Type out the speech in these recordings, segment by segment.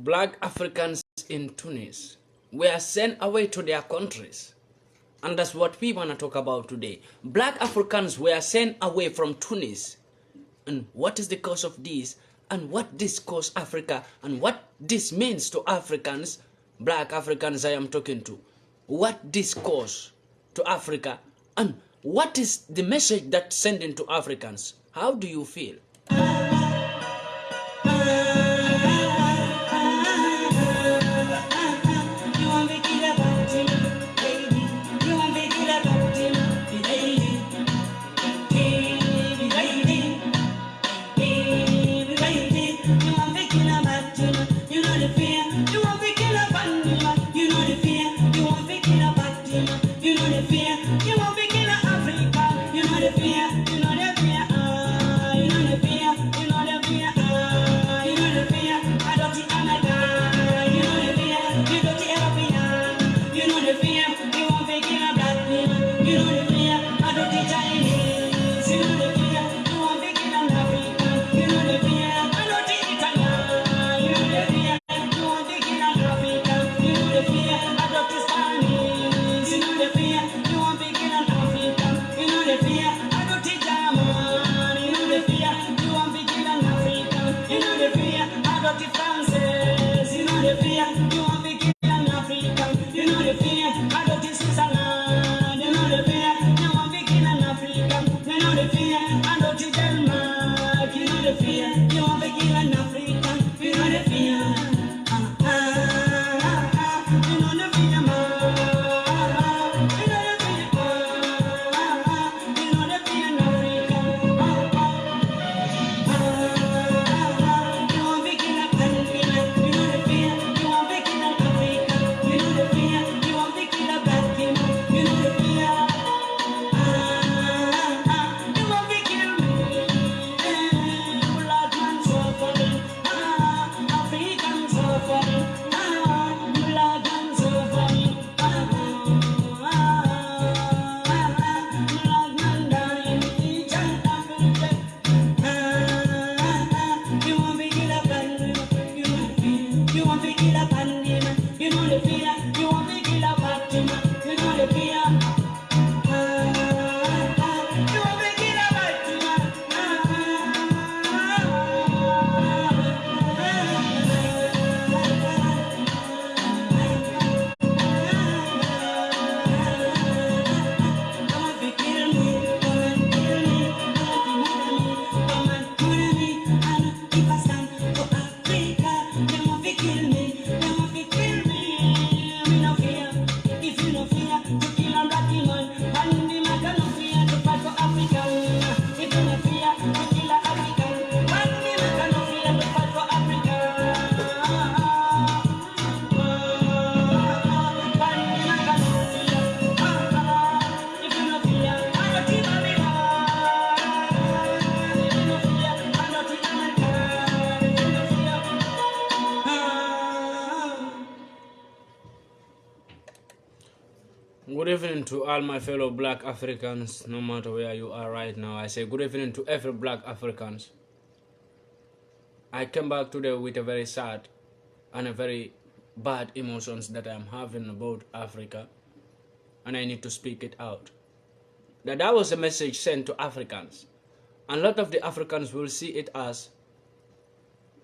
Black Africans in Tunis were sent away to their countries. And that's what we want to talk about today. Black Africans were sent away from Tunis. And what is the cause of this? And what this costs Africa? And what this means to Africans, Black Africans I am talking to. What this cause to Africa? And what is the message that's sending to Africans? How do you feel? Good evening to all my fellow Black Africans, no matter where you are right now. I say good evening to every Black Africans. I came back today with a very sad and a very bad emotions that I'm having about Africa, and I need to speak it out. That was a message sent to Africans, and a lot of the Africans will see it as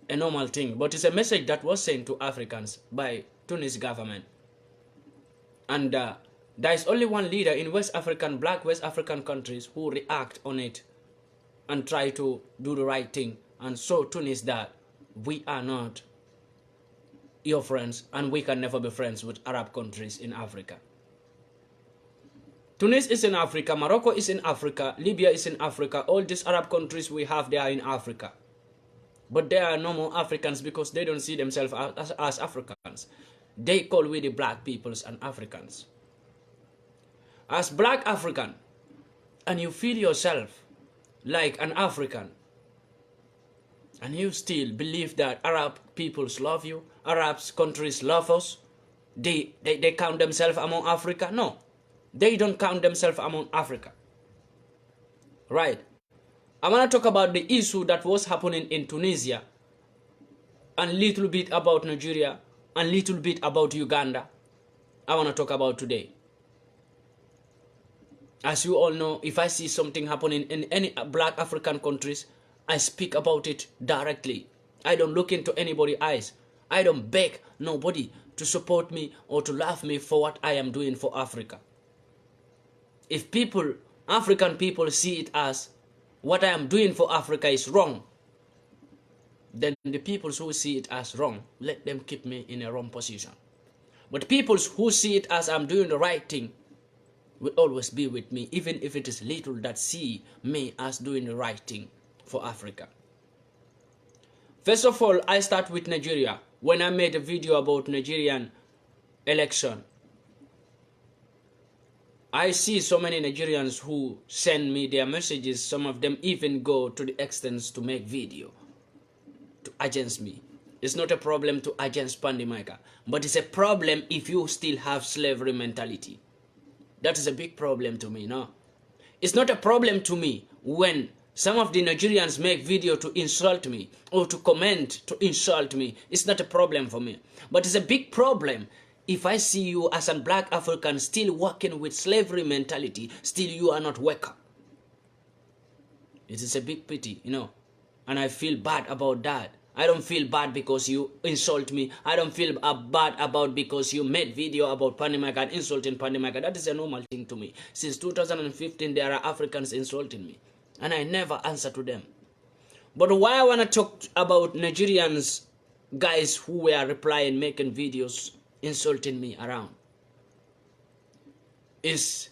a normal thing, but it's a message that was sent to Africans by Tunis government. And there is only one leader in West African, Black West African countries who react on it and try to do the right thing and show Tunis that we are not your friends and we can never be friends with Arab countries in Africa. Tunis is in Africa, Morocco is in Africa, Libya is in Africa, all these Arab countries we have, they are in Africa. But they are no more Africans because they don't see themselves as Africans. They call we the Black peoples and Africans. As Black African, and you feel yourself like an African, and you still believe that Arab peoples love you, Arab countries love us, they count themselves among Africa? No, they don't count themselves among Africa. Right. I want to talk about the issue that was happening in Tunisia and little bit about Nigeria, and little bit about Uganda, I want to talk about today. As you all know, if I see something happening in any black African countries, I speak about it directly. I don't look into anybody's eyes. I don't beg nobody to support me or to love me for what I am doing for Africa. If people, African people, see it as what I am doing for Africa is wrong, then the people who see it as wrong, let them keep me in a wrong position. But people who see it as I'm doing the right thing will always be with me, even if it is little that see me as doing the right thing for Africa. First of all, I start with Nigeria. When I made a video about Nigerian election, I see so many Nigerians who send me their messages. Some of them even go to the extent to make video to against me. It's not a problem to against PANDI MAICA, but it's a problem if you still have slavery mentality. That is a big problem to me, no? It's not a problem to me when some of the Nigerians make video to insult me or to comment to insult me. It's not a problem for me. But it's a big problem if I see you as a black African still working with slavery mentality, still you are not welcome. It is a big pity, you know, and I feel bad about that. I don't feel bad because you insult me. I don't feel bad about because you made video about PANDI MAICA and insulting PANDI MAICA. That is a normal thing to me. Since 2015, there are Africans insulting me, and I never answer to them. But why I want to talk about Nigerians, guys who were replying, making videos, insulting me around, is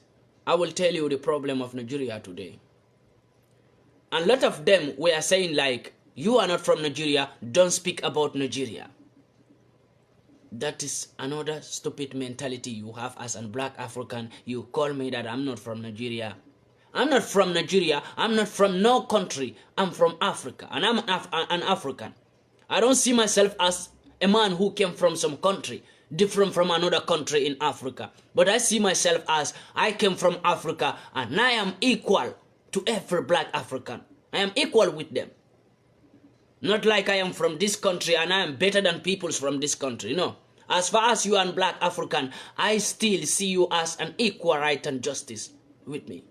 I will tell you the problem of Nigeria today. And a lot of them were saying like, you are not from Nigeria, don't speak about Nigeria. That is another stupid mentality you have as a black African. You call me that I'm not from Nigeria. I'm not from Nigeria. I'm not from no country. I'm from Africa, and I'm an African. I don't see myself as a man who came from some country, different from another country in Africa. But I see myself as I came from Africa, and I am equal to every black African. I am equal with them. Not like I am from this country and I am better than peoples from this country. No. As far as you are a black African, I still see you as an equal right and justice with me.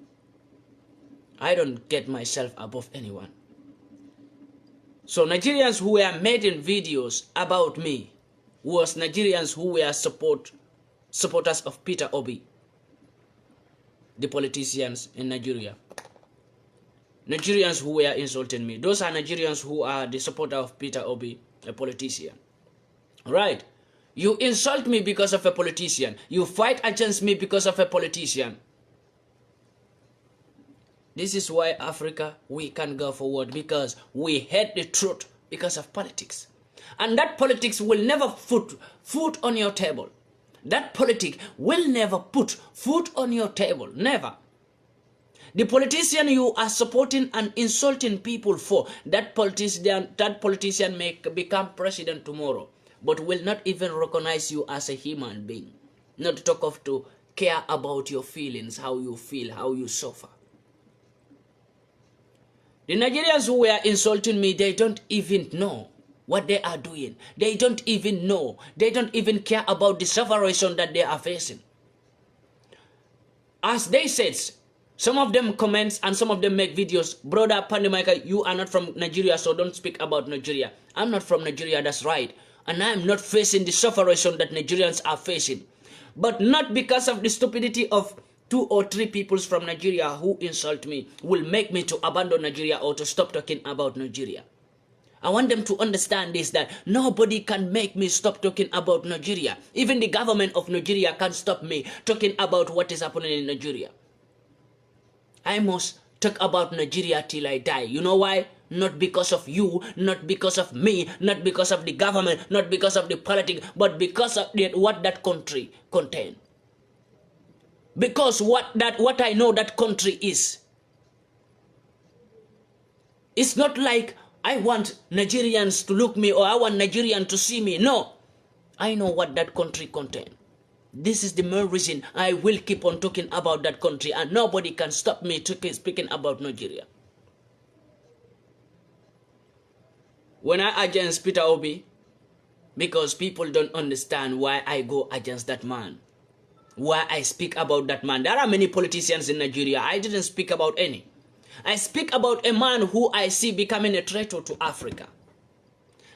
I don't get myself above anyone. So Nigerians who were making videos about me was Nigerians who were supporters of Peter Obi, the politicians in Nigeria. Nigerians who were insulting me. Those are Nigerians who are the supporter of Peter Obi, a politician. Right? You insult me because of a politician. You fight against me because of a politician. This is why Africa, we can go forward, because we hate the truth because of politics. And that politics will never put food on your table. That politics will never put food on your table. Never. The politician you are supporting and insulting people for, that politician may become president tomorrow, but will not even recognize you as a human being. Not to talk of to care about your feelings, how you feel, how you suffer. The Nigerians who were insulting me, they don't even know what they are doing. They don't even know. They don't even care about the separation that they are facing. As they said, some of them comment and some of them make videos. Brother PANDI MAICA, you are not from Nigeria, so don't speak about Nigeria. I'm not from Nigeria, that's right. And I'm not facing the separation that Nigerians are facing. But not because of the stupidity of 2 or 3 people from Nigeria who insult me will make me to abandon Nigeria or to stop talking about Nigeria. I want them to understand this, that nobody can make me stop talking about Nigeria. Even the government of Nigeria can't stop me talking about what is happening in Nigeria. I must talk about Nigeria till I die. You know why? Not because of you, not because of me, not because of the government, not because of the politics, but because of what that country contains. Because what I know that country is. It's not like I want Nigerians to look me or I want Nigerians to see me. No. I know what that country contains. This is the main reason I will keep on talking about that country, and nobody can stop me speaking about Nigeria. When I against Peter Obi, Because people don't understand why I go against that man. Why I speak about that man. There are many politicians in Nigeria. I didn't speak about any. I speak about a man who I see becoming a traitor to Africa.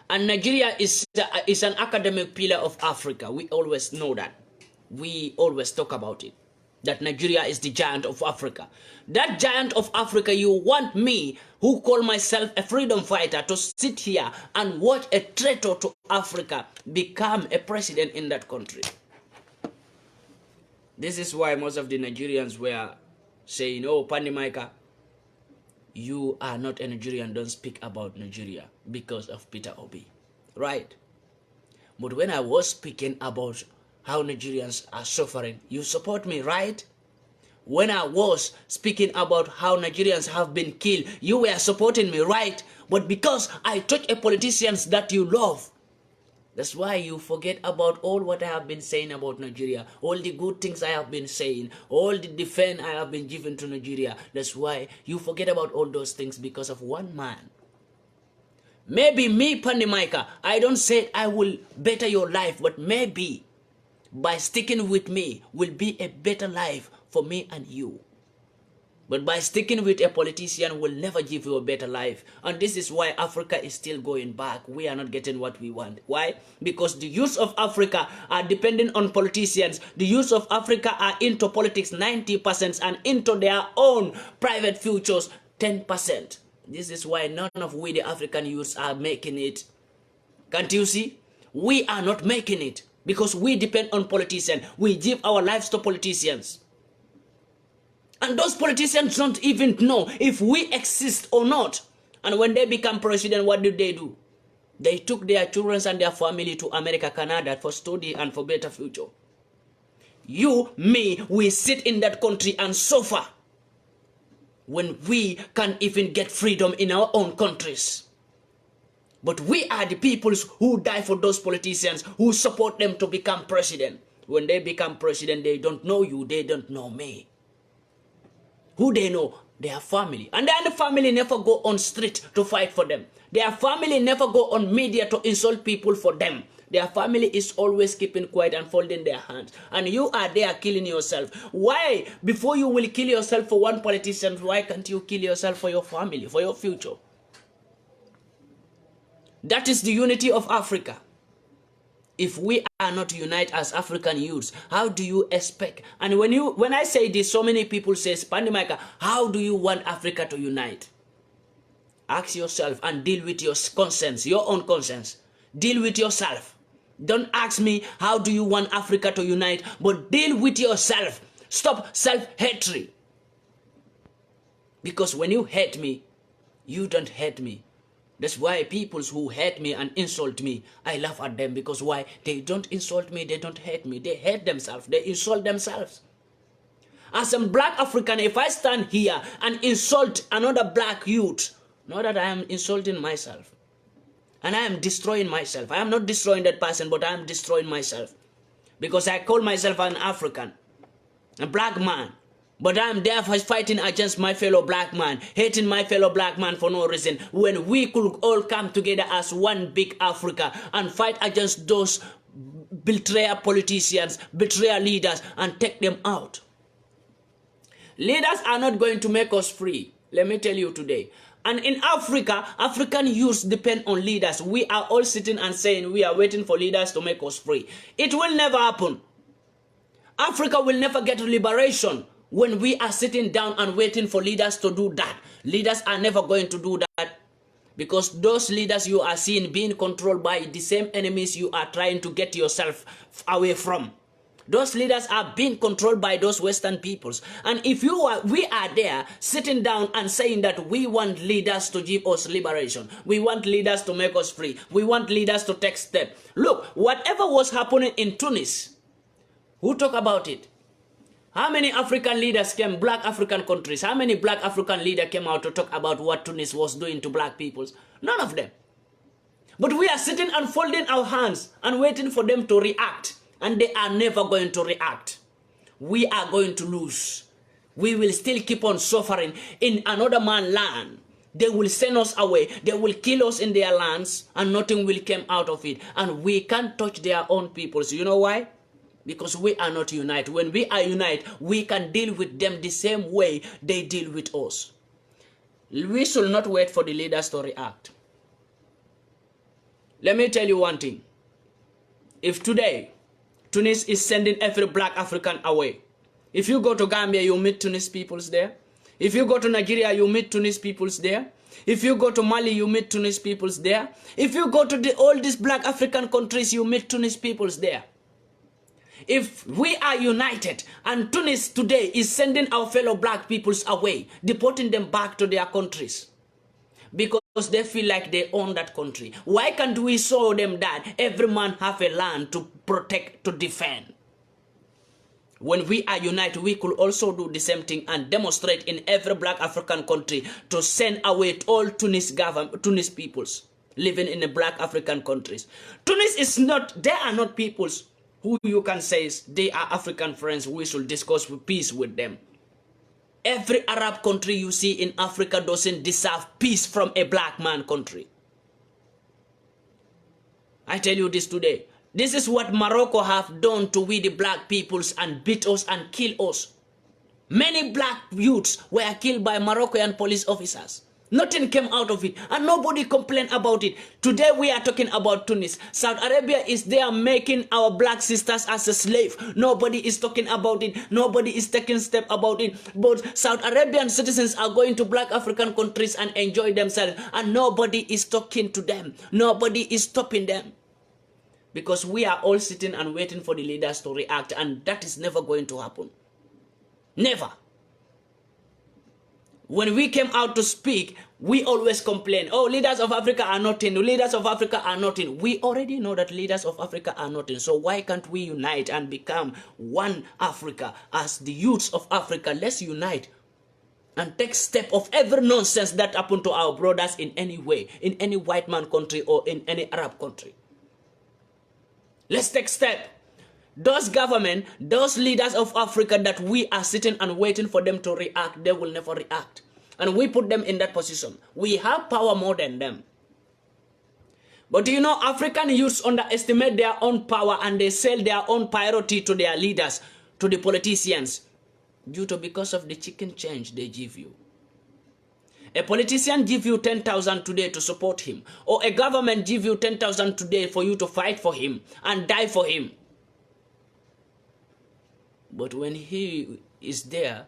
And Nigeria is an academic pillar of Africa. We always know that. We always talk about it. That Nigeria is the giant of Africa. That giant of Africa, you want me, who call myself a freedom fighter, to sit here and watch a traitor to Africa become a president in that country. This is why most of the Nigerians were saying, oh, PANDI MAICA, you are not a Nigerian, don't speak about Nigeria because of Peter Obi. Right? But when I was speaking about how Nigerians are suffering, you support me, right? When I was speaking about how Nigerians have been killed, you were supporting me, right? But because I touch a politician that you love, that's why you forget about all what I have been saying about Nigeria, all the good things I have been saying, all the defense I have been giving to Nigeria. That's why you forget about all those things because of one man. Maybe me, PANDI MAICA, I don't say I will better your life, but maybe by sticking with me will be a better life for me and you. But by sticking with a politician will never give you a better life. And this is why Africa is still going back. We are not getting what we want. Why? Because the youth of Africa are dependent on politicians. The youth of Africa are into politics 90% and into their own private futures 10%. This is why none of we, the African youths, are making it. Can't you see? We are not making it because we depend on politicians. We give our lives to politicians. And those politicians don't even know if we exist or not. And when they become president, what do? They took their children and their family to America, Canada for study and for better future. You, me, we sit in that country and suffer when we can't even get freedom in our own countries. But we are the peoples who die for those politicians, who support them to become president. When they become president, they don't know you, they don't know me. Who they know? Their family. And then the family never go on street to fight for them. Their family never go on media to insult people for them. Their family is always keeping quiet and folding their hands. And you are there killing yourself. Why? Before you will kill yourself for one politician, why can't you kill yourself for your family, for your future? That is the unity of Africa. If we are not united as African youths, how do you expect? And when I say this, so many people say, PANDI MAICA, how do you want Africa to unite? Ask yourself and deal with your conscience, your own conscience. Deal with yourself. Don't ask me, how do you want Africa to unite? But deal with yourself. Stop self-hatred. Because when you hate me, you don't hate me. That's why people who hate me and insult me, I laugh at them. Because why? They don't insult me, they don't hate me. They hate themselves, they insult themselves. As a black African, if I stand here and insult another black youth, know that I am insulting myself. And I am destroying myself. I am not destroying that person, but I am destroying myself. Because I call myself an African, a black man. But I am there fighting against my fellow black man, hating my fellow black man for no reason, when we could all come together as one big Africa and fight against those betrayer politicians, betrayer leaders, and take them out. Leaders are not going to make us free, let me tell you today. And in Africa, African youths depend on leaders. We are all sitting and saying we are waiting for leaders to make us free. It will never happen. Africa will never get liberation when we are sitting down and waiting for leaders to do that. Leaders are never going to do that, because those leaders you are seeing being controlled by the same enemies you are trying to get yourself away from. Those leaders are being controlled by those Western peoples. And if we are there sitting down and saying that we want leaders to give us liberation, we want leaders to make us free, we want leaders to take steps. Look, whatever was happening in Tunis, who talk about it? How many African leaders came, black African countries, how many black African leaders came out to talk about what Tunis was doing to black peoples? None of them. But we are sitting and folding our hands and waiting for them to react. And they are never going to react. We are going to lose. We will still keep on suffering in another man's land. They will send us away. They will kill us in their lands and nothing will come out of it. And we can't touch their own people. So you know why? Because we are not united. When we are united, we can deal with them the same way they deal with us. We should not wait for the leaders to react. Let me tell you one thing. If today, Tunis is sending every black African away. If you go to Gambia, you meet Tunis peoples there. If you go to Nigeria, you meet Tunis peoples there. If you go to Mali, you meet Tunis peoples there. If you go to all these black African countries, you meet Tunis peoples there. If we are united and Tunis today is sending our fellow black peoples away, deporting them back to their countries because they feel like they own that country, why can't we show them that every man have a land to protect, to defend? When we are united, we could also do the same thing and demonstrate in every black African country to send away all Tunis peoples living in the black African countries. Tunis is not, they are not peoples who you can say they are African friends. We should discuss peace with them. Every Arab country you see in Africa doesn't deserve peace from a black man country. I tell you this today. This is what Morocco have done to we the black peoples and beat us and kill us. Many black youths were killed by Moroccan police officers. Nothing came out of it and nobody complained about it. Today we are talking about Tunis. Saudi Arabia is there making our black sisters as a slave. Nobody is talking about it. Nobody is taking step about it. But Saudi Arabian citizens are going to black African countries and enjoy themselves. And nobody is talking to them. Nobody is stopping them. Because we are all sitting and waiting for the leaders to react. And that is never going to happen. Never. When we came out to speak, we always complain, oh, leaders of Africa are nothing, leaders of Africa are nothing. We already know that leaders of Africa are nothing. So why can't we unite and become one Africa? As the youths of Africa, let's unite and take step of every nonsense that happened to our brothers in any way, in any white man country or in any Arab country. Let's take step. Those government, those leaders of Africa that we are sitting and waiting for them to react, they will never react. And we put them in that position. We have power more than them. But you know, African youths underestimate their own power and they sell their own priority to their leaders, to the politicians, because of the chicken change they give you. A politician give you 10,000 today to support him, or a government give you 10,000 today for you to fight for him and die for him. But when he is there,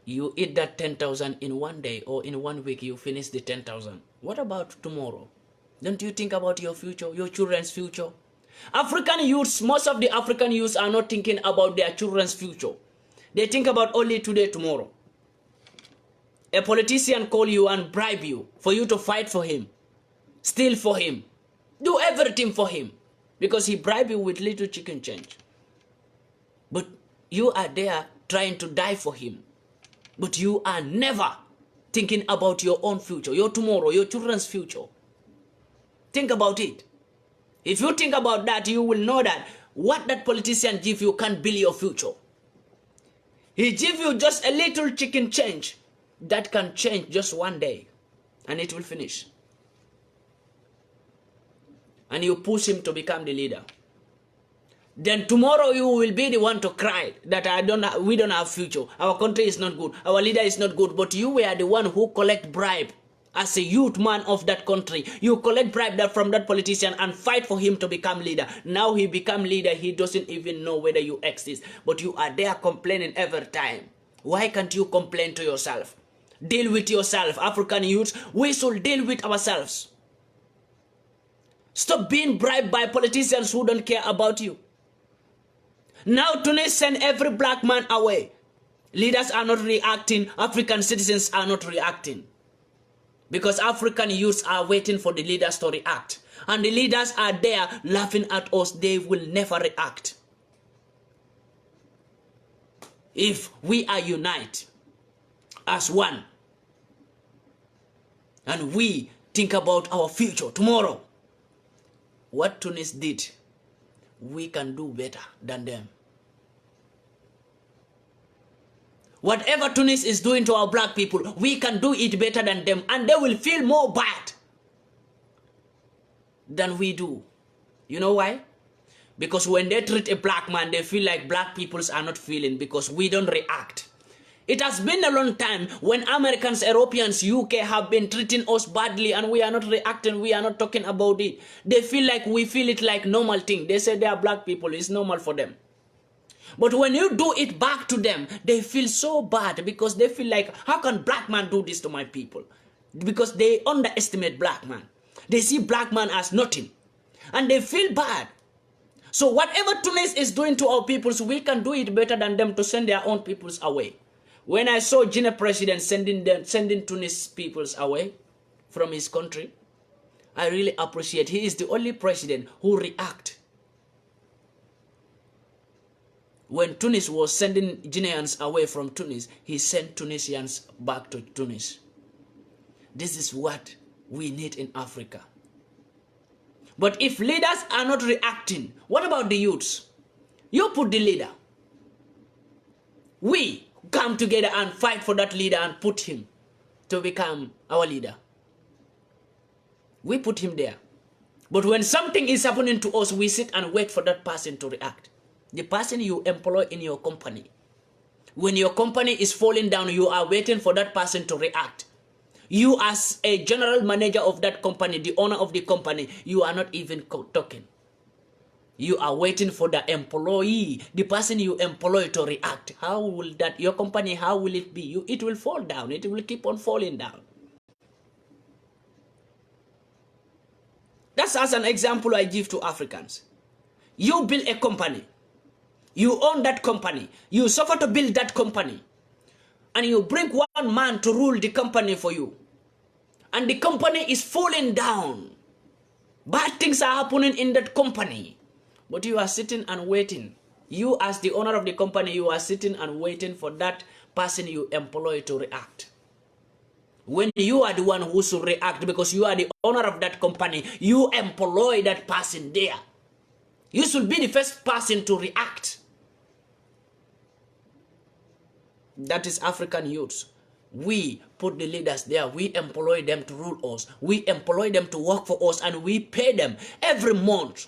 you eat that 10,000 in one day or in 1 week, you finish the 10,000. What about tomorrow? Don't you think about your future, your children's future? African youths, most of the African youths are not thinking about their children's future. They think about only today, tomorrow. A politician call you and bribe you for you to fight for him, steal for him, do everything for him because he bribe you with little chicken change. But you are there trying to die for him. But you are never thinking about your own future, your tomorrow, your children's future. Think about it. If you think about that, you will know that what that politician give you can't build your future. He give you just a little chicken change that can change just one day and it will finish. And you push him to become the leader. Then tomorrow you will be the one to cry that we don't have future. Our country is not good. Our leader is not good. But you were the one who collect bribe as a youth man of that country. You collect bribe from that politician and fight for him to become leader. Now he become leader. He doesn't even know whether you exist. But you are there complaining every time. Why can't you complain to yourself? Deal with yourself. African youths, we should deal with ourselves. Stop being bribed by politicians who don't care about you. Now Tunis send every black man away. Leaders are not reacting. African citizens are not reacting. Because African youths are waiting for the leaders to react. And the leaders are there laughing at us. They will never react. If we are united as one, and we think about our future tomorrow, what Tunis did, we can do better than them. Whatever Tunis is doing to our black people, we can do it better than them, and they will feel more bad than we do. You know why? Because when they treat a black man, they feel like black peoples are not feeling because we don't react. It has been a long time when Americans, Europeans, UK have been treating us badly and we are not reacting, we are not talking about it. They feel like we feel it like normal thing. They say they are black people, it's normal for them. But when you do it back to them, they feel so bad because they feel like, how can black man do this to my people? Because they underestimate black man. They see black man as nothing. And they feel bad. So whatever Tunis is doing to our peoples, we can do it better than them to send their own peoples away. When I saw Guinea president sending Tunis peoples away from his country, I really appreciate. He is the only president who react. When Tunis was sending Guineans away from Tunis, he sent Tunisians back to Tunis. This is what we need in Africa. But if leaders are not reacting, what about the youths? You put the leader. We come together and fight for that leader and put him to become our leader. We put him there. But when something is happening to us, we sit and wait for that person to react. The person you employ in your company. When your company is falling down, you are waiting for that person to react. You as a general manager of that company, the owner of the company, you are not even talking. You are waiting for the employee, the person you employ to react. How will that, your company, how will it be? It will fall down. It will keep on falling down. That's as an example I give to Africans. You build a company. You own that company. You suffer to build that company. And you bring one man to rule the company for you. And the company is falling down. Bad things are happening in that company. But you are sitting and waiting. You as the owner of the company, you are sitting and waiting for that person you employ to react. When you are the one who should react because you are the owner of that company, you employ that person there. You should be the first person to react. That is African youths. We put the leaders there. We employ them to rule us. We employ them to work for us, and we pay them every month.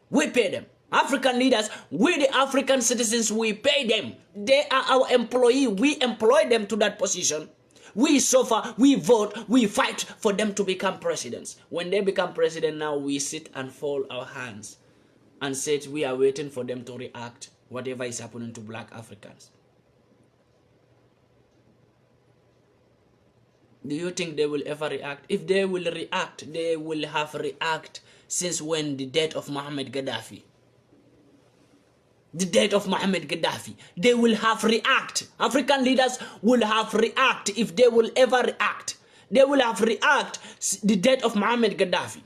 We pay them. African leaders, we the African citizens, we pay them. They are our employee. We employ them to that position. We suffer, we vote, we fight for them to become presidents. When they become president now, we sit and fold our hands and say we are waiting for them to react, whatever is happening to black Africans. Do you think they will ever react? If they will react, they will have react since when? The death of Mohammed Gaddafi. The death of Mohammed Gaddafi. They will have react. African leaders will have react if they will ever react. They will have react the death of Mohammed Gaddafi.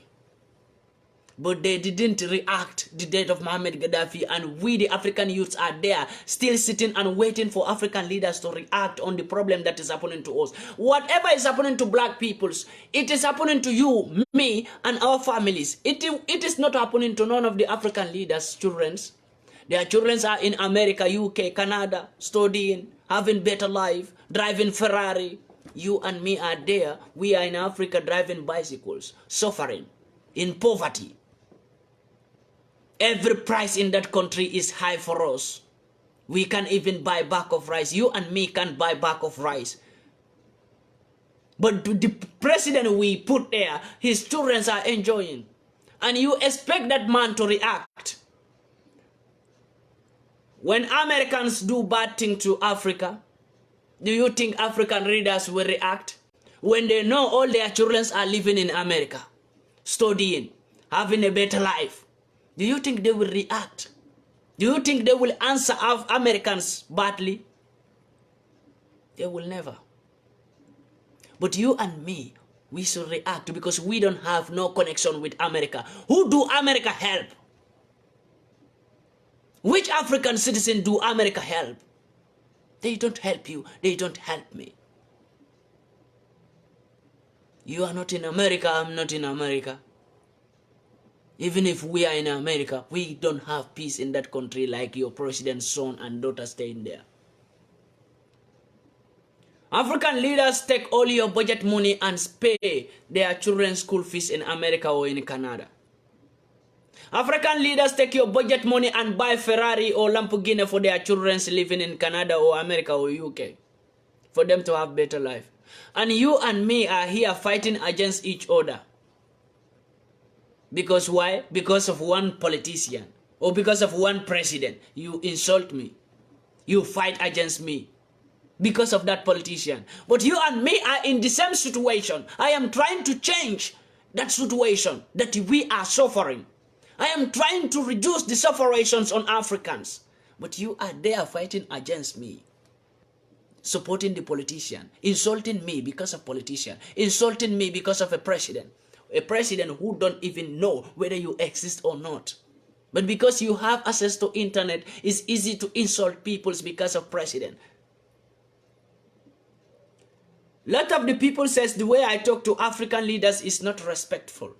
But they didn't react the death of Mohammed Gaddafi, and we the African youths are there still sitting and waiting for African leaders to react on the problem that is happening to us. Whatever is happening to black peoples, it is happening to you, me, and our families. It is not happening to none of the African leaders' children. Their children are in America, UK, Canada, studying, having better life, driving Ferrari. You and me are there. We are in Africa driving bicycles, suffering, in poverty. Every price in that country is high for us. We can't even buy a bag of rice. You and me can't buy a bag of rice. But the president we put there, his children are enjoying. And you expect that man to react. When Americans do bad things to Africa, do you think African leaders will react? When they know all their children are living in America, studying, having a better life, do you think they will react? Do you think they will answer Americans badly? They will never. But you and me, we should react because we don't have no connection with America. Who do America help? Which African citizen do America help? They don't help you. They don't help me. You are not in America. I'm not in America. Even if we are in America, we don't have peace in that country like your president's son and daughter staying there. African leaders take all your budget money and pay their children's school fees in America or in Canada. African leaders take your budget money and buy Ferrari or Lamborghini for their children living in Canada or America or UK, for them to have better life. And you and me are here fighting against each other. Because why? Because of one politician or because of one president. You insult me. You fight against me because of that politician. But you and me are in the same situation. I am trying to change that situation that we are suffering. I am trying to reduce the sufferings on Africans. But you are there fighting against me. Supporting the politician. Insulting me because of politician. Insulting me because of a president. A president who don't even know whether you exist or not. But because you have access to internet, it's easy to insult people because of president. Lot of the people says the way I talk to African leaders is not respectful.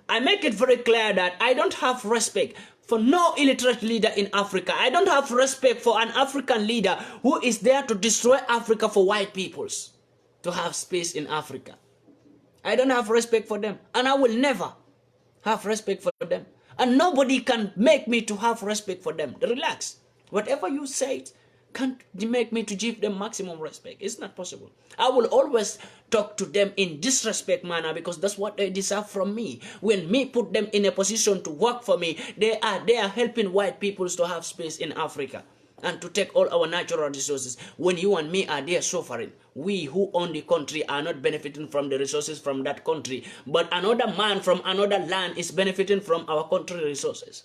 I make it very clear that I don't have respect for no illiterate leader in Africa. I don't have respect for an African leader who is there to destroy Africa for white peoples, to have space in Africa. I don't have respect for them, and I will never have respect for them. And nobody can make me to have respect for them. Relax. Whatever you say can't make me to give them maximum respect. It's not possible. I will always talk to them in disrespect manner because that's what they deserve from me. When me put them in a position to work for me, they are helping white peoples to have space in Africa and to take all our natural resources. When you and me are there suffering, we who own the country are not benefiting from the resources from that country, but another man from another land is benefiting from our country resources.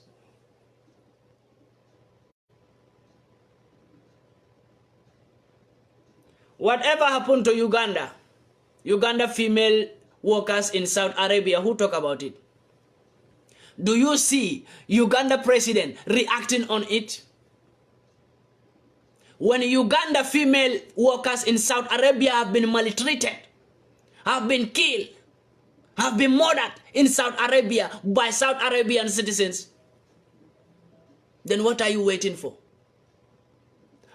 Whatever happened to Uganda? Uganda female workers in Saudi Arabia, who talk about it? Do you see Uganda president reacting on it? When Uganda female workers in Saudi Arabia have been maltreated, have been killed, have been murdered in Saudi Arabia by Saudi Arabian citizens, then what are you waiting for?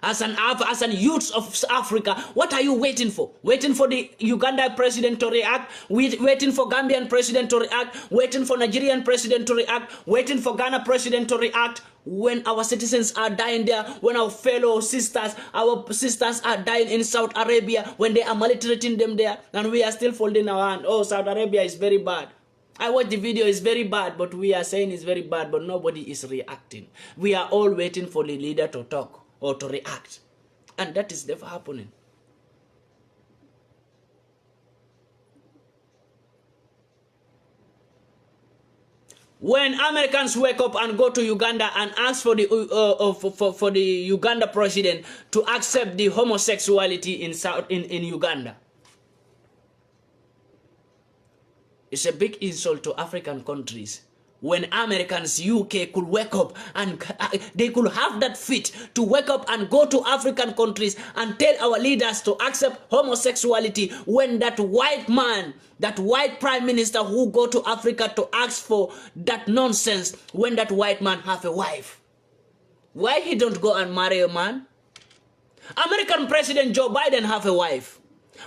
As an youth of Africa, what are you waiting for? Waiting for the Uganda president to react? Waiting for Gambian president to react? Waiting for Nigerian president to react? Waiting for Ghana president to react? When our citizens are dying there, when our fellow sisters, our sisters are dying in Saudi Arabia, when they are maltreating them there, and we are still folding our hand. Oh, Saudi Arabia is very bad. I watched the video, it's very bad, but we are saying it's very bad, but nobody is reacting. We are all waiting for the leader to talk or to react. And that is never happening. When Americans wake up and go to Uganda and ask for the Uganda president to accept the homosexuality in Uganda, it's a big insult to African countries. When Americans, UK could wake up and they could have that fit to wake up and go to African countries and tell our leaders to accept homosexuality, when that white man, that white prime minister who go to Africa to ask for that nonsense, when that white man have a wife, why he don't go and marry a man? American President Joe Biden have a wife.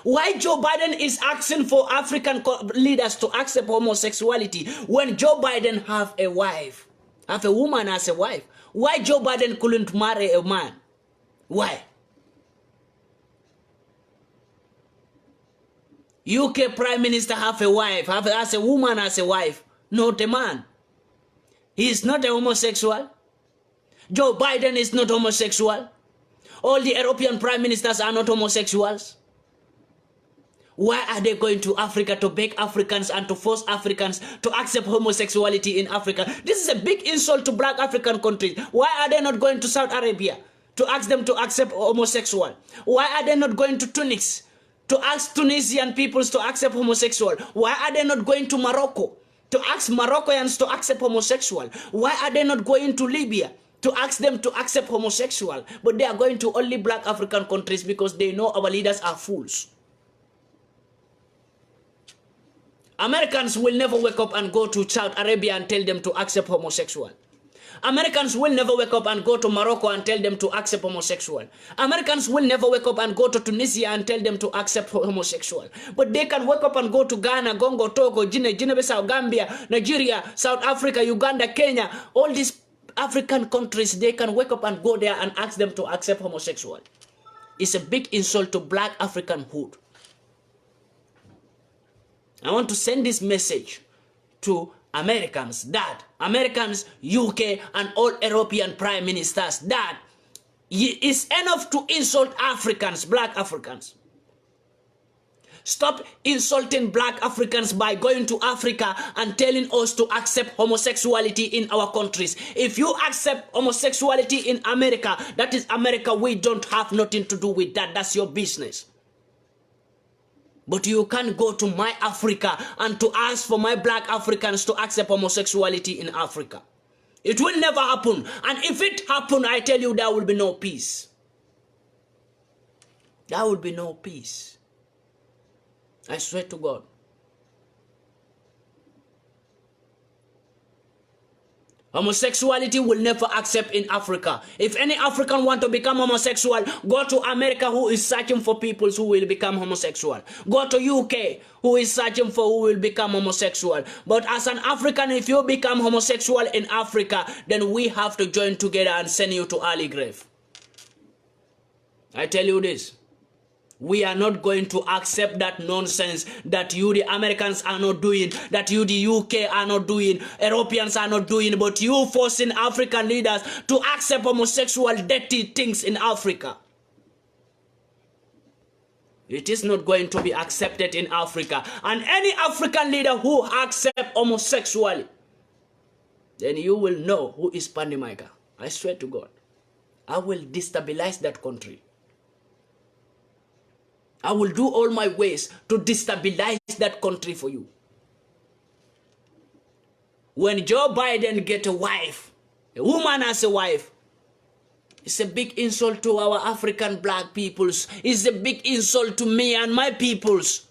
Why Joe Biden is asking for African leaders to accept homosexuality when Joe Biden have a wife, have a woman as a wife? Why Joe Biden couldn't marry a man? Why? UK Prime Minister have a wife, as a woman as a wife, not a man. He is not a homosexual. Joe Biden is not homosexual. All the European Prime Ministers are not homosexuals. Why are they going to Africa to beg Africans and to force Africans to accept homosexuality in Africa? This is a big insult to black African countries. Why are they not going to Saudi Arabia to ask them to accept homosexual? Why are they not going to Tunis to ask Tunisian peoples to accept homosexual? Why are they not going to Morocco to ask Moroccans to accept homosexual? Why are they not going to Libya to ask them to accept homosexual? But they are going to only black African countries because they know our leaders are fools. Americans will never wake up and go to Saudi Arabia and tell them to accept homosexual. Americans will never wake up and go to Morocco and tell them to accept homosexual. Americans will never wake up and go to Tunisia and tell them to accept homosexual. But they can wake up and go to Ghana, Congo, Togo, Guinea-Bissau, Gambia, Nigeria, South Africa, Uganda, Kenya, all these African countries, they can wake up and go there and ask them to accept homosexual. It's a big insult to black Africanhood. I want to send this message to Americans, that Americans, UK, and all European prime ministers, that it's enough to insult Africans, black Africans. Stop insulting black Africans by going to Africa and telling us to accept homosexuality in our countries. If you accept homosexuality in America, that is America. We don't have nothing to do with that. That's your business. But you can't go to my Africa and to ask for my black Africans to accept homosexuality in Africa. It will never happen. And if it happens, I tell you, there will be no peace. There will be no peace. I swear to God. Homosexuality will never accept in Africa. If any African want to become homosexual, go to America, who is searching for people who will become homosexual. Go to UK, who is searching for who will become homosexual. But as an African, if you become homosexual in Africa, then we have to join together and send you to early grave. I tell you this. We are not going to accept that nonsense that you, the Americans, are not doing, that you, the UK, are not doing, Europeans are not doing, but you forcing African leaders to accept homosexual dirty things in Africa. It is not going to be accepted in Africa. And any African leader who accepts homosexuality, then you will know who is PANDI MAICA. I swear to God. I will destabilize that country. I will do all my ways to destabilize that country for you. When Joe Biden get a wife, a woman as a wife, it's a big insult to our African black peoples. It's a big insult to me and my peoples.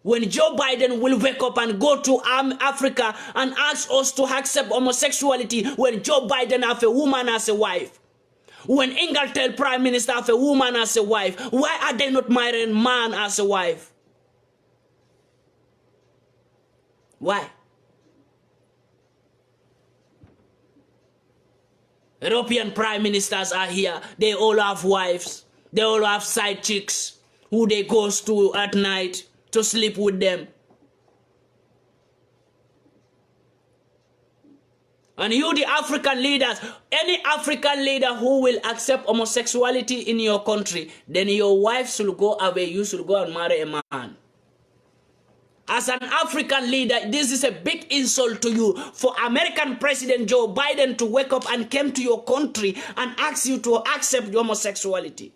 When Joe Biden will wake up and go to Africa and ask us to accept homosexuality, when Joe Biden have a woman as a wife. When Ingleterra Prime Minister have a woman as a wife, why are they not marrying man as a wife? Why? European Prime Ministers are here. They all have wives. They all have side chicks who they go to at night to sleep with them. And you, the African leaders, any African leader who will accept homosexuality in your country, then your wife should go away. You should go and marry a man. As an African leader, this is a big insult to you. For American President Joe Biden to wake up and come to your country and ask you to accept homosexuality.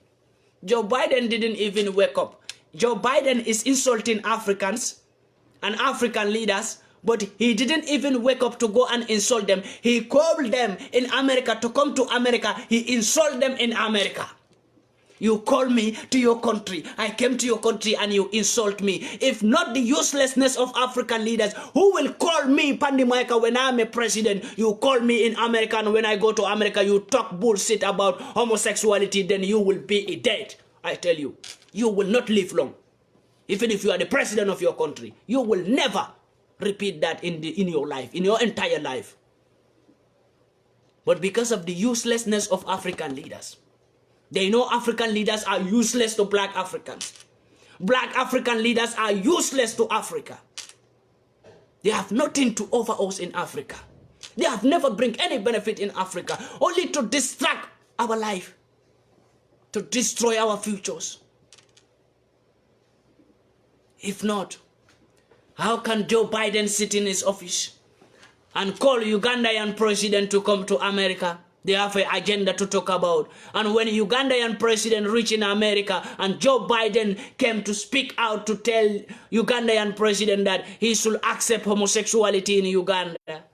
Joe Biden didn't even wake up. Joe Biden is insulting Africans and African leaders, but he didn't even wake up to go and insult them. He called them in America to come to America. He insulted them in America. You call me to your country. I came to your country and you insult me. If not the uselessness of African leaders, who will call me PANDI MAICA when I'm a president? You call me in America, and when I go to America, you talk bullshit about homosexuality, then you will be dead. I tell you, you will not live long. Even if you are the president of your country, you will never repeat that in your life, in your entire life. But because of the uselessness of African leaders, they know African leaders are useless to black Africans. Black African leaders are useless to Africa. They have nothing to offer us in Africa. They have never bring any benefit in Africa, only to distract our life, to destroy our futures. If not, how can Joe Biden sit in his office and call Ugandan president to come to America? They have an agenda to talk about. And when Ugandan president reached in America and Joe Biden came to speak out to tell Ugandan president that he should accept homosexuality in Uganda,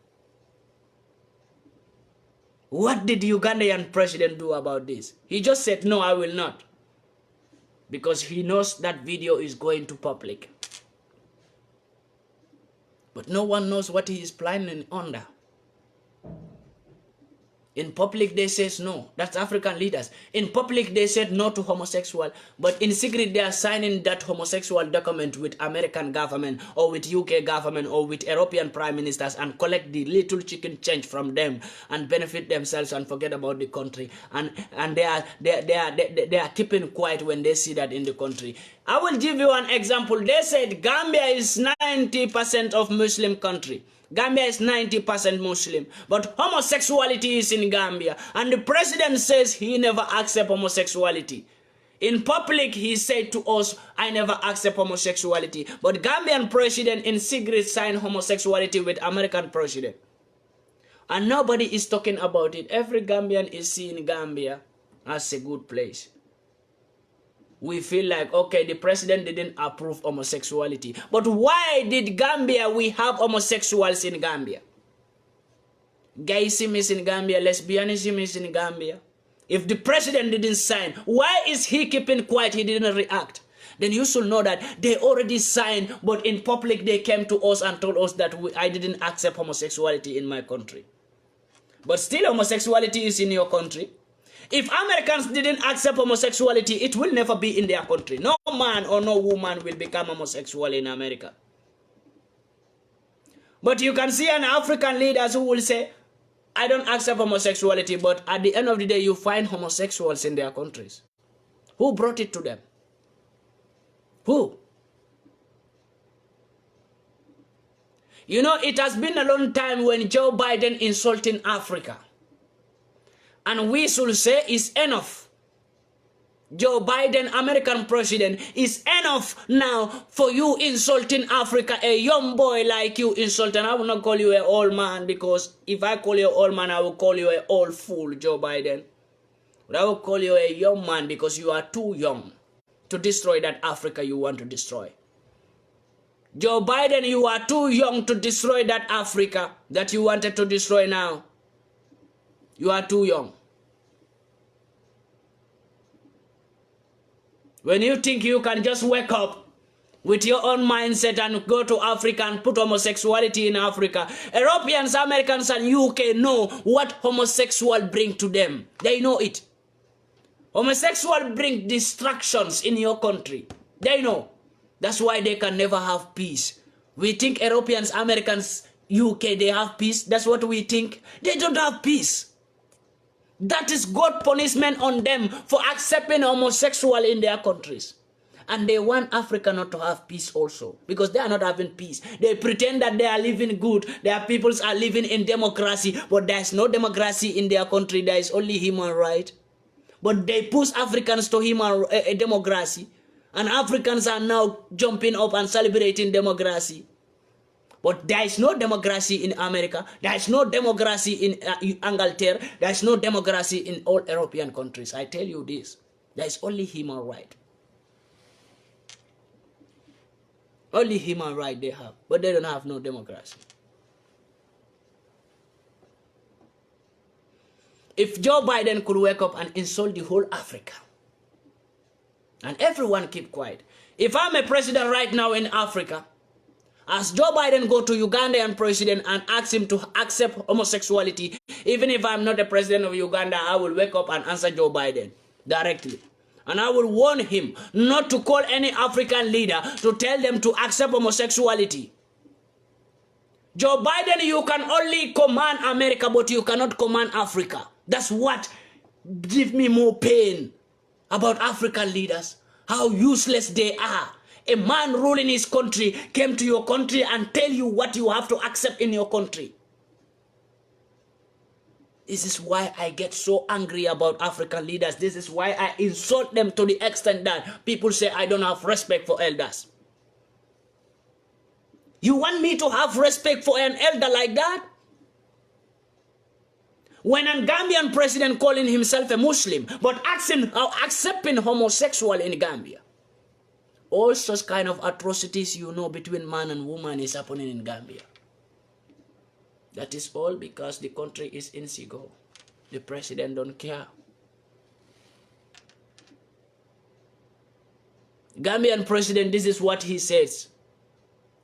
what did Ugandan president do about this? He just said, no, I will not. Because he knows that video is going to public. But no one knows what he is planning under. In public, they says no. That's African leaders. In public, they said no to homosexual. But in secret, they are signing that homosexual document with American government or with UK government or with European prime ministers and collect the little chicken change from them and benefit themselves and forget about the country. And they are keeping quiet when they see that in the country. I will give you an example. They said Gambia is 90% of Muslim country. Gambia is 90% Muslim, but homosexuality is in Gambia. And the president says he never accepts homosexuality. In public, he said to us, I never accept homosexuality. But Gambian president in secret signed homosexuality with American president. And nobody is talking about it. Every Gambian is seeing Gambia as a good place. We feel like, okay, the president didn't approve homosexuality. But why did Gambia, we have homosexuals in Gambia? Gayism is in Gambia, lesbianism is in Gambia. If the president didn't sign, why is he keeping quiet? He didn't react. Then you should know that they already signed, but in public they came to us and told us that I didn't accept homosexuality in my country. But still homosexuality is in your country. If Americans didn't accept homosexuality, it will never be in their country. No man or no woman will become homosexual in America. But you can see an African leaders who will say, I don't accept homosexuality, but at the end of the day, you find homosexuals in their countries. Who brought it to them? Who? You know, it has been a long time when Joe Biden insulting Africa. And we should say it's enough. Joe Biden, American president, is enough now for you insulting Africa. A young boy like you insulting. I will not call you an old man, because if I call you an old man, I will call you an old fool, Joe Biden. But I will call you a young man because you are too young to destroy that Africa you want to destroy. Joe Biden, you are too young to destroy that Africa that you wanted to destroy now. You are too young. When you think you can just wake up with your own mindset and go to Africa and put homosexuality in Africa, Europeans, Americans, and UK know what homosexual bring to them. They know it. Homosexual bring distractions in your country. They know. That's why they can never have peace. We think Europeans, Americans, UK, they have peace. That's what we think. They don't have peace. That is God punishment on them for accepting homosexual in their countries. And they want Africa not to have peace also, because they are not having peace. They pretend that they are living good. Their peoples are living in democracy, but there is no democracy in their country. There is only human right. But they push Africans to human democracy. And Africans are now jumping up and celebrating democracy. But there is no democracy in America. There is no democracy in Inglaterra. There is no democracy in all European countries. I tell you this. There is only human right. Only human right they have. But they don't have no democracy. If Joe Biden could wake up and insult the whole Africa, and everyone keep quiet. If I'm a president right now in Africa, as Joe Biden go to Ugandan president and ask him to accept homosexuality, even if I'm not the president of Uganda, I will wake up and answer Joe Biden directly. And I will warn him not to call any African leader to tell them to accept homosexuality. Joe Biden, you can only command America, but you cannot command Africa. That's what gives me more pain about African leaders, how useless they are. A man ruling his country came to your country and tell you what you have to accept in your country. This is why I get so angry about African leaders. This is why I insult them to the extent that people say I don't have respect for elders. You want me to have respect for an elder like that? When a Gambian president calling himself a Muslim, but accepting homosexual in Gambia. All such kind of atrocities, you know, between man and woman is happening in Gambia. That is all because the country is insecure. The president don't care. Gambian president, this is what he says.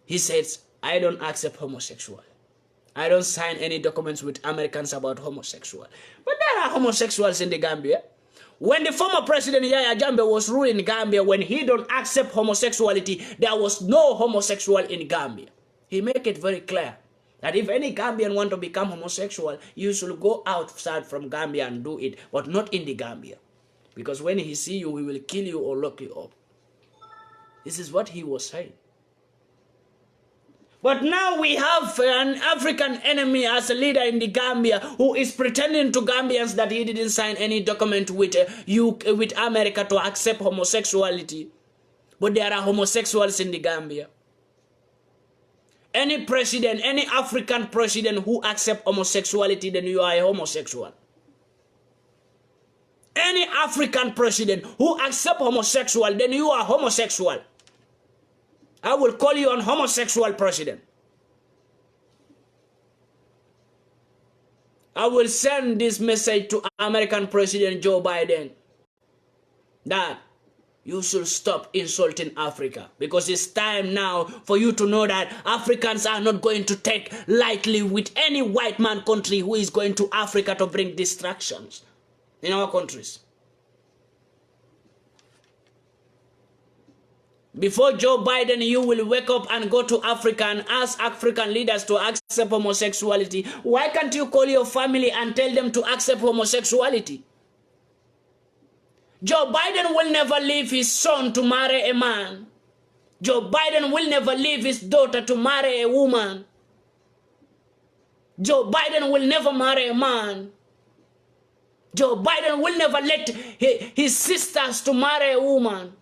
He says, I don't accept homosexual. I don't sign any documents with Americans about homosexual. But there are homosexuals in the Gambia. When the former president Yahya Jammeh was ruling Gambia, when he don't accept homosexuality, there was no homosexual in Gambia. He make it very clear that if any Gambian want to become homosexual, you should go outside from Gambia and do it, but not in the Gambia. Because when he see you, he will kill you or lock you up. This is what he was saying. But now we have an African enemy as a leader in the Gambia who is pretending to Gambians that he didn't sign any document with America to accept homosexuality. But there are homosexuals in the Gambia. Any president, any African president who accepts homosexuality, then you are a homosexual. Any African president who accepts homosexual, then you are homosexual. I will call you an homosexual president. I will send this message to American President Joe Biden that you should stop insulting Africa, because it's time now for you to know that Africans are not going to take lightly with any white man country who is going to Africa to bring distractions in our countries. Before Joe Biden, you will wake up and go to Africa and ask African leaders to accept homosexuality. Why can't you call your family and tell them to accept homosexuality? Joe Biden will never leave his son to marry a man. Joe Biden will never leave his daughter to marry a woman. Joe Biden will never marry a man. Joe Biden will never let his sisters to marry a woman.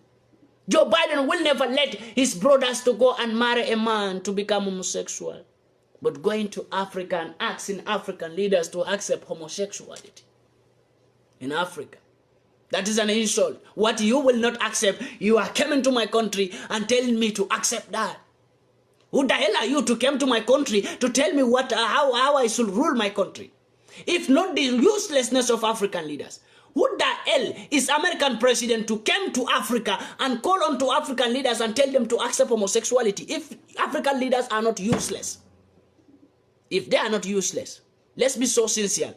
Joe Biden will never let his brothers to go and marry a man to become homosexual. But going to Africa and asking African leaders to accept homosexuality in Africa, that is an insult. What you will not accept, you are coming to my country and telling me to accept that. Who the hell are you to come to my country to tell me how I should rule my country? If not the uselessness of African leaders. Who the hell is American president to come to Africa and call on to African leaders and tell them to accept homosexuality if African leaders are not useless? If they are not useless, let's be so sincere.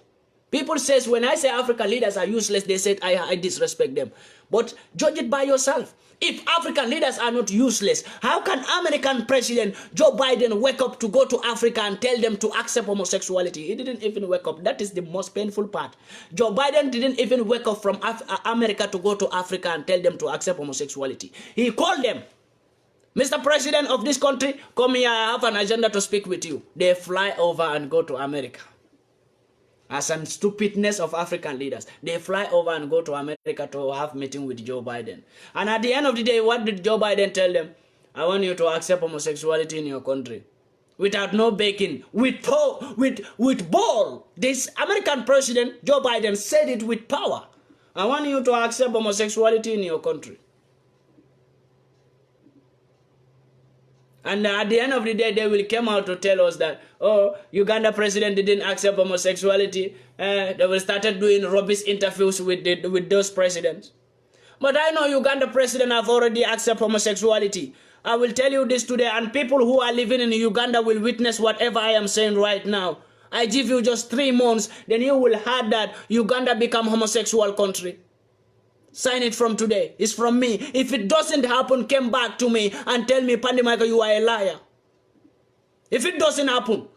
People say when I say African leaders are useless, they say I disrespect them. But judge it by yourself. If African leaders are not useless, how can American President Joe Biden wake up to go to Africa and tell them to accept homosexuality? He didn't even wake up. That is the most painful part. Joe Biden didn't even wake up from America to go to Africa and tell them to accept homosexuality. He called them. Mr. President of this country, come here, I have an agenda to speak with you. They fly over and go to America. As an stupidness of African leaders, they fly over and go to America to have meeting with Joe Biden. And at the end of the day, what did Joe Biden tell them? I want you to accept homosexuality in your country. Without no backing, with ball. This American president, Joe Biden, said it with power. I want you to accept homosexuality in your country. And at the end of the day, they will come out to tell us that, oh, Uganda president didn't accept homosexuality. They will start doing rubbish interviews with those presidents. But I know Uganda president have already accepted homosexuality. I will tell you this today, and people who are living in Uganda will witness whatever I am saying right now. I give you just 3 months, then you will hear that Uganda become homosexual country. Sign it from today. It's from me. If it doesn't happen, come back to me and tell me, PANDI MAICA, you are a liar. If it doesn't happen,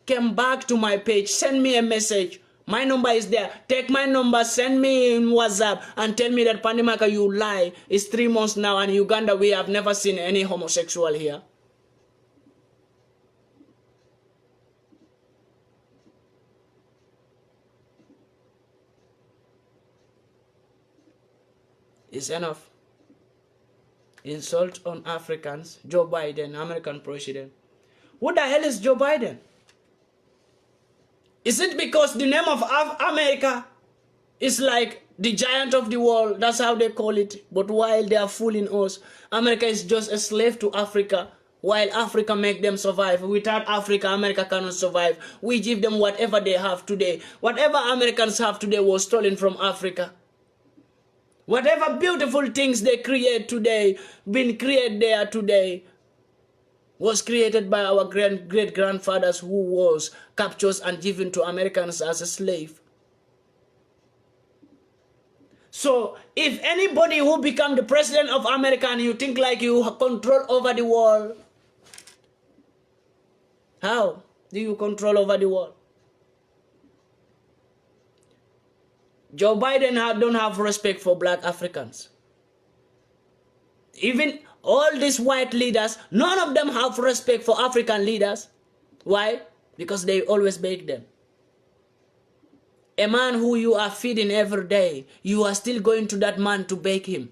come back to my page. Send me a message. My number is there. Take my number, send me in WhatsApp and tell me that PANDI MAICA, you lie. It's 3 months now, and in Uganda, we have never seen any homosexual here. It's enough. Insult on Africans. Joe Biden, American president. Who the hell is Joe Biden? Is it because the name of America is like the giant of the world? That's how they call it. But while they are fooling us, America is just a slave to Africa. While Africa make them survive. Without Africa, America cannot survive. We give them whatever they have today. Whatever Americans have today was stolen from Africa. Whatever beautiful things they create today, been created there today. was created by our great-grandfathers who was captured and given to Americans as a slave. So if anybody who become the president of America and you think like you have control over the world, how do you control over the world? Joe Biden don't have respect for black Africans. Even all these white leaders, none of them have respect for African leaders. Why? Because they always beg them. A man who you are feeding every day, you are still going to that man to beg him.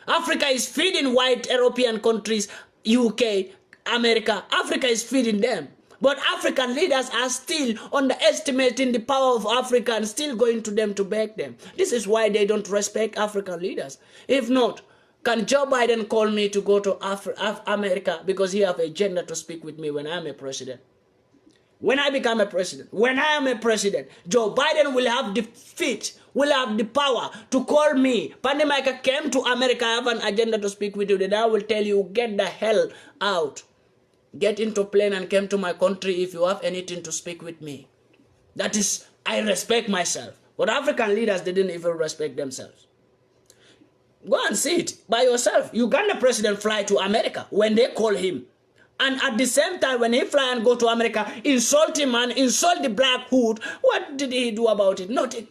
Africa is feeding white European countries, UK, America. Africa is feeding them. But African leaders are still underestimating the power of Africa and still going to them to beg them. This is why they don't respect African leaders. If not, can Joe Biden call me to go to America because he have a agenda to speak with me when I am a president? When I become a president, when I am a president, Joe Biden will have the fit, will have the power to call me. PANDI MAICA came to America, I have an agenda to speak with you. Then I will tell you, get the hell out. Get into plane and come to my country if you have anything to speak with me. That is, I respect myself. But African leaders didn't even respect themselves. Go and see it by yourself. Uganda president fly to America when they call him. And at the same time, when he fly and go to America, insult him and insult the black hood, what did he do about it? Nothing.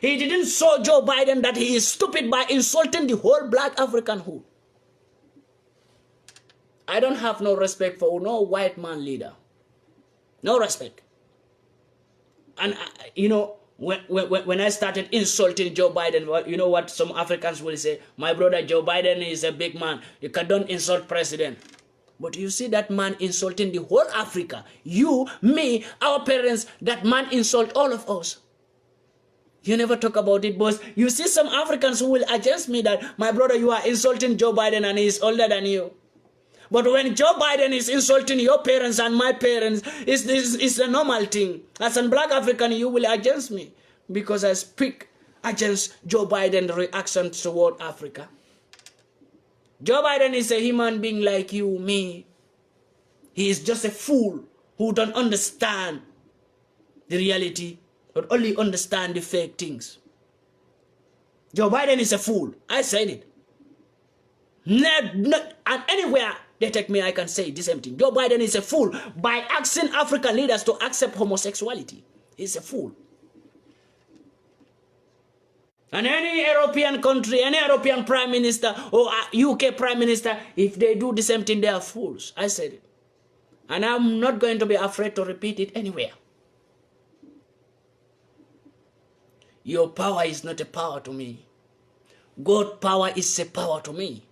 He didn't show Joe Biden that he is stupid by insulting the whole black African hood. I don't have no respect for no white man leader. No respect. And, you know, when I started insulting Joe Biden, you know what some Africans will say? My brother Joe Biden is a big man. You don't insult president. But you see that man insulting the whole Africa. You, me, our parents, that man insult all of us. You never talk about it, boss. You see some Africans who will against me that, my brother, you are insulting Joe Biden and he is older than you. But when Joe Biden is insulting your parents and my parents, it's a normal thing. As a black African, you will against me because I speak against Joe Biden's reaction toward Africa. Joe Biden is a human being like you, me. He is just a fool who don't understand the reality, but only understand the fake things. Joe Biden is a fool. I said it. And anywhere they take me, I can say the same thing. Joe Biden is a fool by asking African leaders to accept homosexuality. He's a fool. And any European country, any European prime minister or UK prime minister, if they do the same thing, they are fools. I said it. And I'm not going to be afraid to repeat it anywhere. Your power is not a power to me. God's power is a power to me.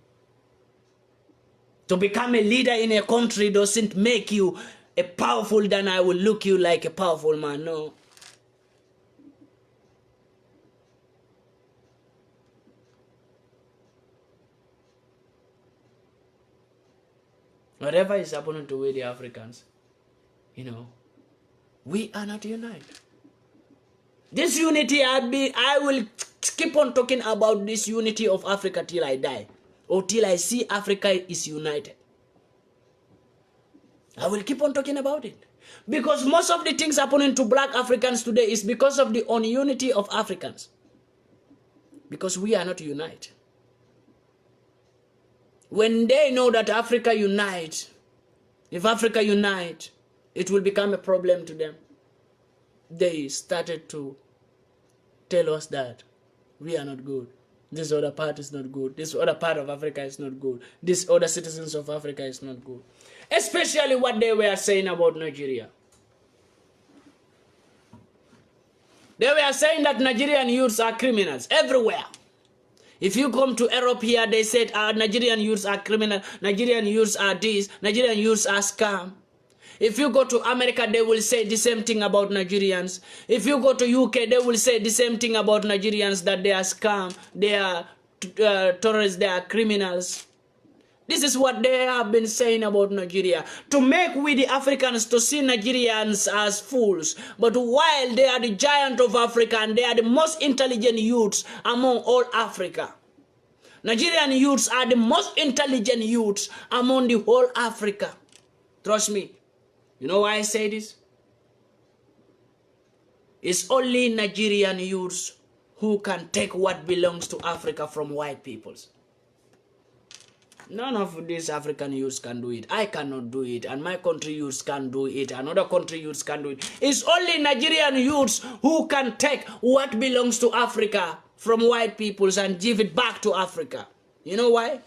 To become a leader in a country doesn't make you a powerful, then I will look you like a powerful man. No. Whatever is happening to we the Africans, you know, we are not united. This unity, I will keep on talking about this unity of Africa till I die. Or till I see Africa is united. I will keep on talking about it. Because most of the things happening to black Africans today is because of the ununity of Africans. Because we are not united. When they know that Africa unites, if Africa unites, it will become a problem to them. They started to tell us that we are not good. This other part is not good. This other part of Africa is not good. This other citizens of Africa is not good. Especially what they were saying about Nigeria. They were saying that Nigerian youths are criminals everywhere. If you come to Europe here, they said Nigerian youths are criminal, Nigerian youths are this, Nigerian youths are scam. If you go to America, they will say the same thing about Nigerians. If you go to UK, they will say the same thing about Nigerians, that they are scam, they are terrorists, they are criminals. This is what they have been saying about Nigeria. To make we the Africans to see Nigerians as fools. But while they are the giant of Africa and they are the most intelligent youths among all Africa. Nigerian youths are the most intelligent youths among the whole Africa. Trust me. You know why I say this? It's only Nigerian youths who can take what belongs to Africa from white peoples. None of these African youths can do it. I cannot do it, and my country youths can do it, another country youths can do it. It's only Nigerian youths who can take what belongs to Africa from white peoples and give it back to Africa. You know why?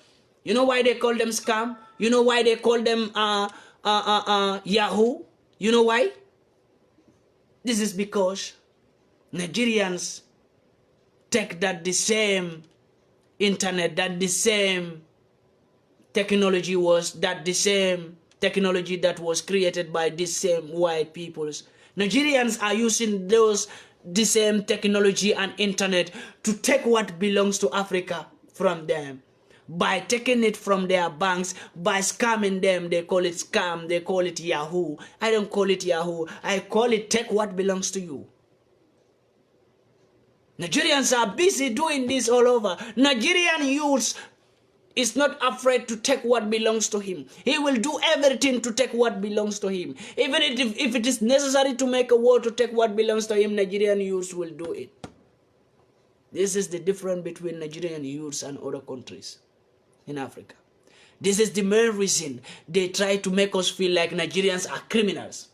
You know why they call them scam? You know why they call them Yahoo? You know why? This is because Nigerians take that the same internet, that the same technology was, that the same technology that was created by these same white peoples. Nigerians are using the same technology and internet to take what belongs to Africa from them. By taking it from their banks, by scamming them. They call it scam, they call it Yahoo. I don't call it Yahoo, I call it take what belongs to you. Nigerians are busy doing this all over. Nigerian youths is not afraid to take what belongs to him. He will do everything to take what belongs to him. Even if it is necessary to make a war to take what belongs to him, Nigerian youths will do it. This is the difference between Nigerian youths and other countries in Africa. This is the main reason they try to make us feel like Nigerians are criminals.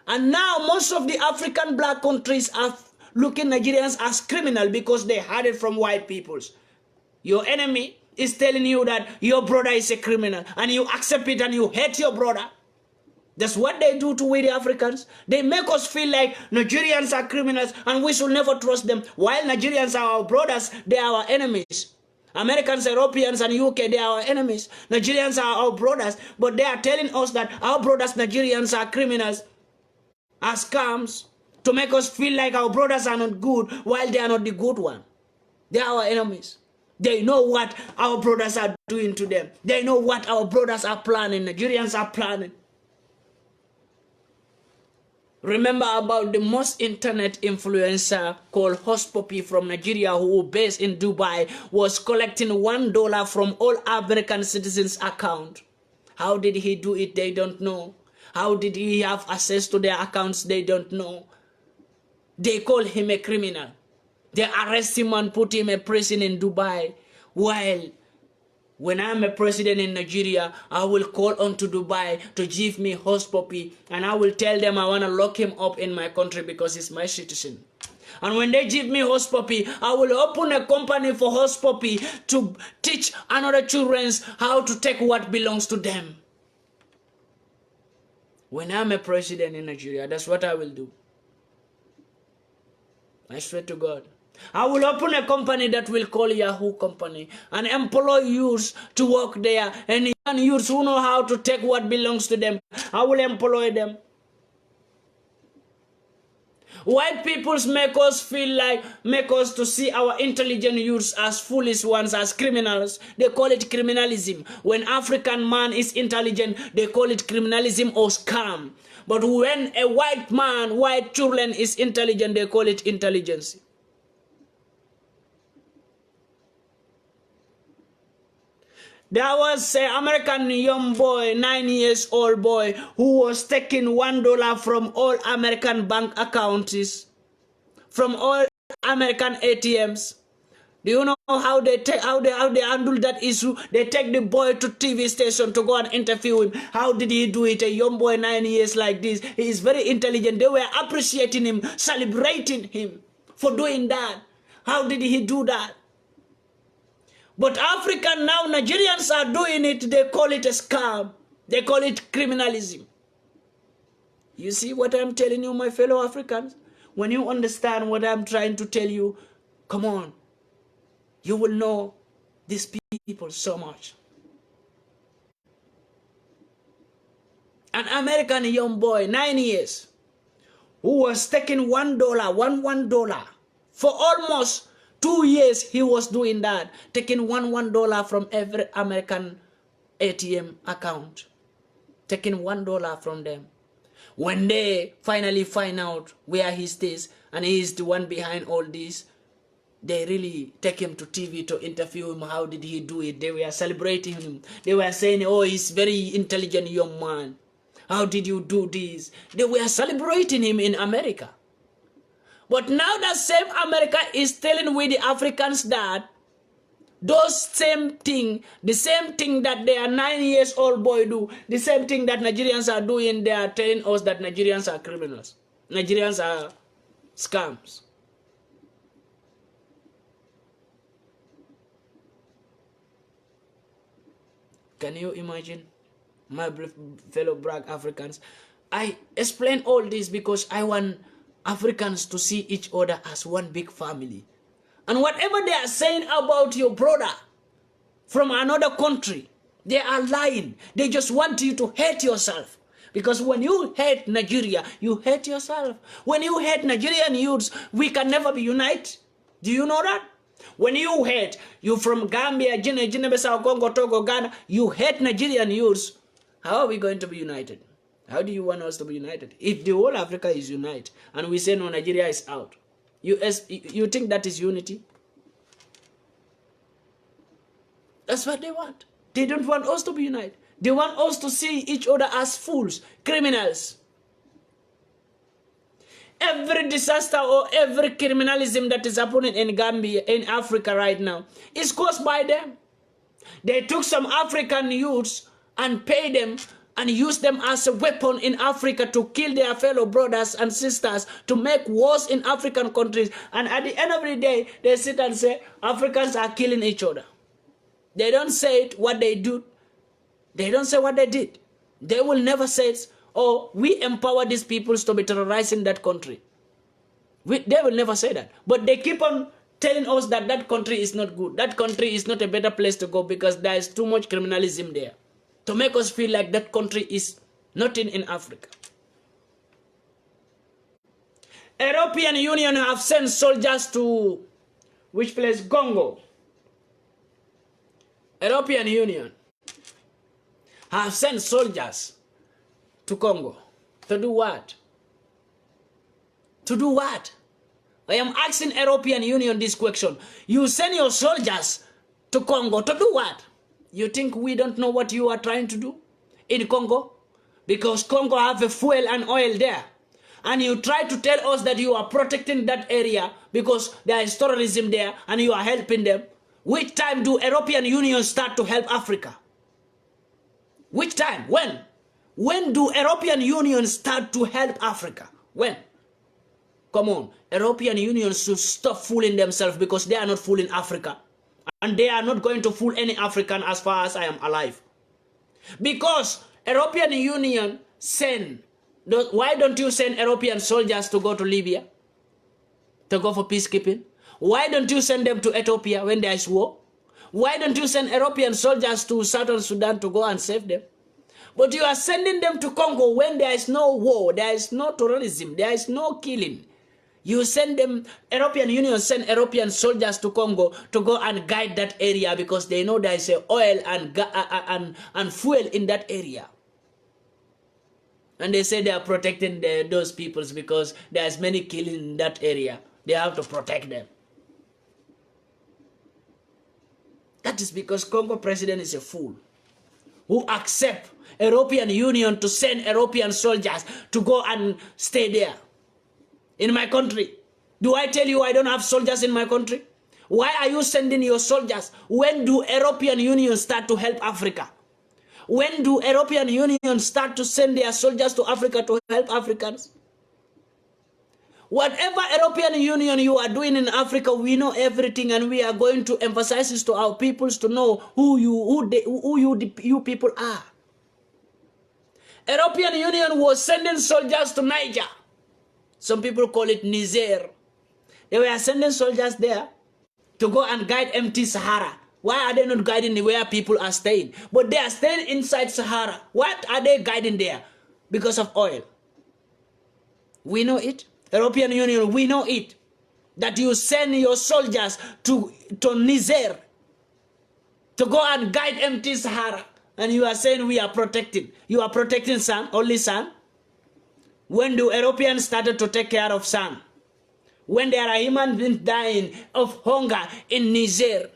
And now most of the African black countries are looking Nigerians as criminal because they had it from white peoples. Your enemy is telling you that your brother is a criminal and you accept it and you hate your brother. That's what they do to we the Africans. They make us feel like Nigerians are criminals and we should never trust them. While Nigerians are our brothers, they are our enemies. Americans, Europeans, and UK, they are our enemies. Nigerians are our brothers, but they are telling us that our brothers, Nigerians, are criminals, are scams, to make us feel like our brothers are not good, while they are not the good one. They are our enemies. They know what our brothers are doing to them. They know what our brothers are planning. Nigerians are planning. Remember about the most internet influencer called Host Poppy from Nigeria, who based in Dubai, was collecting $1 from all American citizens' account. How did he do it? They don't know. How did he have access to their accounts? They don't know. They call him a criminal. They arrest him and put him in prison in Dubai. While when I'm a president in Nigeria, I will call on to Dubai to give me Host Poppy, and I will tell them I want to lock him up in my country because he's my citizen. And when they give me Host Poppy, I will open a company for Host Poppy to teach another children how to take what belongs to them. When I'm a president in Nigeria, that's what I will do. I swear to God. I will open a company that will call Yahoo Company and employ youths to work there. And youths who know how to take what belongs to them, I will employ them. White peoples make us to see our intelligent youths as foolish ones, as criminals. They call it criminalism. When African man is intelligent, they call it criminalism or scam. But when a white man, white children is intelligent, they call it intelligence. There was an American young boy, 9 years old boy, who was taking $1 from all American bank accounts, from all American ATMs. Do you know how they handle that issue? They take the boy to TV station to go and interview him. How did he do it? A young boy, 9 years like this. He is very intelligent. They were appreciating him, celebrating him for doing that. How did he do that? But African now, Nigerians are doing it. They call it a scam. They call it criminalism. You see what I'm telling you, my fellow Africans? When you understand what I'm trying to tell you, come on. You will know these people so much. An American young boy, 9 years, who was taking $1 for almost 2 years. He was doing that, taking $1 from every American ATM account, taking $1 from them. When they finally find out where he stays and he is the one behind all this, They really take him to TV to interview him. How did he do it? They were celebrating him. They were saying, oh, he's very intelligent young man. How did you do this? They were celebrating him in America. But now that same America is telling we the Africans that those same thing, the same thing that their 9-year-old boy do, the same thing that Nigerians are doing, they are telling us that Nigerians are criminals. Nigerians are scams. Can you imagine, my fellow black Africans? I explain all this because I want Africans to see each other as one big family. And whatever they are saying about your brother from another country, they are lying. They just want you to hate yourself. Because when you hate Nigeria, you hate yourself. When you hate Nigerian youths, we can never be united. Do you know that? When you hate, you from Gambia, Guinea-Bissau, Congo, Togo, Ghana, you hate Nigerian youths, how are we going to be united? How do you want us to be united? If the whole Africa is united and we say no, Nigeria is out, you think that is unity? That's what they want. They don't want us to be united. They want us to see each other as fools, criminals. Every disaster or every criminalism that is happening in Gambia, in Africa right now, is caused by them. They took some African youths and paid them and used them as a weapon in Africa to kill their fellow brothers and sisters, to make wars in African countries. And at the end of the day, they sit and say, Africans are killing each other. They don't say it, what they do. They don't say what they did. They will never say it. Oh, we empower these peoples to be terrorizing that country. They will never say that. But they keep on telling us that that country is not good. That country is not a better place to go because there is too much criminalism there. To make us feel like that country is nothing in Africa. European Union have sent soldiers to which place? Congo. European Union have sent soldiers to Congo. To do what? To do what? I am asking European Union this question. You send your soldiers to Congo to do what? You think we don't know what you are trying to do in Congo? Because Congo have a fuel and oil there. And you try to tell us that you are protecting that area because there is terrorism there and you are helping them. Which time do European Union start to help Africa? Which time? When? When do European Union start to help Africa? When? Come on. European Union should stop fooling themselves because they are not fooling Africa. And they are not going to fool any African as far as I am alive. Because European Union send, why don't you send European soldiers to go to Libya? To go for peacekeeping? Why don't you send them to Ethiopia when there is war? Why don't you send European soldiers to Southern Sudan to go and save them? But you are sending them to Congo when there is no war, there is no terrorism, there is no killing. You send them, European Union send European soldiers to Congo to go and guide that area because they know there is oil and fuel in that area. And they say they are protecting those peoples because there is many killing in that area. They have to protect them. That is because Congo president is a fool who accept European Union to send European soldiers to go and stay there. In my country. Do I tell you I don't have soldiers in my country? Why are you sending your soldiers? When do European Union start to help Africa? When do European Union start to send their soldiers to Africa to help Africans? Whatever European Union you are doing in Africa, we know everything, and we are going to emphasize this to our peoples to know who you people are. European Union was sending soldiers to Niger. Some people call it Niger. They were sending soldiers there to go and guide empty Sahara. Why are they not guiding where people are staying? But they are staying inside Sahara. What are they guiding there? Because of oil. We know it. European Union, we know it. That you send your soldiers to Niger to go and guide empty Sahara. And you are saying we are protecting. You are protecting sand, only sand. When the Europeans started to take care of sand? when there are human beings dying of hunger in Niger?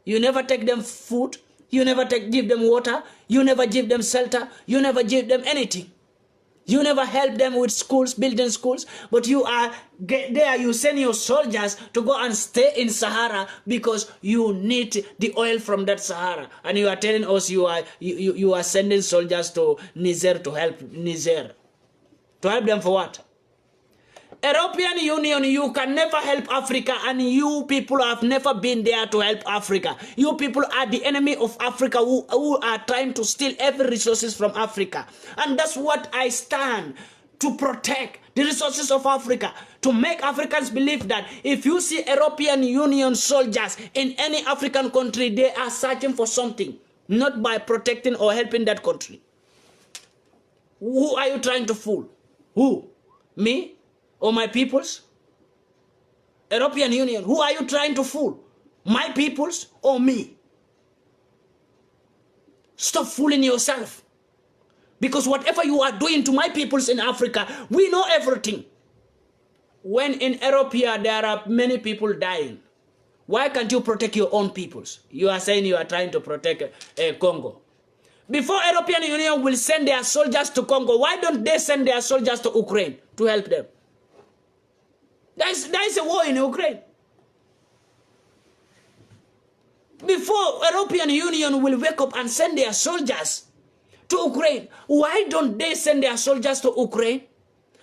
You never take them food, you never give them water, you never give them shelter, you never give them anything. You never help them with schools, building schools, but you are there, you send your soldiers to go and stay in Sahara because you need the oil from that Sahara. And you are telling us you are sending soldiers to Niger to help Niger. To help them for what? European Union, you can never help Africa, and you people have never been there to help Africa. You people are the enemy of Africa who are trying to steal every resources from Africa. And that's what I stand to protect, the resources of Africa, to make Africans believe that if you see European Union soldiers in any African country, they are searching for something, not by protecting or helping that country. Who are you trying to fool? Who? Me? Or my peoples? European Union, who are you trying to fool? My peoples or me? Stop fooling yourself. Because whatever you are doing to my peoples in Africa, we know everything. When in Europe here, there are many people dying. Why can't you protect your own peoples? You are saying you are trying to protect Congo. Before European Union will send their soldiers to Congo, why don't they send their soldiers to Ukraine to help them? There is a war in Ukraine. Before European Union will wake up and send their soldiers to Ukraine, why don't they send their soldiers to Ukraine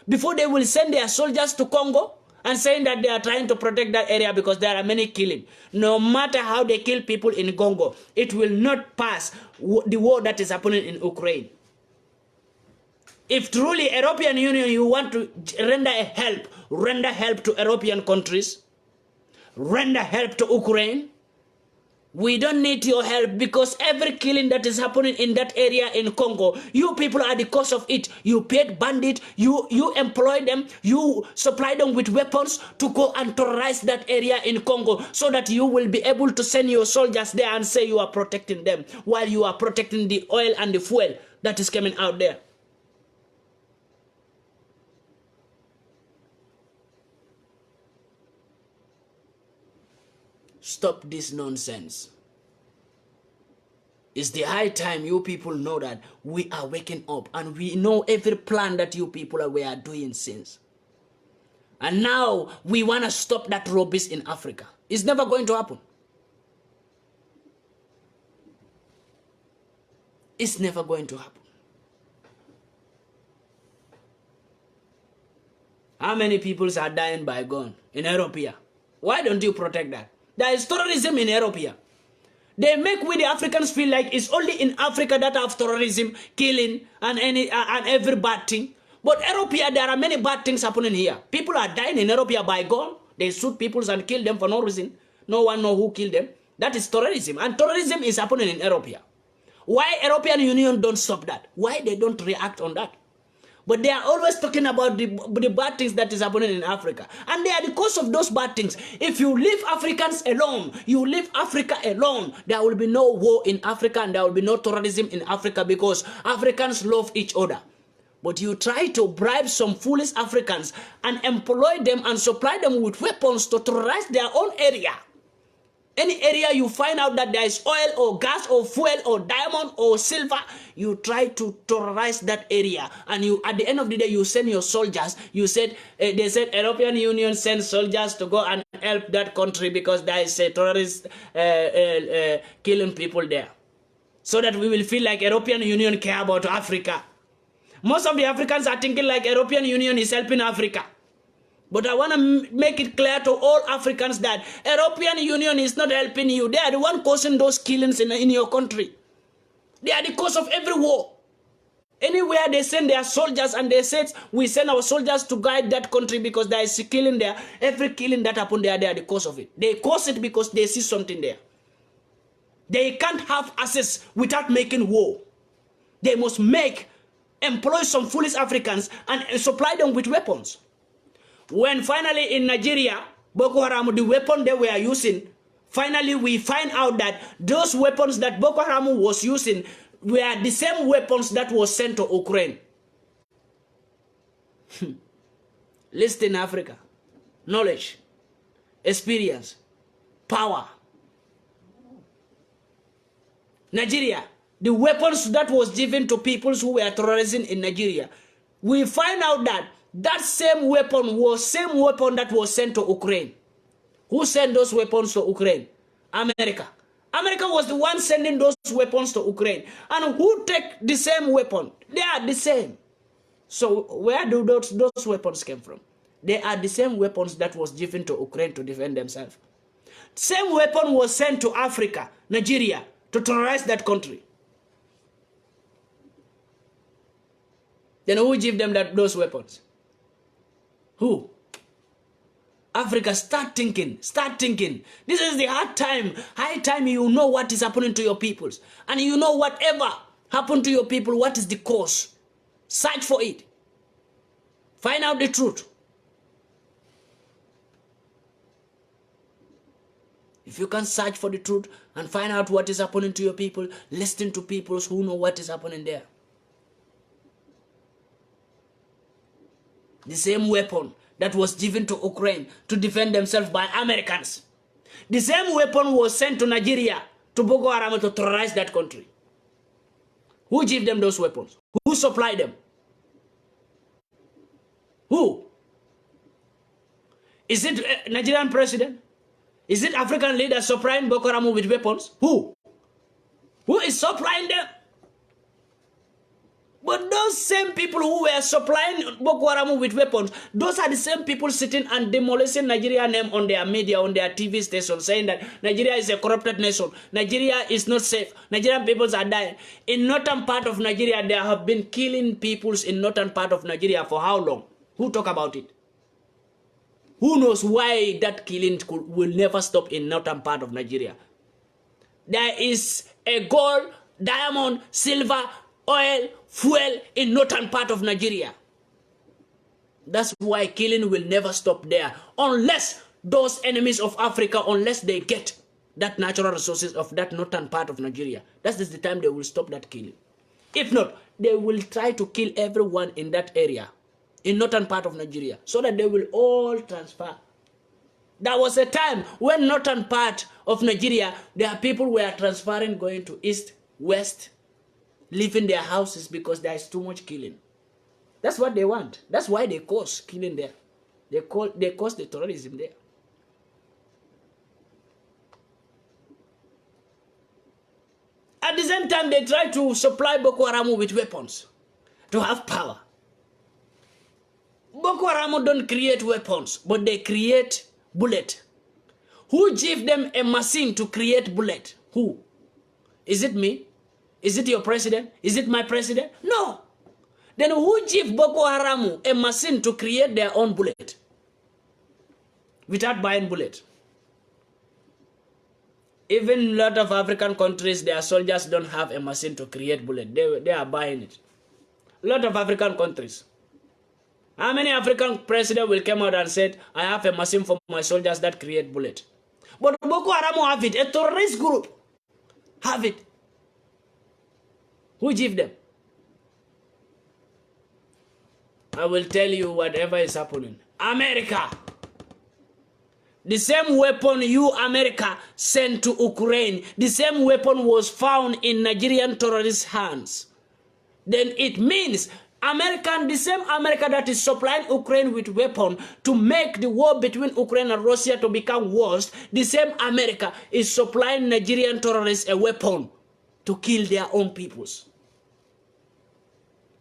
before they will send their soldiers to Congo and saying that they are trying to protect that area because there are many killing? No matter how they kill people in Congo, it will not pass the war that is happening in Ukraine. If truly European Union, you want to render help to European countries, render help to Ukraine, we don't need your help, because every killing that is happening in that area in Congo, you people are the cause of it. You paid bandits, you employ them, you supply them with weapons to go and terrorize that area in Congo, so that you will be able to send your soldiers there and say you are protecting them, while you are protecting the oil and the fuel that is coming out there. Stop this nonsense. It's the high time you people know that we are waking up, and we know every plan that you people were doing since. And now we want to stop that rubbish in Africa. It's never going to happen. It's never going to happen. How many people are dying by gun in Europe here? Why don't you protect that? There is terrorism in Europe here. They make we the Africans feel like it's only in Africa that have terrorism, killing, and every bad thing. But Europe here, there are many bad things happening here. People are dying in Europe here by gun. They shoot people and kill them for no reason. No one knows who killed them. That is terrorism. And terrorism is happening in Europe here. Why European Union don't stop that? Why they don't react on that? But they are always talking about the bad things that is happening in Africa. And they are the cause of those bad things. If you leave Africans alone, you leave Africa alone, there will be no war in Africa, and there will be no terrorism in Africa, because Africans love each other. But you try to bribe some foolish Africans and employ them and supply them with weapons to terrorize their own area. Any area you find out that there is oil or gas or fuel or diamond or silver, you try to terrorize that area. And you, at the end of the day, you send your soldiers. You said, they said European Union sends soldiers to go and help that country because there is a terrorist killing people there. So that we will feel like European Union care about Africa. Most of the Africans are thinking like European Union is helping Africa. But I want to make it clear to all Africans that European Union is not helping you. They are the one causing those killings in your country. They are the cause of every war. Anywhere they send their soldiers and they said, we send our soldiers to guide that country because there is a killing there. Every killing that happened there, they are the cause of it. They cause it because they see something there. They can't have access without making war. They must employ some foolish Africans and supply them with weapons. When finally in Nigeria, Boko Haram, the weapon they were using, finally we find out that those weapons that Boko Haram was using were the same weapons that was sent to Ukraine. Listen, Africa. knowledge, experience, power. Nigeria, the weapons that was given to people who were terrorizing in Nigeria, we find out that that same weapon that was sent to Ukraine. Who sent those weapons to Ukraine? America. America was the one sending those weapons to Ukraine. And who take the same weapon? They are the same. So where do those weapons come from? They are the same weapons that was given to Ukraine to defend themselves. Same weapon was sent to Africa, Nigeria, to terrorize that country. Then who gave them those weapons? Who? Africa, start thinking. This is the high time you know what is happening to your peoples. And you know whatever happened to your people, what is the cause. Search for it. Find out the truth. If you can search for the truth and find out what is happening to your people, listen to people who know what is happening there. The same weapon that was given to Ukraine to defend themselves by Americans. The same weapon was sent to Nigeria, to Boko Haram, to terrorize that country. Who gave them those weapons? Who supplied them? Who? Is it Nigerian president? Is it African leaders supplying Boko Haram with weapons? Who? Who is supplying them? But those same people who were supplying Boko Haram with weapons, those are the same people sitting and demolishing Nigeria name on their media, on their TV stations, saying that Nigeria is a corrupted nation. Nigeria is not safe. Nigerian peoples are dying. In northern part of Nigeria, there have been killing peoples in northern part of Nigeria for how long? Who talk about it? Who knows why that killing will never stop in northern part of Nigeria? There is a gold, diamond, silver, oil, fuel in northern part of Nigeria. That's why killing will never stop there. Unless those enemies of Africa, unless they get that natural resources of that northern part of Nigeria. That is the time they will stop that killing. If not, they will try to kill everyone in that area, in northern part of Nigeria, so that they will all transfer. There was a time when northern part of Nigeria, their people were transferring, going to east, west, leaving their houses because there is too much killing. That's what they want. That's why they cause killing there. They cause the terrorism there. At the same time, they try to supply Boko Haram with weapons to have power. Boko Haram don't create weapons, but they create bullet. Who gave them a machine to create bullet? Who? Is it me? Is it your president? Is it my president? No. Then who gave Boko Haram a machine to create their own bullet without buying bullet? Even a lot of African countries, their soldiers don't have a machine to create bullet. They are buying it. A lot of African countries. How many African president will come out and say, I have a machine for my soldiers that create bullet? But Boko Haram have it. A terrorist group have it. Who give them? I will tell you whatever is happening. America. The same weapon you, America, sent to Ukraine, the same weapon was found in Nigerian terrorist hands. Then it means the same America that is supplying Ukraine with weapons to make the war between Ukraine and Russia to become worse, the same America is supplying Nigerian terrorists a weapon to kill their own peoples.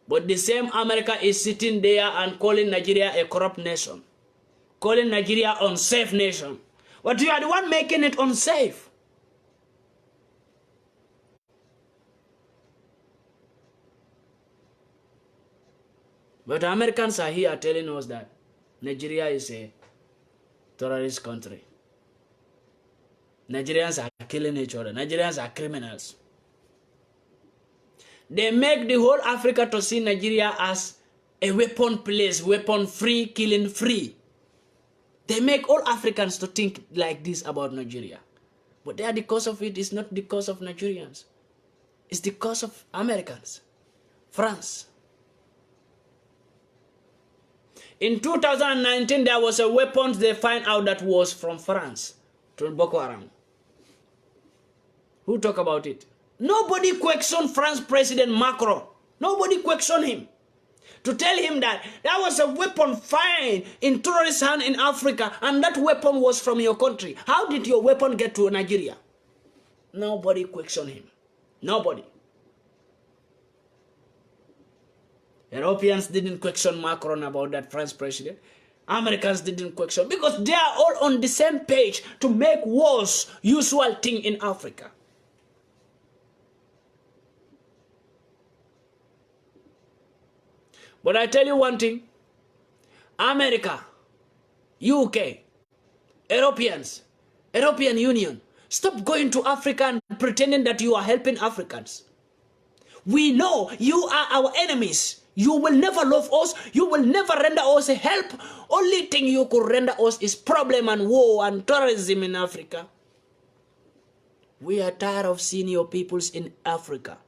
But the same America is sitting there and calling Nigeria a corrupt nation, calling Nigeria unsafe nation. But you are the one making it unsafe. But Americans are here telling us that Nigeria is a terrorist country. Nigerians are killing each other. Nigerians are criminals. They make the whole Africa to see Nigeria as a weapon place, weapon free, killing free. They make all Africans to think like this about Nigeria. But the cause of it is not the cause of Nigerians. It's the cause of Americans, France. In 2019, there was a weapon they find out that was from France to Boko Haram. Who talk about it? Nobody questioned France President Macron. Nobody questioned him. To tell him that there was a weapon found in terrorist hand in Africa and that weapon was from your country. How did your weapon get to Nigeria? Nobody questioned him. Nobody. Europeans didn't question Macron about that French president. Americans didn't question because they are all on the same page to make wars usual thing in Africa. But I tell you one thing, America, UK, Europeans, European Union, stop going to Africa and pretending that you are helping Africans. We know you are our enemies. You will never love us. You will never render us help. Only thing you could render us is problem and war and terrorism in Africa. We are tired of seeing your peoples in Africa.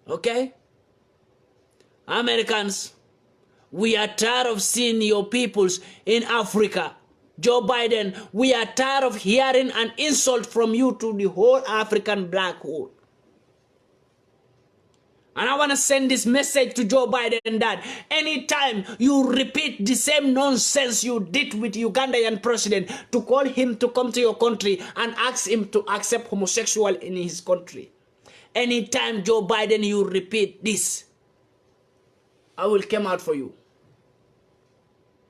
Okay? Americans, we are tired of seeing your peoples in Africa. Joe Biden, we are tired of hearing an insult from you to the whole African black hole. And I want to send this message to Joe Biden that anytime you repeat the same nonsense you did with Ugandan president to call him to come to your country and ask him to accept homosexual in his country. Anytime, Joe Biden, you repeat this, I will come out for you.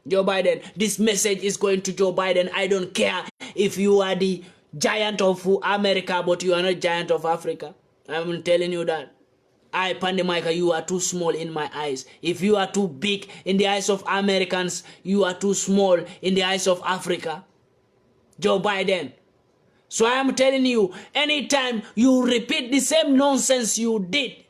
Joe Biden, this message is going to Joe Biden. I don't care if you are the giant of America, but you are not giant of Africa. I'm telling you that. PANDI MAICA, you are too small in my eyes. If you are too big in the eyes of Americans, you are too small in the eyes of Africa. Joe Biden. So I am telling you, anytime you repeat the same nonsense you did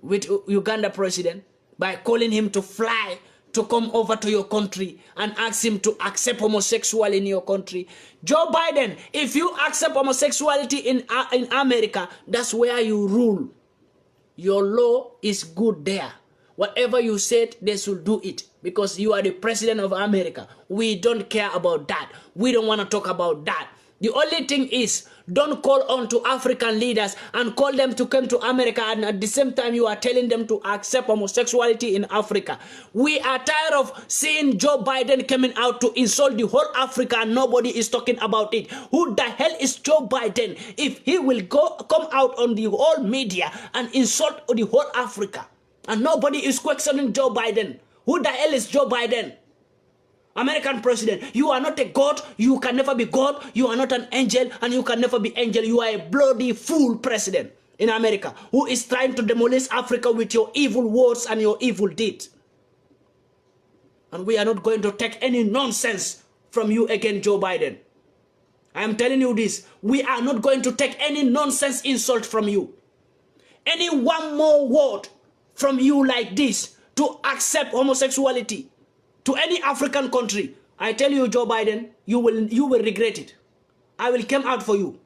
with Uganda president by calling him to fly to come over to your country and ask him to accept homosexuality in your country. Joe Biden, if you accept homosexuality in America, that's where you rule. Your law is good there. Whatever you said, they should do it because you are the president of America. We don't care about that. We don't want to talk about that. The only thing is, don't call on to African leaders and call them to come to America and at the same time you are telling them to accept homosexuality in Africa. We are tired of seeing Joe Biden coming out to insult the whole Africa and nobody is talking about it. Who the hell is Joe Biden if he will come out on the whole media and insult the whole Africa and nobody is questioning Joe Biden? Who the hell is Joe Biden? American president, you are not a god, you can never be God, you are not an angel, and you can never be angel. You are a bloody fool president in America who is trying to demolish Africa with your evil words and your evil deeds. And we are not going to take any nonsense from you again, Joe Biden. I am telling you this, we are not going to take any nonsense insult from you. Any one more word from you like this to accept homosexuality to any African country, I tell you, Joe Biden, you will regret it. I will come out for you.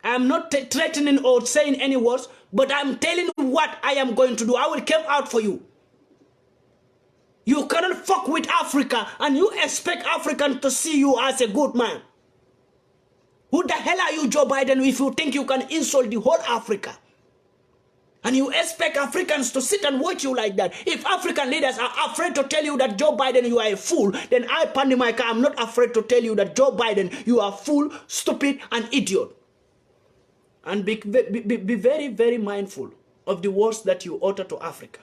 I am not threatening or saying any words, but I am telling you what I am going to do. I will come out for you. You cannot fuck with Africa and you expect Africans to see you as a good man. Who the hell are you, Joe Biden, if you think you can insult the whole Africa? And you expect Africans to sit and watch you like that. If African leaders are afraid to tell you that Joe Biden, you are a fool, then I, PANDI MAICA, I'm not afraid to tell you that Joe Biden, you are fool, stupid, and idiot. And be very, very mindful of the words that you utter to Africa.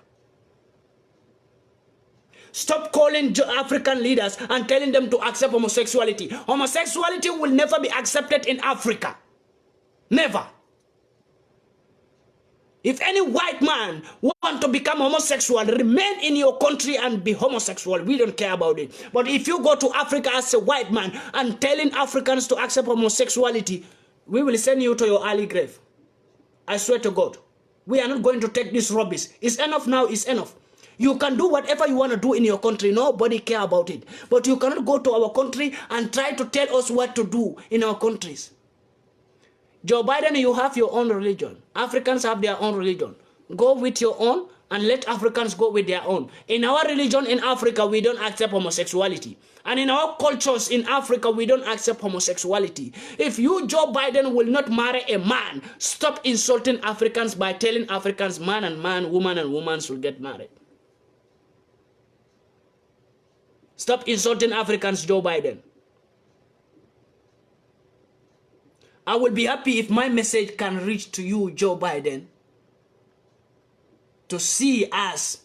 Stop calling African leaders and telling them to accept homosexuality. Homosexuality will never be accepted in Africa. Never. If any white man want to become homosexual, remain in your country and be homosexual. We don't care about it. But if you go to Africa as a white man and telling Africans to accept homosexuality, we will send you to your early grave. I swear to God. We are not going to take this rubbish. It's enough now, it's enough. You can do whatever you want to do in your country. Nobody care about it. But you cannot go to our country and try to tell us what to do in our countries. Joe Biden, you have your own religion. Africans have their own religion. Go with your own and let Africans go with their own. In our religion in Africa, we don't accept homosexuality. And in our cultures in Africa, we don't accept homosexuality. If you, Joe Biden, will not marry a man, stop insulting Africans by telling Africans man and man, woman and woman should get married. Stop insulting Africans, Joe Biden. I will be happy if my message can reach to you, Joe Biden, to see us,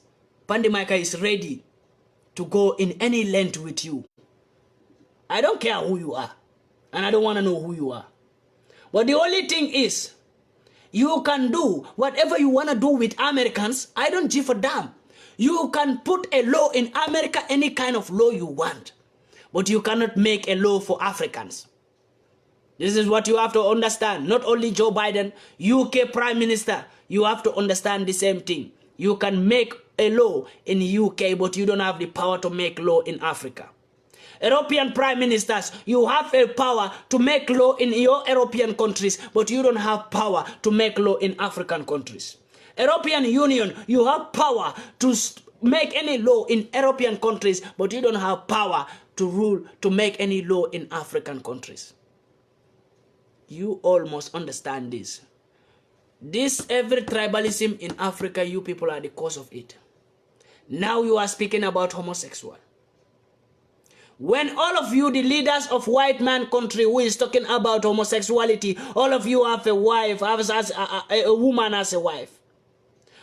PANDI MAICA is ready to go in any length with you. I don't care who you are, and I don't want to know who you are. But the only thing is, you can do whatever you want to do with Americans. I don't give a damn. You can put a law in America, any kind of law you want, but you cannot make a law for Africans. This is what you have to understand. Not only Joe Biden, UK Prime Minister, you have to understand the same thing. You can make a law in UK, but you don't have the power to make law in Africa. European Prime Ministers, you have a power to make law in your European countries, but you don't have power to make law in African countries. European Union, you have power to make any law in European countries, but you don't have power to rule, to make any law in African countries. You all must understand this. This every tribalism in Africa, you people are the cause of it. Now you are speaking about homosexual. When all of you, the leaders of white man country who is talking about homosexuality, all of you have a wife, have a woman as a wife.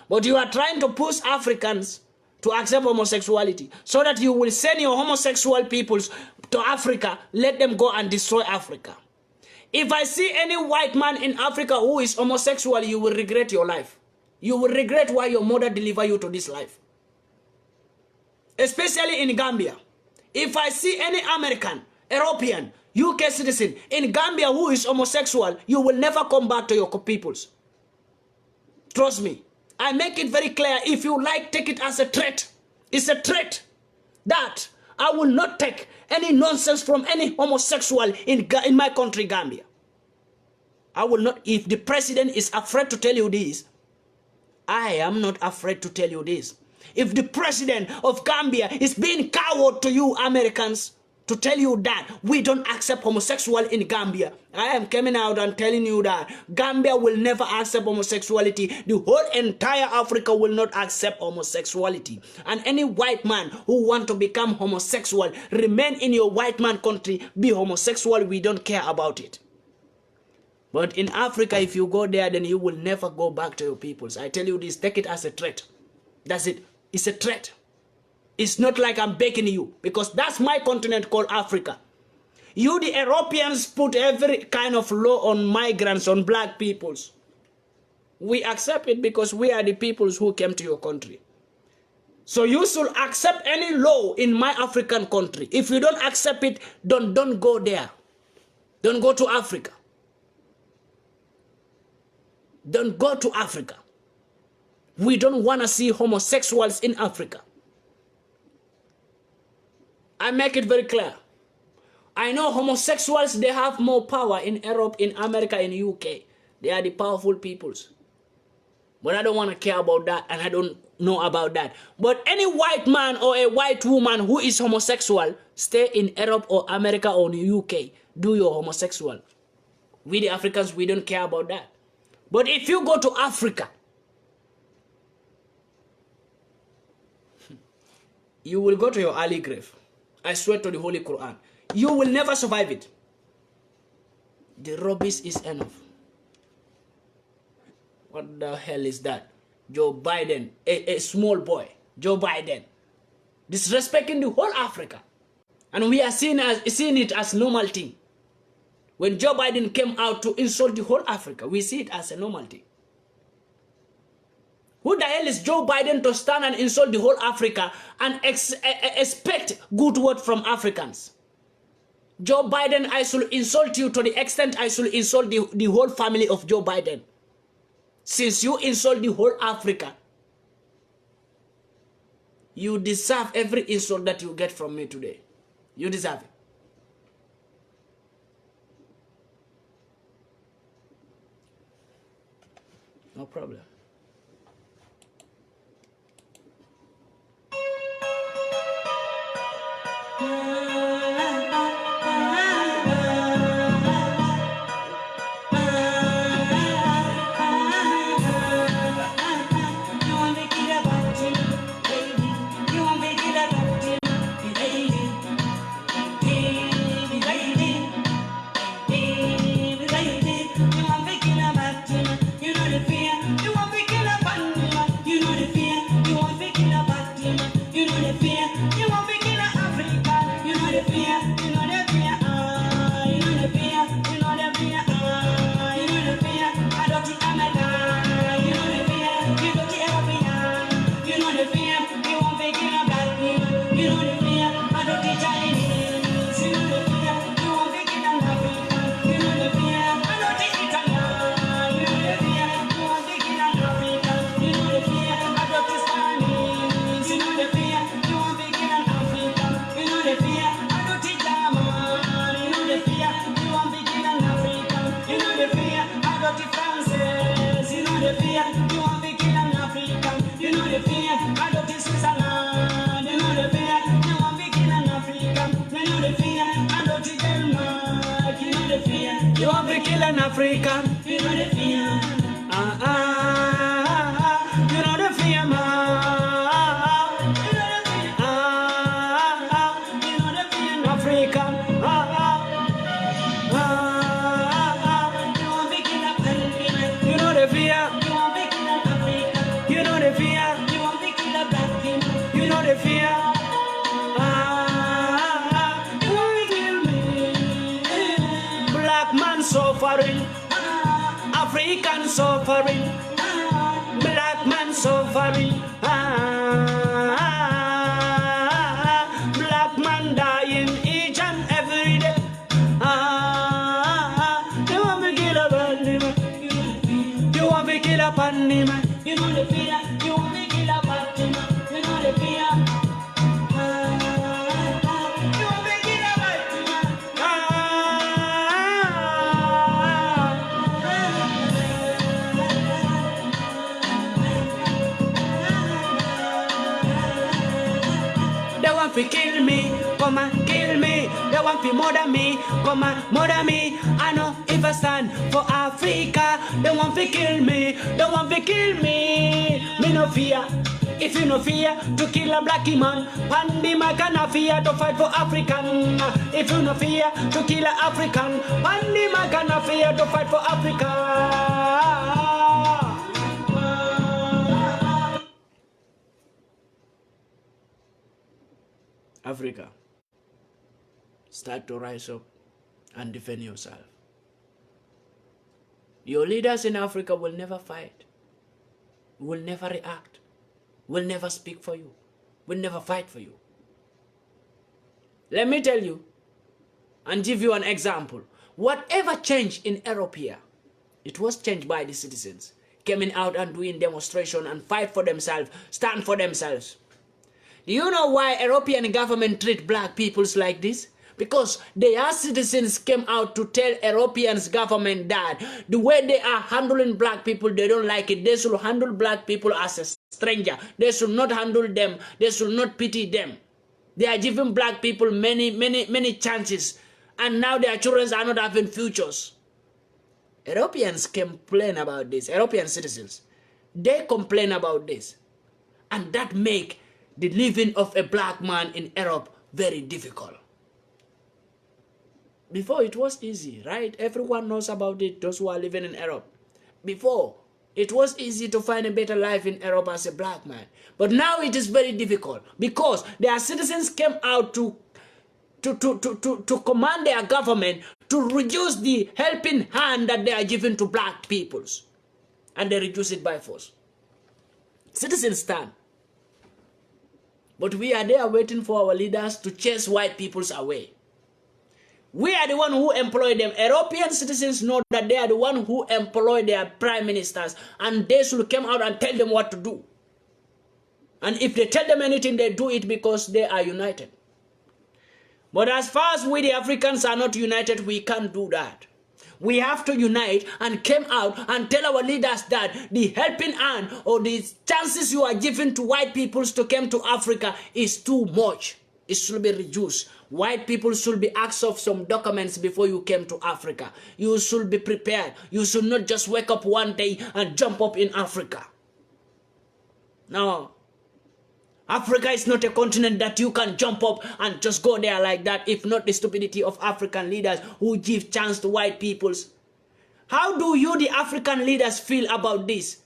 But you are trying to push Africans to accept homosexuality so that you will send your homosexual peoples to Africa, let them go and destroy Africa. If I see any white man in Africa who is homosexual, you will regret your life. You will regret why your mother delivered you to this life. Especially in Gambia. If I see any American, European, UK citizen in Gambia who is homosexual, you will never come back to your peoples. Trust me. I make it very clear. If you like, take it as a threat. It's a threat that I will not take any nonsense from any homosexual in my country, Gambia. I will not. If the president is afraid to tell you this, I am not afraid to tell you this. If the president of Gambia is being coward to you Americans to tell you that we don't accept homosexual in Gambia, I am coming out and telling you that Gambia will never accept homosexuality. The whole entire Africa will not accept homosexuality. And any white man who want to become homosexual, remain in your white man country, be homosexual, we don't care about it. But in Africa, if you go there, then you will never go back to your peoples. I tell you this, take it as a threat. That's it. It's a threat. It's not like I'm begging you, because that's my continent called Africa. You, the Europeans, put every kind of law on migrants, on black peoples. We accept it because we are the peoples who came to your country. So you should accept any law in my African country. If you don't accept it, don't go there. Don't go to Africa. Don't go to Africa. We don't want to see homosexuals in Africa. I make it very clear. I know homosexuals, they have more power in Europe, in America, in UK. They are the powerful peoples. But I don't want to care about that, and I don't know about that. But any white man or a white woman who is homosexual, stay in Europe or America or in UK. Do your homosexual. We the Africans, we don't care about that. But if you go to Africa, you will go to your early grave. I swear to the Holy Quran. You will never survive it. The rubbish is enough. What the hell is that? Joe Biden, a small boy, Joe Biden, disrespecting the whole Africa. And we are seeing it as normal thing. When Joe Biden came out to insult the whole Africa, we see it as a normal thing. Who the hell is Joe Biden to stand and insult the whole Africa and expect good word from Africans? Joe Biden, I should insult you to the extent I should insult the whole family of Joe Biden. Since you insult the whole Africa, you deserve every insult that you get from me today. You deserve it. No problem. Pan African. You know the fear. You know the fear, man. You know the fear, African. You know the fear. You know the fear. You know the fear. Black man suffering, African suffering, black man suffering, black man dying each and every day. You want to kill a PANDI man, you want to kill a PANDI man, you know the fear, you want to kill a PANDI man, you know the fear. They want to kill me, come and kill me. They want to murder me, come and murder me. I know if I stand for Africa, they want to kill me, they want to kill me. Me no fear, if you no fear to kill a black man, PANDI MAICA no fear to fight for African. If you no fear to kill a African, PANDI MAICA no fear to fight for Africa. Africa, start to rise up and defend yourself. Your leaders in Africa will never fight, will never react, will never speak for you, will never fight for you. Let me tell you and give you an example. Whatever changed in Europe here, it was changed by the citizens coming out and doing demonstration and fight for themselves, stand for themselves. Do you know why European government treat black peoples like this? Because their citizens came out to tell European government that the way they are handling black people, they don't like it. They should handle black people as a stranger. They should not handle them. They should not pity them. They are giving black people many chances. And now their children are not having futures. Europeans complain about this. European citizens, they complain about this. And that make the living of a black man in Europe very difficult. Before it was easy, right? Everyone knows about it, those who are living in Europe. Before, it was easy to find a better life in Europe as a black man. But now it is very difficult because their citizens came out to command their government to reduce the helping hand that they are giving to black peoples. And they reduce it by force. Citizens stand. But we are there waiting for our leaders to chase white peoples away. We are the one who employ them. European citizens know that they are the one who employ their prime ministers, and they should come out and tell them what to do. And if they tell them anything, they do it because they are united. But as far as we the Africans are not united, we can't do that. We have to unite and come out and tell our leaders that the helping hand or the chances you are giving to white peoples to come to Africa is too much. It should be reduced. White people should be asked of some documents before you came to Africa. You should be prepared. You should not just wake up one day and jump up in Africa. No. Africa is not a continent that you can jump up and just go there like that, if not the stupidity of African leaders who give chance to white peoples. How do you, the African leaders, feel about this?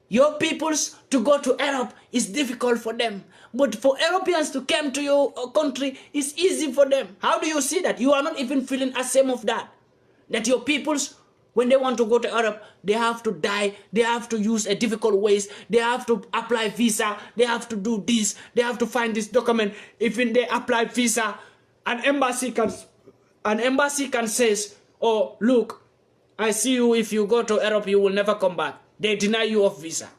Your peoples to go to Europe is difficult for them. But for Europeans to come to your country is easy for them. How do you see that? You are not even feeling ashamed of that. That your peoples, when they want to go to Europe, they have to die. They have to use a difficult ways. They have to apply visa. They have to do this. They have to find this document. Even they apply visa, an embassy can says, oh, look, I see you. If you go to Europe, you will never come back. They deny you of visa.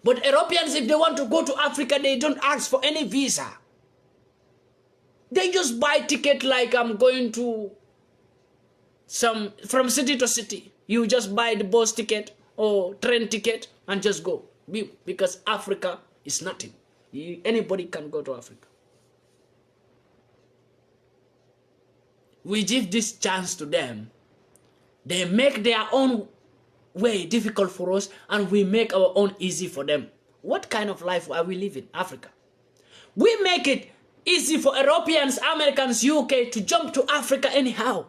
But Europeans, if they want to go to Africa, they don't ask for any visa. They just buy ticket like I'm going to from city to city. You just buy the bus ticket or train ticket and just go. Because Africa is nothing. Anybody can go to Africa. we give this chance to them, they make their own way difficult for us, and we make our own easy for them. What kind of life are we living, Africa? We make it easy for Europeans, Americans, UK to jump to Africa anyhow,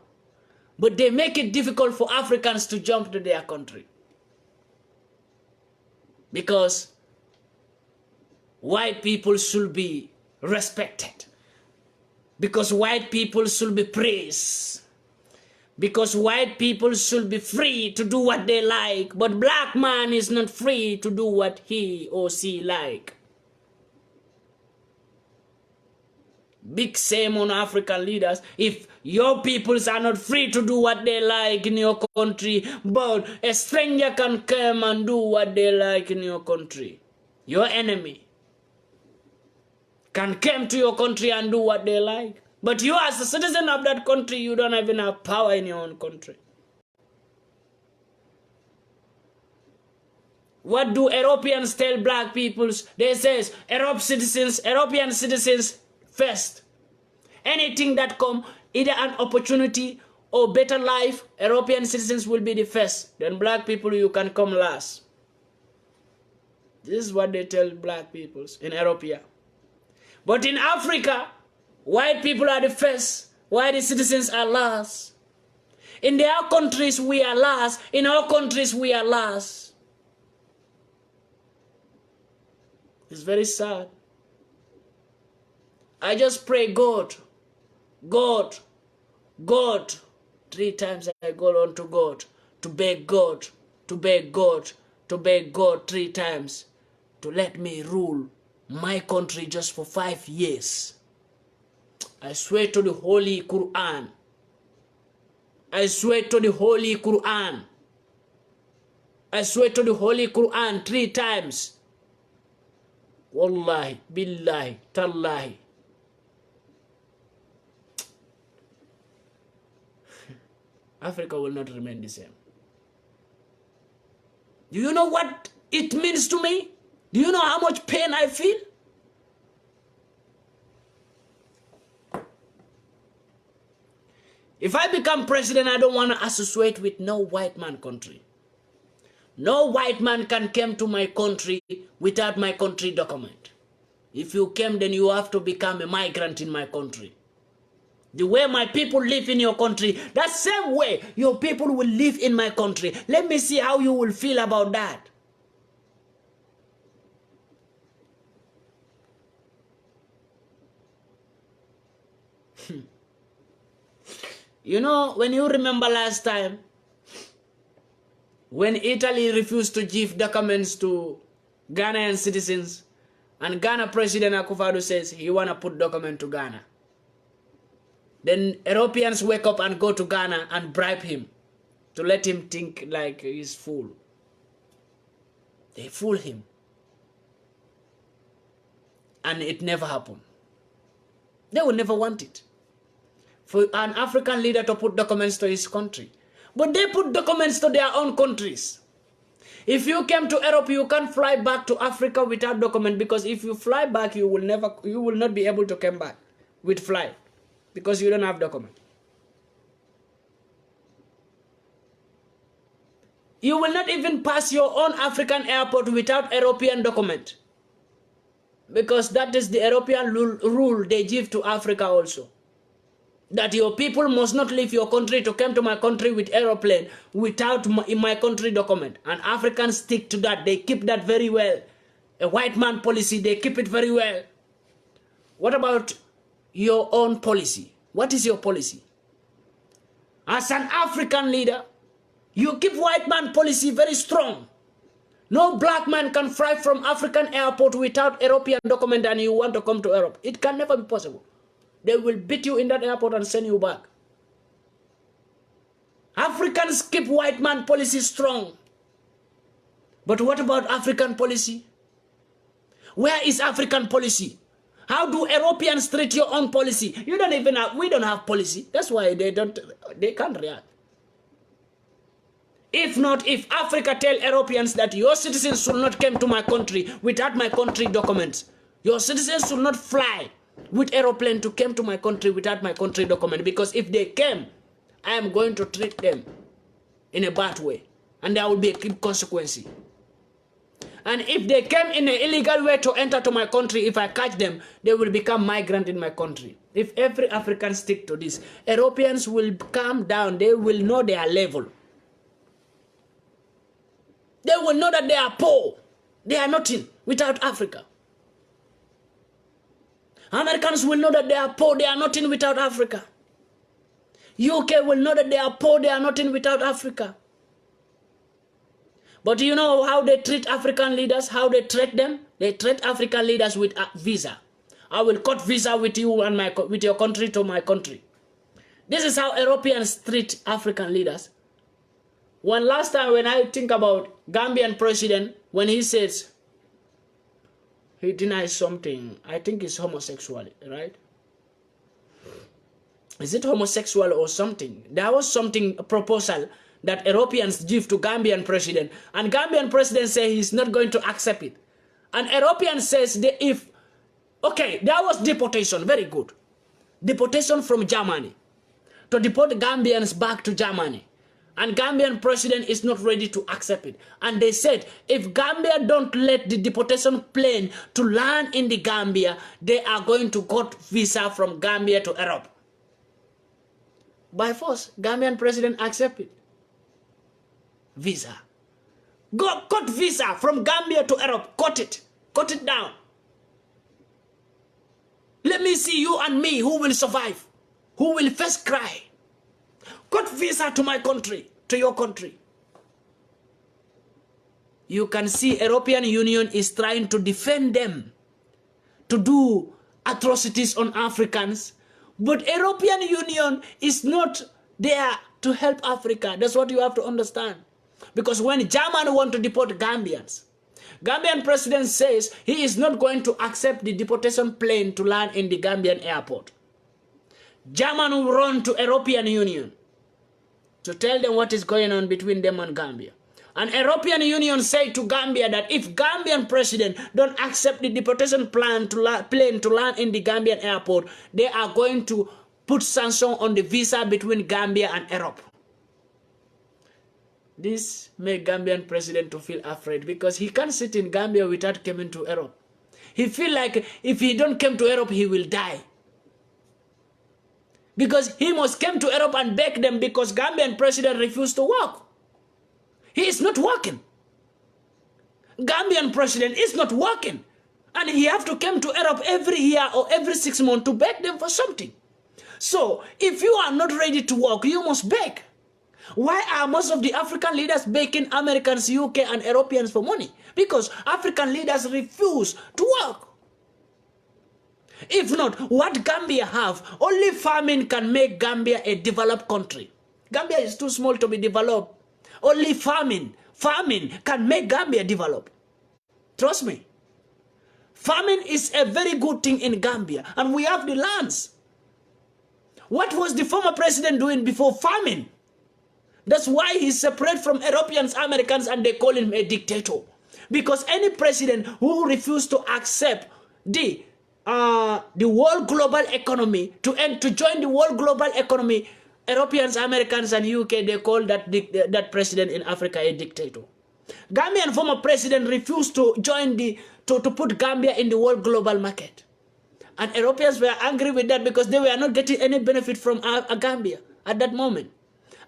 but they make it difficult for Africans to jump to their country. Because white people should be respected. Because white people should be praised. Because white people should be free to do what they like, but black man is not free to do what he or she like. Big shame on African leaders if your peoples are not free to do what they like in your country, but a stranger can come and do what they like in your country. Your enemy can come to your country and do what they like. But you as a citizen of that country, you don't even have power in your own country. What do Europeans tell black peoples? They say, European citizens first. Anything that come, either an opportunity or better life, European citizens will be the first. Then black people, you can come last. This is what they tell black peoples in Europe. But in Africa, white people are the first, white citizens are last. In their countries, we are last. In our countries, we are last. It's very sad. I just pray God, God, God. 3 times I go on to God, to beg God, to beg God, to beg God 3 times to let me rule my country just for 5 years. I swear to the Holy Quran. I swear to the Holy Quran. I swear to the Holy Quran 3 times. Wallahi, billahi, tallahi. Africa will not remain the same. Do you know what it means to me? Do you know how much pain I feel? If I become president, I don't want to associate with no white man country. No white man can come to my country without my country document. If you came, then you have to become a migrant in my country. The way my people live in your country, that same way your people will live in my country. Let me see how you will feel about that. You know, when you remember last time, when Italy refused to give documents to Ghanaian citizens, and Ghana President Akufo-Addo says he want to put document to Ghana. Then Europeans wake up and go to Ghana and bribe him to let him think like he's fool. They fool him. And it never happened. They will never want it. For an African leader to put documents to his country. But they put documents to their own countries. If you came to Europe, you can't fly back to Africa without document, because if you fly back, you will not be able to come back with flight because you don't have document. You will not even pass your own African airport without European document, because that is the European rule they give to Africa also. That your people must not leave your country to come to my country with aeroplane without my country document. And Africans stick to that. They keep that very well. A white man policy, they keep it very well. What about your own policy? What is your policy? As an African leader, you keep white man policy very strong. No black man can fly from African airport without European document and you want to come to Europe. It can never be possible. They will beat you in that airport and send you back. Africans keep white man policy strong. But what about African policy? Where is African policy? How do Europeans treat your own policy? You don't even have, we don't have policy. That's why they can't react. If not, if Africa tell Europeans that your citizens should not come to my country without my country documents, your citizens should not fly with aeroplane to come to my country without my country document, because if they came, I am going to treat them in a bad way, and there will be a consequence. And if they came in an illegal way to enter to my country, if I catch them, they will become migrant in my country. If every African stick to this, Europeans will calm down. They will know their level. They will know that they are poor. They are nothing without Africa. Americans will know that they are poor. They are nothing without Africa. UK will know that they are poor. They are nothing without Africa. But you know how they treat African leaders, how they treat them? They treat African leaders with a visa. I will cut visa with you and with your country to my country. This is how Europeans treat African leaders. One last time when I think about Gambian president, when he says he denies something, I think it's homosexual, right? Is it homosexual or something? There was something, a proposal that Europeans give to Gambian president, and Gambian president say he's not going to accept it. And European says that okay, there was deportation, very good. Deportation from Germany to deport Gambians back to Germany. And Gambian president is not ready to accept it. And they said, if Gambia don't let the deportation plane to land in the Gambia, they are going to cut visa from Gambia to Europe. By force, Gambian president accept it. Visa. Go cut visa from Gambia to Europe. Cut it. Cut it down. Let me see you and me who will survive. Who will first cry. Cut visa to my country, to your country. You can see European Union is trying to defend them, to do atrocities on Africans. But European Union is not there to help Africa. That's what you have to understand. Because when Germany want to deport Gambians, Gambian president says he is not going to accept the deportation plane to land in the Gambian airport. Germany will run to European Union to tell them what is going on between them and Gambia. And European Union say to Gambia that if Gambian president don't accept the deportation plane to land in the Gambian airport, they are going to put sanction on the visa between Gambia and Europe. This made Gambian president to feel afraid because he can't sit in Gambia without coming to Europe. He feel like if he don't come to Europe, he will die. Because he must come to Europe and beg them because Gambian president refused to work. He is not working. Gambian president is not working. And he have to come to Europe every year or every 6 months to beg them for something. So, if you are not ready to work, you must beg. Why are most of the African leaders begging Americans, UK, and Europeans for money? Because African leaders refuse to work. If not, what Gambia have? Only farming can make Gambia a developed country. Gambia is too small to be developed. Only farming can make Gambia develop. Trust me. Farming is a very good thing in Gambia, and we have the lands. What was the former president doing before farming? That's why he's separate from Europeans, Americans, and they call him a dictator. Because any president who refused to accept the world global economy, to join the world global economy, Europeans, Americans, and UK, they call that president in Africa a dictator. Gambian former president refused to join to put Gambia in the world global market. And Europeans were angry with that because they were not getting any benefit from Gambia at that moment.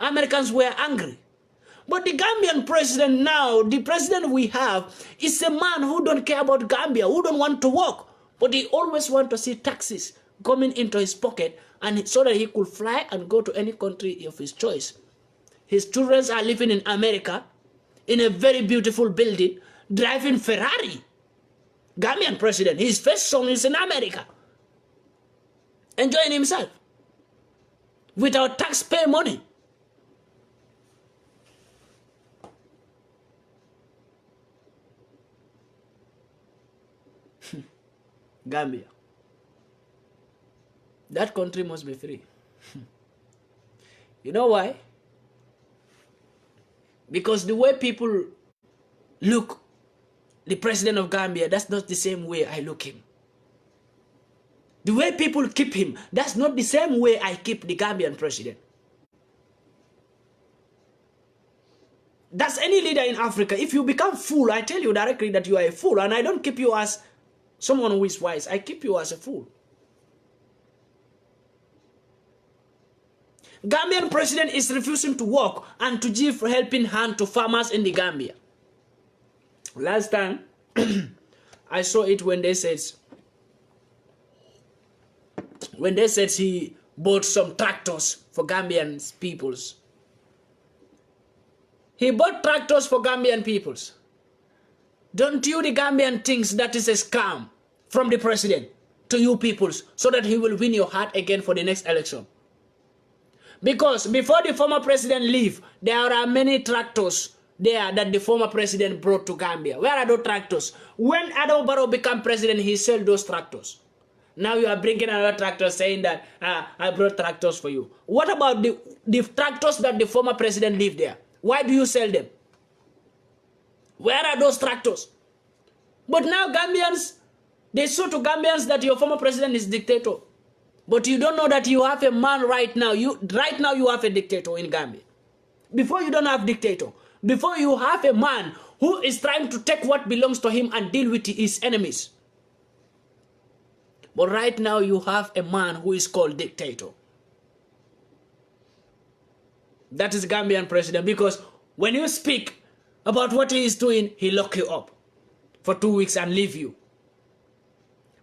Americans were angry. But the Gambian president now, the president we have, is a man who don't care about Gambia, who don't want to work. But he always want to see taxes coming into his pocket, and so that he could fly and go to any country of his choice. His children are living in America, in a very beautiful building, driving Ferrari. Gambian president, his first son is in America, enjoying himself, without taxpayer money. Gambia. That country must be free. You know why? Because the way people look the president of Gambia, that's not the same way I look him. The way people keep him, that's not the same way I keep the Gambian president. That's any leader in Africa. If you become fool, I tell you directly that you are a fool. And I don't keep you as someone who is wise. I keep you as a fool. Gambian president is refusing to work and to give a helping hand to farmers in the Gambia. Last time, I saw it when they said he bought some tractors for Gambian peoples. He bought tractors for Gambian peoples. Don't you, the Gambian, thinks that is a scam from the president to you peoples so that he will win your heart again for the next election? Because before the former president leave, there are many tractors there that the former president brought to Gambia. Where are those tractors? When Adam Barrow became president, he sold those tractors. Now you are bringing another tractor saying that, I brought tractors for you. What about the tractors that the former president left there? Why do you sell them? Where are those tractors? But now Gambians, they show to Gambians that your former president is dictator. But you don't know that you have a man right now. Right now you have a dictator in Gambia. Before you don't have dictator. Before you have a man who is trying to take what belongs to him and deal with his enemies. But right now you have a man who is called dictator. That is Gambian president, because when you speak about what he is doing, he lock you up for 2 weeks and leave you.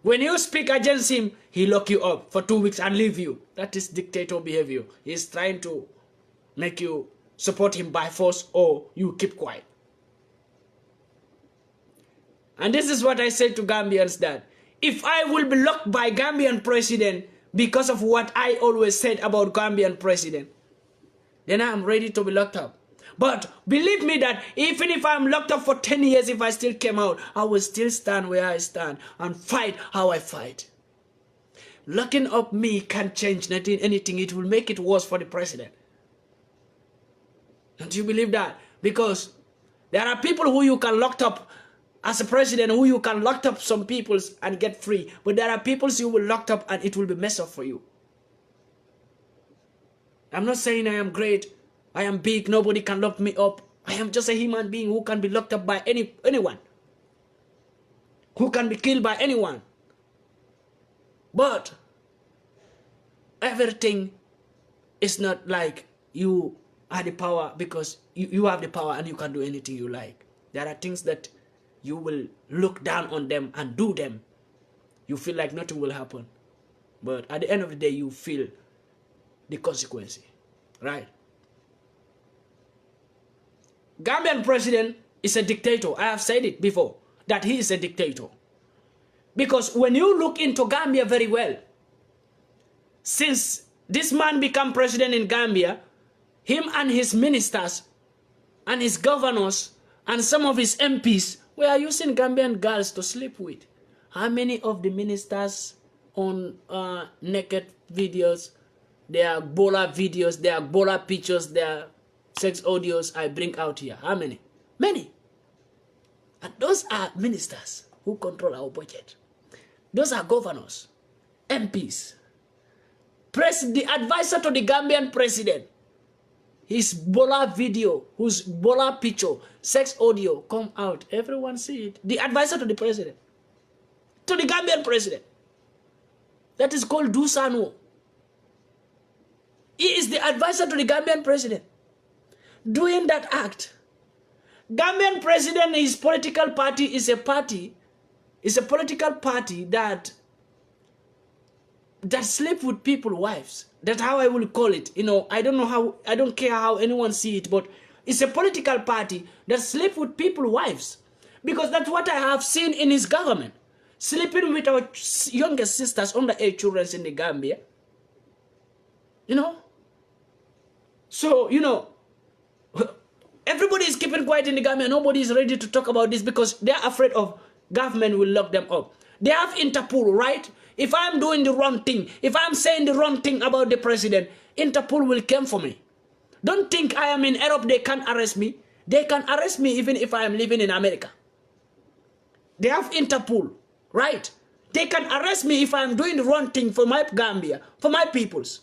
When you speak against him, he lock you up for 2 weeks and leave you. That is dictator behavior. He is trying to make you support him by force or you keep quiet. And this is what I say to Gambians, that if I will be locked by Gambian president because of what I always said about Gambian president, then I am ready to be locked up. But believe me that even if I'm locked up for 10 years, if I still came out, I will still stand where I stand and fight how I fight. Locking up me can't change anything. It will make it worse for the president. Don't you believe that? Because there are people who you can lock up as a president, who you can lock up some people and get free. But there are people you will lock up and it will be mess up for you. I'm not saying I am great. I am big. Nobody can lock me up. I am just a human being who can be locked up by anyone. Who can be killed by anyone. But everything is not like you are the power because you have the power and you can do anything you like. There are things that you will look down on them and do them. You feel like nothing will happen. But at the end of the day, you feel the consequence. Right? Gambian president is a dictator. I have said it before, that he is a dictator. Because when you look into Gambia very well, since this man became president in Gambia, him and his ministers and his governors and some of his MPs were using Gambian girls to sleep with. How many of the ministers on naked videos, their Bola videos, their Bola pictures, their sex audios I bring out here? How many? Many. And those are ministers who control our budget. Those are governors, MPs. The advisor to the Gambian president, his Bola video, whose Bola picture, sex audio come out. Everyone see it. The advisor to the president, to the Gambian president. That is called Dusano. He is the advisor to the Gambian president. Doing that act. Gambian president, his political party is a political party that sleep with people's wives. That's how I will call it. You know, I don't care how anyone see it, but it's a political party that sleep with people's wives. Because that's what I have seen in his government. Sleeping with our youngest sisters, underage children in the Gambia. You know? So, you know, everybody is keeping quiet in the Gambia. Nobody is ready to talk about this because they are afraid of government will lock them up. They have Interpol, right? If I'm doing the wrong thing, if I'm saying the wrong thing about the president, Interpol will come for me. Don't think I am in Europe, they can't arrest me. They can arrest me even if I am living in America. They have Interpol, right? They can arrest me if I'm doing the wrong thing for my Gambia, for my peoples.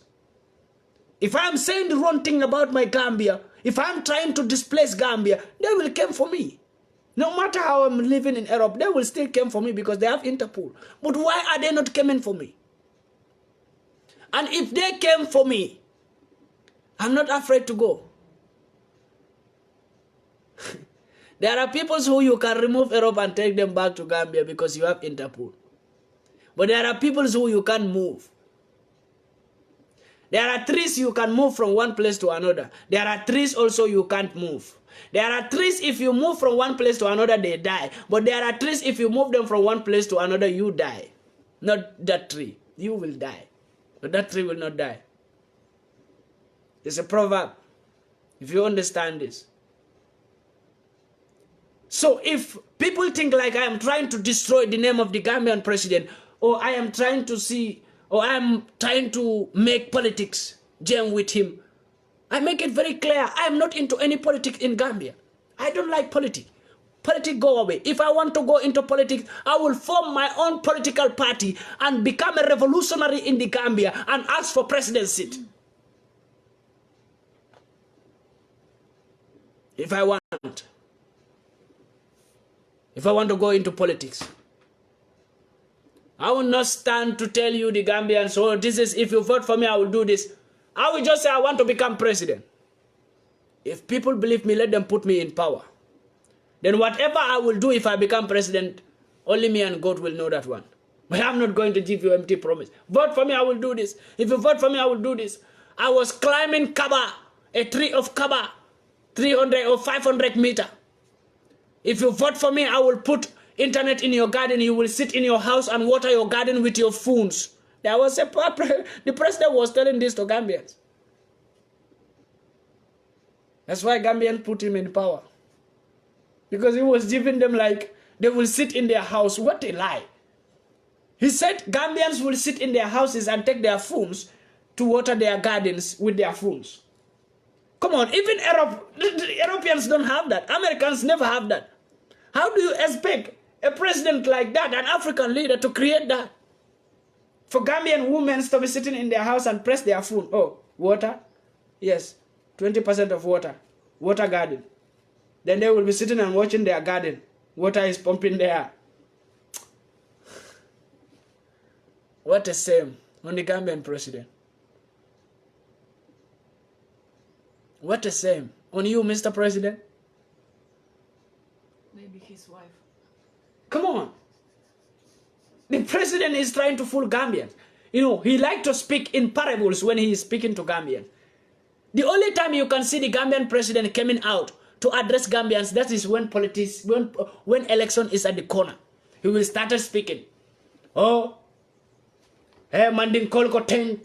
If I'm saying the wrong thing about my Gambia, if I'm trying to displace Gambia, they will come for me. No matter how I'm living in Europe, they will still come for me because they have Interpol. But why are they not coming for me? And if they came for me, I'm not afraid to go. There are people who you can remove Europe and take them back to Gambia because you have Interpol. But there are people who you can't move. There are trees you can move from one place to another. There are trees also you can't move. There are trees if you move from one place to another, they die. But there are trees if you move them from one place to another, you die. Not that tree. You will die. But that tree will not die. It's a proverb. If you understand this. So if people think like I am trying to destroy the name of the Gambian president, or I am trying to see, or I am trying to make politics jam with him, I make it very clear, I am not into any politics in Gambia. I don't like politics. Politics go away. If I want to go into politics, I will form my own political party and become a revolutionary in the Gambia and ask for presidency. If I want to go into politics. I will not stand to tell you the Gambians, oh, this is, if you vote for me, I will do this. I will just say I want to become president. If people believe me, let them put me in power. Then whatever I will do if I become president, only me and God will know that one. But I'm not going to give you empty promise. Vote for me, I will do this. If you vote for me, I will do this. I was climbing Kaba, a tree of Kaba, 300 or 500 meters. If you vote for me, I will put internet in your garden. You will sit in your house and water your garden with your phones. There was the president was telling this to Gambians. That's why Gambians put him in power. Because he was giving them like, they will sit in their house. What a lie. He said Gambians will sit in their houses and take their phones to water their gardens with their phones. Come on, even Europeans don't have that. Americans never have that. How do you expect a president like that, an African leader, to create that? For Gambian women to be sitting in their house and press their phone. Oh, water? Yes, 20% of water. Water garden. Then they will be sitting and watching their garden. Water is pumping there. What a shame on the Gambian president. What a shame on you, Mr. President. Maybe his wife. Come on. The president is trying to fool Gambians. You know, he likes to speak in parables when he is speaking to Gambians. The only time you can see the Gambian president coming out to address Gambians, that is when when election is at the corner. He will start speaking. Oh, hey, Manding Kolko 10.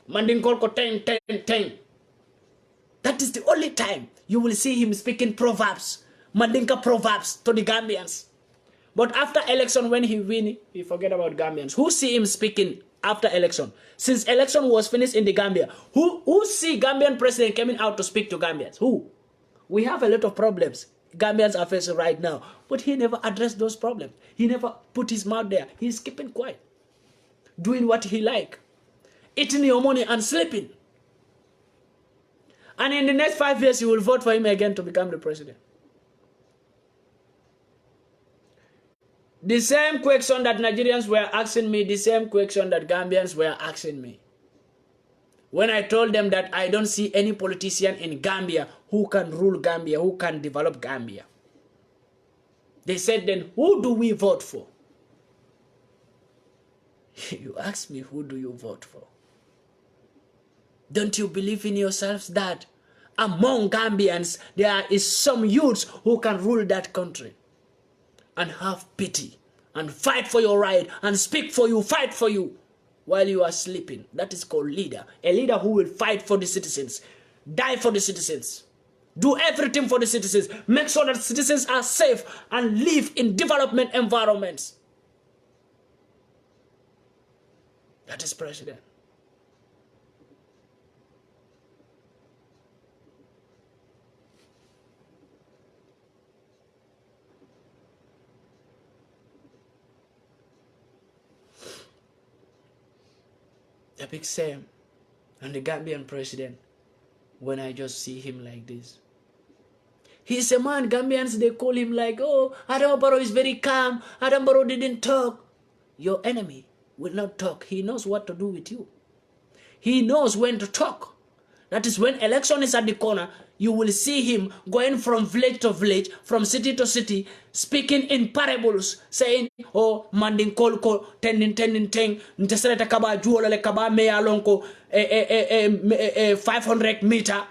Manding Kolko 10. That is the only time you will see him speaking proverbs, Mandinka proverbs to the Gambians. But after election, when he win, he forget about Gambians. Who see him speaking after election? Since election was finished in the Gambia, who see Gambian president coming out to speak to Gambians? Who? We have a lot of problems Gambians are facing right now, but he never addressed those problems. He never put his mouth there. He's keeping quiet, doing what he like, eating your money and sleeping. And in the next 5 years, you will vote for him again to become the president. The same question that Nigerians were asking me, the same question that Gambians were asking me. When I told them that I don't see any politician in Gambia who can rule Gambia, who can develop Gambia. They said, then who do we vote for? You ask me, who do you vote for? Don't you believe in yourselves that among Gambians there is some youths who can rule that country and have pity and fight for your right and speak for you, fight for you while you are sleeping? That is called leader. A leader who will fight for the citizens, die for the citizens, do everything for the citizens, make sure that citizens are safe and live in development environments. That is president. a big shame on the Gambian president when I just see him like this. He's a man, Gambians, they call him like, oh, Adam Barrow is very calm. Adam Barrow didn't talk. Your enemy will not talk. He knows what to do with you. He knows when to talk. That is when election is at the corner, you will see him going from village to village, from city to city, speaking in parables, saying, oh, manding kol tending, ntesreta kaba juola le kaba me alonko 500 meter,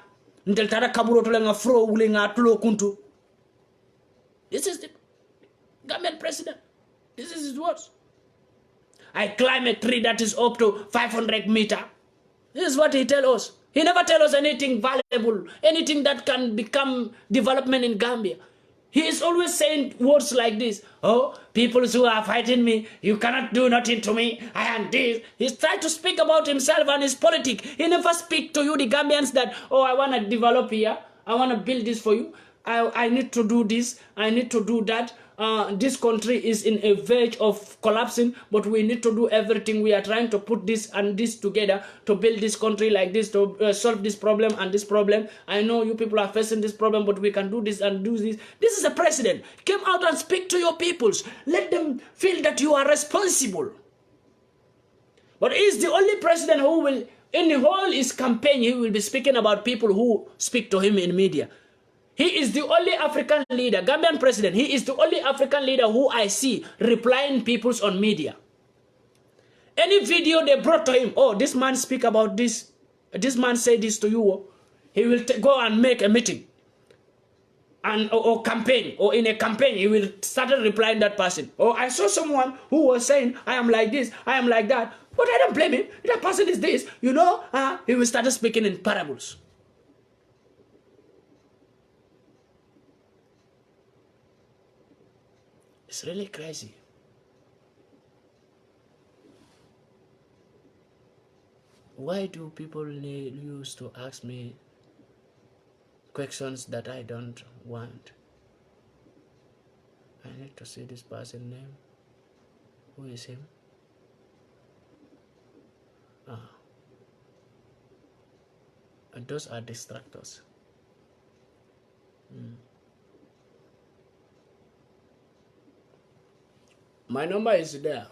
nteltara kaburo to lenga fro ulinga tulo kuntu. This is the Gambian president. This is his words. I climb a tree that is up to 500 meter. This is what he tells us. He never tells us anything valuable, anything that can become development in Gambia. He is always saying words like this. Oh, people who are fighting me, you cannot do nothing to me. I am this. He's trying to speak about himself and his politics. He never speaks to you, the Gambians, that, oh, I want to develop here. I want to build this for you. I need to do this. I need to do that. This country is in a verge of collapsing, but we need to do everything. We are trying to put this and this together to build this country like this, to solve this problem and this problem. I know you people are facing this problem, but we can do this and do this. This is a president. Come out and speak to your peoples. Let them feel that you are responsible. But he's the only president who will, in the whole his campaign, he will be speaking about people who speak to him in media. He is the only African leader, Gambian president, he is the only African leader who I see replying peoples on media. Any video they brought to him, oh, this man speak about this, this man say this to you, he will go and make a meeting. And or campaign, or in a campaign, he will start replying that person. Oh, I saw someone who was saying, I am like this, I am like that. But I don't blame him. That person is this, you know, he will start speaking in parables. It's really crazy. Why do people used to ask me questions that I don't want? I need to see this person's name. Who is him? And those are distractors. My number is there.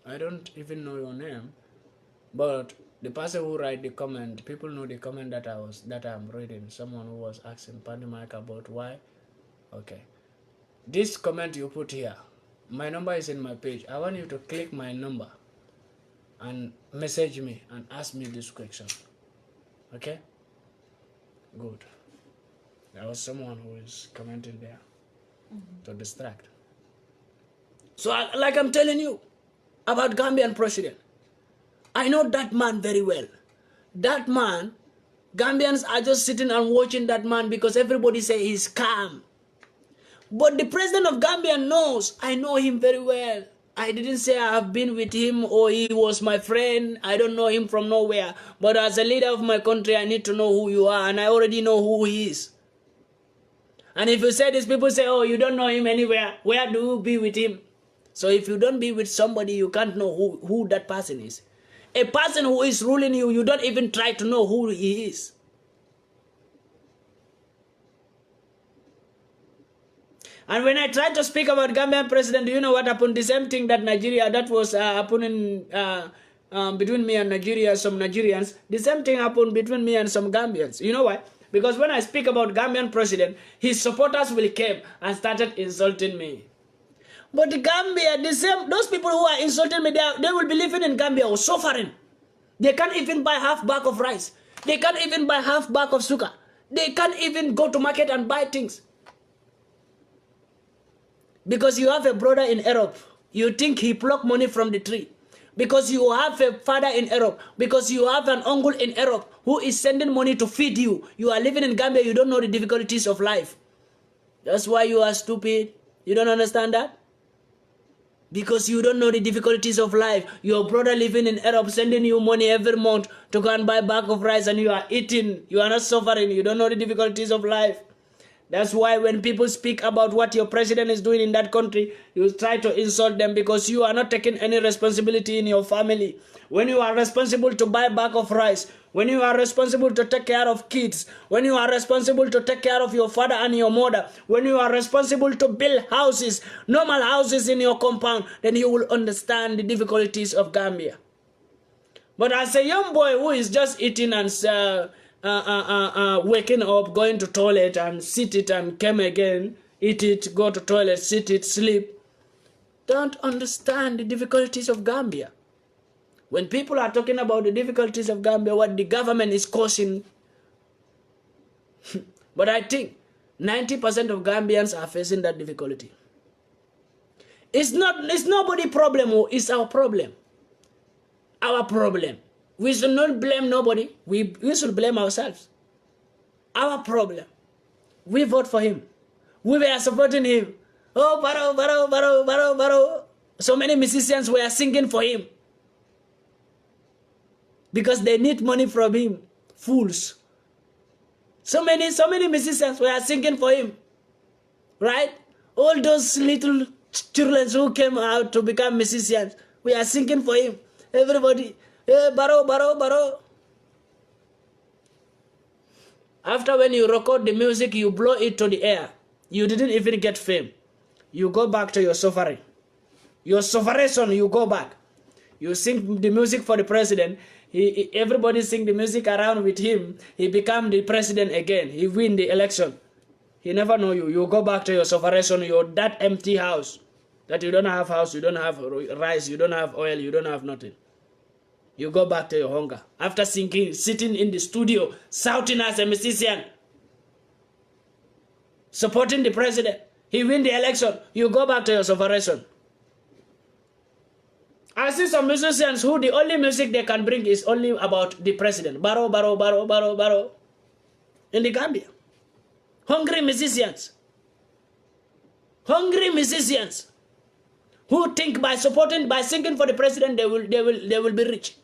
I don't even know your name, but the person who write the comment, people know the comment that I'm reading. Someone who was asking PANDI MAICA about why. Okay, this comment you put here, my number is in my page. I want you to click my number and message me and ask me this question. Okay, good. There was someone who is commenting there to distract. So, like I'm telling you about Gambian president, I know that man very well. That man, Gambians are just sitting and watching that man because everybody say he's calm. But the president of Gambia knows, I know him very well. I didn't say I have been with him or he was my friend. I don't know him from nowhere. But as a leader of my country, I need to know who you are, and I already know who he is. And if you say this, people say, oh, you don't know him anywhere. Where do you be with him? So if you don't be with somebody, you can't know who that person is. A person who is ruling you, you don't even try to know who he is. And when I tried to speak about Gambian president, do you know what happened? The same thing that Nigeria, that was happening between me and Nigeria, some Nigerians. The same thing happened between me and some Gambians. You know why? Because when I speak about Gambian president, his supporters will come and started insulting me. But the Gambia, the same, those people who are insulting me, they will be living in Gambia or suffering. They can't even buy half bag of rice. They can't even buy half bag of sugar. They can't even go to market and buy things. Because you have a brother in Europe, you think he plucked money from the tree. Because you have a father in Europe, because you have an uncle in Europe who is sending money to feed you. You are living in Gambia, you don't know the difficulties of life. That's why you are stupid. You don't understand that? Because you don't know the difficulties of life. Your brother living in Europe sending you money every month to go and buy a bag of rice and you are eating. You are not suffering. You don't know the difficulties of life. That's why when people speak about what your president is doing in that country, you try to insult them because you are not taking any responsibility in your family. When you are responsible to buy a bag of rice, when you are responsible to take care of kids, when you are responsible to take care of your father and your mother, when you are responsible to build houses, normal houses in your compound, then you will understand the difficulties of Gambia. But as a young boy who is just eating and waking up, going to toilet and sit it and come again, eat it, go to toilet, sit it, sleep, don't understand the difficulties of Gambia. When people are talking about the difficulties of Gambia, what the government is causing, but I think 90% of Gambians are facing that difficulty. It's nobody's problem, it's our problem. Our problem. We should not blame nobody. We should blame ourselves. Our problem. We vote for him. We were supporting him. Oh, Barrow, Barrow, Barrow, Barrow, Barrow. So many musicians were singing for him. Because they need money from him. Fools. So many musicians were singing for him. Right? All those little children who came out to become musicians, we are singing for him. Everybody, hey, Barrow, Barrow, Barrow. After when you record the music, you blow it to the air. You didn't even get fame. You go back to your suffering. Your sufferation, you go back. You sing the music for the president. Everybody sing the music around with him. He become the president again. He win the election. He never know you. You go back to your sufferation, your that empty house. That you don't have house, you don't have rice, you don't have oil, you don't have nothing. You go back to your hunger. After sitting in the studio, shouting as a musician, supporting the president, he win the election, you go back to your sufferation. I see some musicians who the only music they can bring is only about the president. Barrow, Barrow, Barrow, Barrow, Barrow. In the Gambia. Hungry musicians. Hungry musicians. Who think by singing for the president, they will be rich.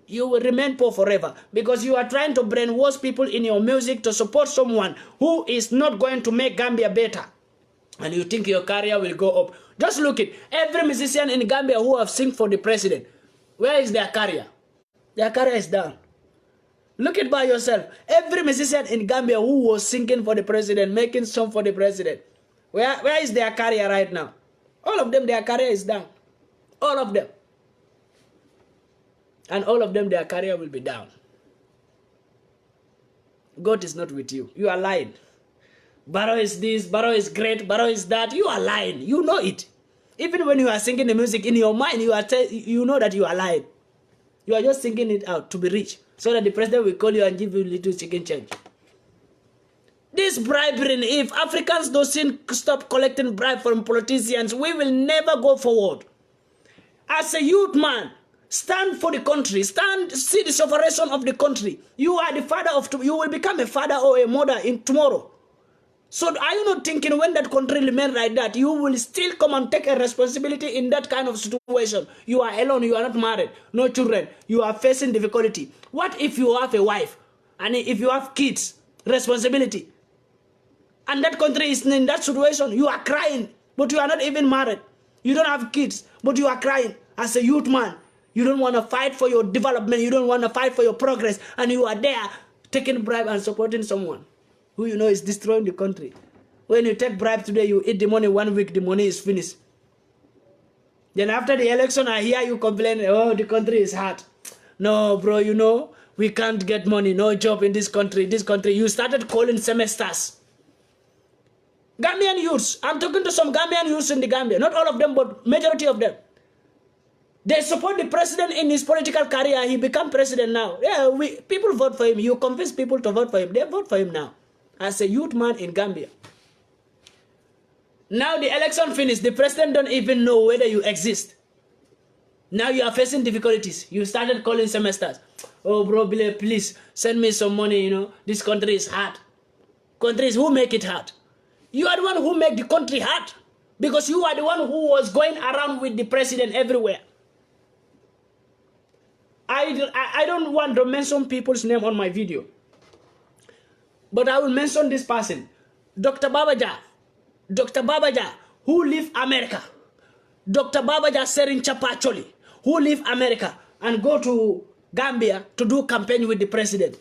You will remain poor forever because you are trying to brainwash people in your music to support someone who is not going to make Gambia better. And you think your career will go up. Just look at every musician in Gambia who have sing for the president. Where is their career? Their career is down. Look at by yourself. Every musician in Gambia who was singing for the president, making song for the president, where is their career right now? All of them, their career is down. All of them. And all of them, their career will be down. God is not with you. You are lying. Barrow is this, Barrow is great, Barrow is that. You are lying. You know it. Even when you are singing the music in your mind, you know that you are lying. You are just singing it out to be rich. So that the president will call you and give you a little chicken change. This bribery, if Africans don't stop collecting bribe from politicians, we will never go forward. As a youth man, stand for the country. See the sufferation of the country. You are the father of, you will become a father or a mother in tomorrow. So are you not thinking when that country remains like that, you will still come and take a responsibility in that kind of situation? You are alone, you are not married, no children, you are facing difficulty. What if you have a wife and if you have kids, responsibility? And that country is in that situation, you are crying, but you are not even married. You don't have kids, but you are crying as a youth man. You don't want to fight for your development, you don't want to fight for your progress, and you are there taking bribe and supporting someone who you know is destroying the country. When you take bribe today, you eat the money 1 week, the money is finished. Then after the election, I hear you complain, oh, the country is hard. No, bro, you know, we can't get money, no job in this country. You started calling semesters. Gambian youths, I'm talking to some Gambian youths in the Gambia, not all of them, but majority of them. They support the president in his political career. He become president now. Yeah, people vote for him. You convince people to vote for him. They vote for him now. As a youth man in Gambia. Now the election finished. The president don't even know whether you exist. Now you are facing difficulties. You started calling semesters. Oh, bro, please send me some money, you know. This country is hard. Countries who make it hard. You are the one who make the country hard. Because you are the one who was going around with the president everywhere. I don't want to mention people's name on my video. But I will mention this person. Dr. Babaja, who leave America. Dr. Babaja Serin Chapacholi, who leave America and go to Gambia to do campaign with the president.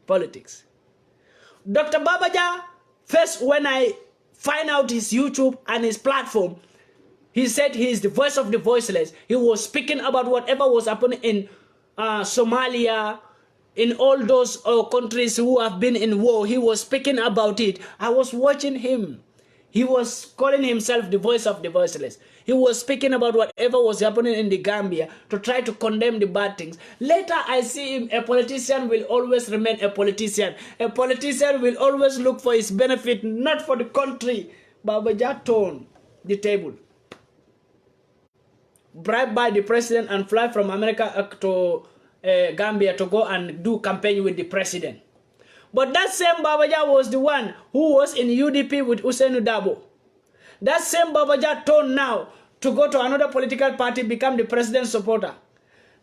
Politics. Dr. Babaja, first when I find out his YouTube and his platform, he said he is the voice of the voiceless. He was speaking about whatever was happening in Somalia, in all those countries who have been in war. He was speaking about it. I was watching him. He was calling himself the voice of the voiceless. He was speaking about whatever was happening in the Gambia to try to condemn the bad things. Later, I see him, a politician will always remain a politician. A politician will always look for his benefit, not for the country. Babaja turned the table. Bribed by the president and fly from America to Gambia to go and do campaign with the president. But that same Babaja was the one who was in UDP with Usainu Dabo. That same Babaja turned now to go to another political party, become the president's supporter.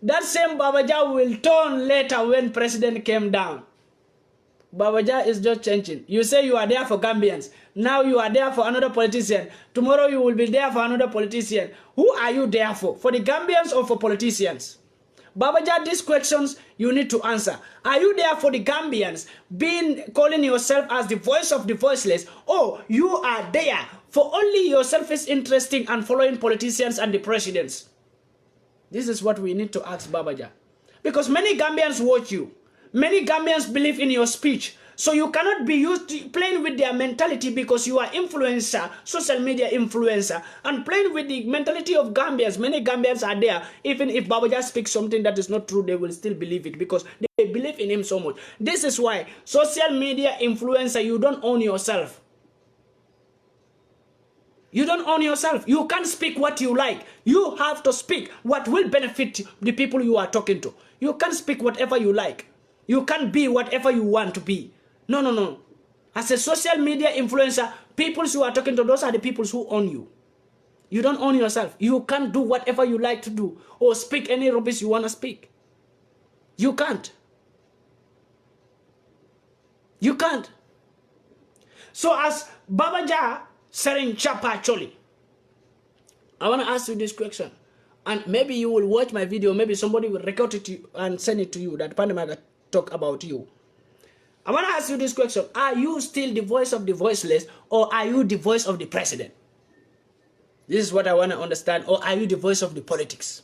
That same Babaja will turn later when president came down. Babaja is just changing. You say you are there for Gambians. Now you are there for another politician. Tomorrow you will be there for another politician. Who are you there for? For the Gambians or for politicians? Babaja, these questions you need to answer. Are you there for the Gambians, calling yourself as the voice of the voiceless, or you are there for only your selfish interest and following politicians and the presidents? This is what we need to ask Babaja. Because many Gambians watch you. Many Gambians believe in your speech. So you cannot be used to playing with their mentality because you are influencer, social media influencer, and playing with the mentality of Gambians. Many Gambians are there. Even if Babaja speaks something that is not true, they will still believe it because they believe in him so much. This is why social media influencer, you don't own yourself. You don't own yourself. You can't speak what you like. You have to speak what will benefit the people you are talking to. You can't speak whatever you like. You can't be whatever you want to be. No, no, no. As a social media influencer, people you are talking to, those are the people who own you. You don't own yourself. You can't do whatever you like to do or speak any rubbish you want to speak. You can't. You can't. So as Babaja Serin Chapa Choli, I want to ask you this question. And maybe you will watch my video. Maybe somebody will record it to you and send it to you that PANDI talk about you. I want to ask you this question. Are you still the voice of the voiceless, or are you the voice of the president? This is what I want to understand. Or are you the voice of the politics?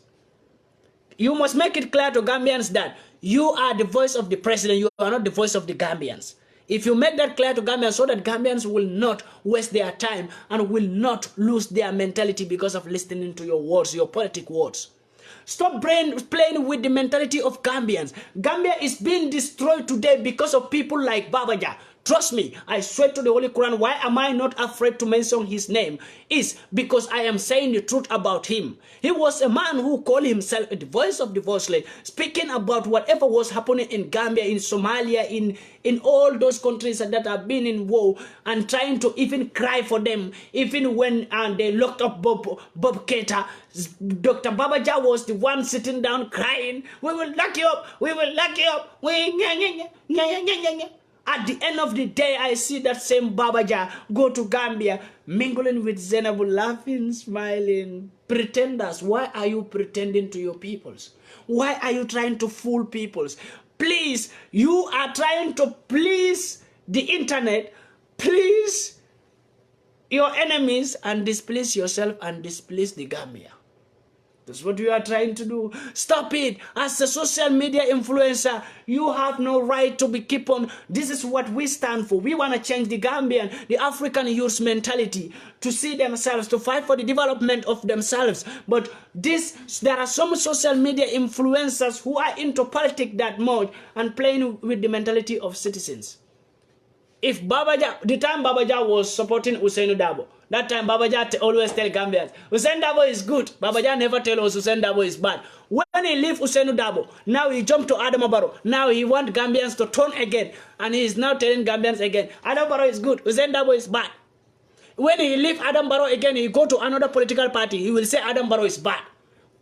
You must make it clear to Gambians that you are the voice of the president. You are not the voice of the Gambians. If you make that clear to Gambians so that Gambians will not waste their time and will not lose their mentality because of listening to your words, your politic words. Stop playing with the mentality of Gambians. Gambia is being destroyed today because of people like Babaja. Trust me, I swear to the Holy Quran, why am I not afraid to mention his name? Is because I am saying the truth about him. He was a man who called himself the voice of the voiceless, speaking about whatever was happening in Gambia, in Somalia, in all those countries that have been in war, and trying to even cry for them. Even when they locked up Bob Keita, Dr. Babaja was the one sitting down crying, "We will lock you up, we will lock you up, At the end of the day, I see that same Babaja go to Gambia, mingling with Zainabu, laughing, smiling. Pretenders, why are you pretending to your peoples? Why are you trying to fool peoples? Please, you are trying to please the internet, please your enemies, and displease yourself and displease the Gambia. That's what you are trying to do. Stop it. As a social media influencer, you have no right to be keep on. This is what we stand for. We want to change the Gambian, the African youth's mentality, to see themselves, to fight for the development of themselves. But there are some social media influencers who are into politics that much and playing with the mentality of citizens. If Babaja, the time Babaja was supporting Usainu Dabo, that time Babaja always tell Gambians, Usainu Dabo is good. Babaja never tell us Usainu Dabo is bad. When he leave Usainu Dabo, now he jumped to Adam Barrow. Now he want Gambians to turn again. And he is now telling Gambians again, Adam Barrow is good, Usainu Dabo is bad. When he leave Adam Barrow again, he go to another political party, he will say Adam Barrow is bad.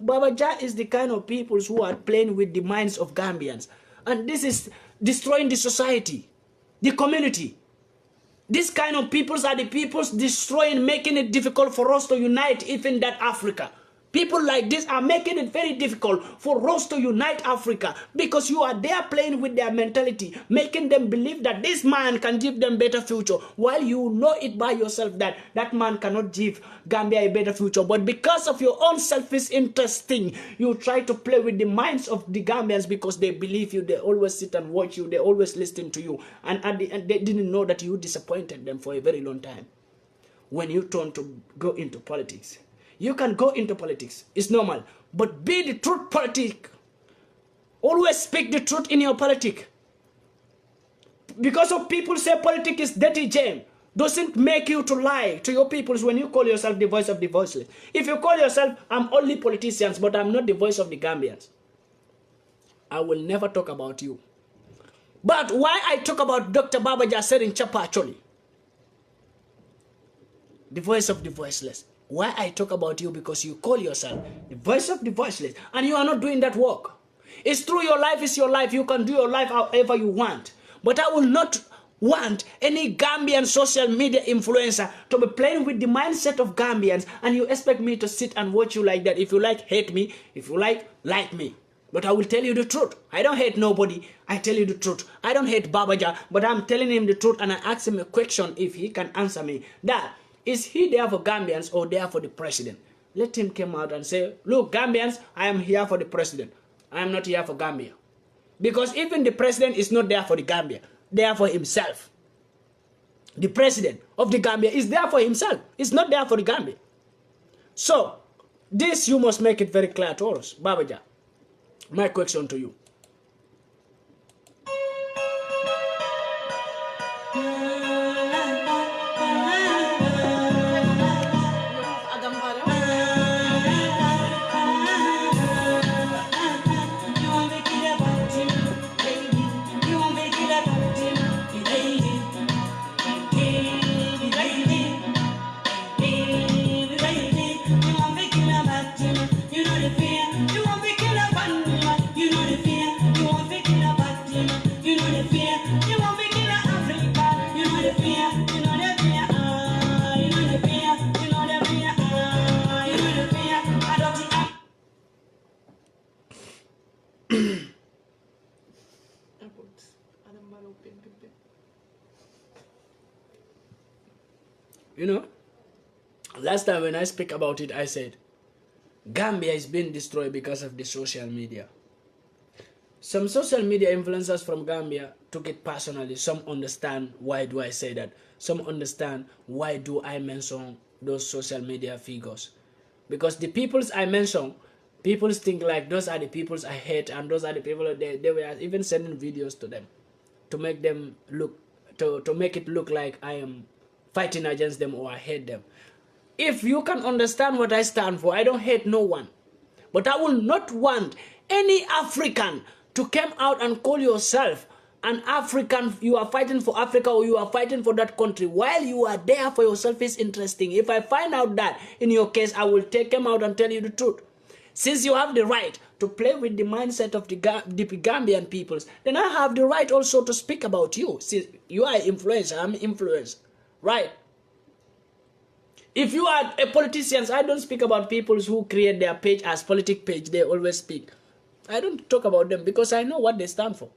Babaja is the kind of people who are playing with the minds of Gambians. And this is destroying the society, the community. These kind of peoples are the peoples destroying, making it difficult for us to unite even that Africa. People like this are making it very difficult for us to unite Africa because you are there playing with their mentality, making them believe that this man can give them better future, while you know it by yourself that that man cannot give Gambia a better future. But because of your own selfish interest thing, you try to play with the minds of the Gambians because they believe you, they always sit and watch you, they always listen to you, and at the end they didn't know that you disappointed them for a very long time. When you turn to go into politics, you can go into politics, it's normal, but be the truth politic. Always speak the truth in your politics. Because of people say politics is dirty jam, doesn't make you to lie to your peoples when you call yourself the voice of the voiceless. If you call yourself, I'm only politicians, but I'm not the voice of the Gambians, I will never talk about you. But why I talk about Dr. Babaja said in Chapa actually, the voice of the voiceless. Why I talk about you? Because you call yourself the voice of the voiceless and you are not doing that work. It's true, your life is your life. You can do your life however you want. But I will not want any Gambian social media influencer to be playing with the mindset of Gambians, and you expect me to sit and watch you like that. If you like, hate me. If you like me. But I will tell you the truth. I don't hate nobody. I tell you the truth. I don't hate Babaja, but I'm telling him the truth, and I ask him a question if he can answer me. That is he there for Gambians or there for the president? Let him come out and say, look, Gambians, I am here for the president. I am not here for Gambia. Because even the president is not there for the Gambia. There for himself. The president of the Gambia is there for himself. It's not there for the Gambia. So, this you must make it very clear to us. Babaja, my question to you. You know, last time when I speak about it, I said, Gambia is being destroyed because of the social media. Some social media influencers from Gambia took it personally. Some understand why do I say that. Some understand why do I mention those social media figures. Because the peoples I mention, people think like those are the peoples I hate, and those are the people they were even sending videos to them to make them look, to make it look like I am fighting against them or I hate them. If you can understand what I stand for, I don't hate no one. But I will not want any African to come out and call yourself an African, you are fighting for Africa or you are fighting for that country while you are there for yourself is interesting. If I find out that in your case, I will take him out and tell you the truth. Since you have the right to play with the mindset of the Gambian peoples, then I have the right also to speak about you. Since you are an influencer, I'm an influencer. Right? If you are a politician, I don't speak about people who create their page as politic page. They always speak. I don't talk about them because I know what they stand for.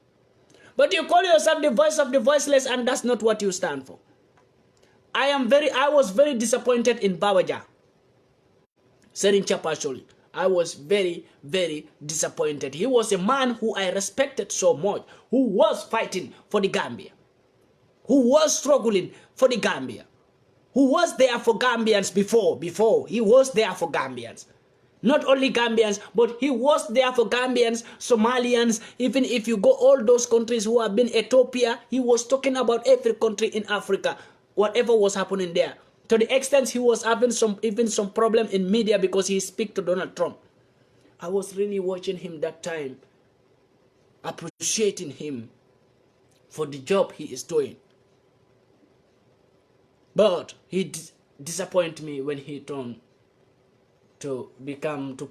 But you call yourself the voice of the voiceless, and that's not what you stand for. I was very disappointed in Babaja. Said in Chapacholi. I was very, very disappointed. He was a man who I respected so much, who was fighting for the Gambia, who was struggling for the Gambia, who was there for Gambians before. He was there for Gambians. Not only Gambians, but he was there for Gambians, Somalians, even if you go all those countries who have been Ethiopia, he was talking about every country in Africa, whatever was happening there. To the extent he was having some problem in media because he speak to Donald Trump. I was really watching him that time, appreciating him for the job he is doing. But he disappointed me when he turned to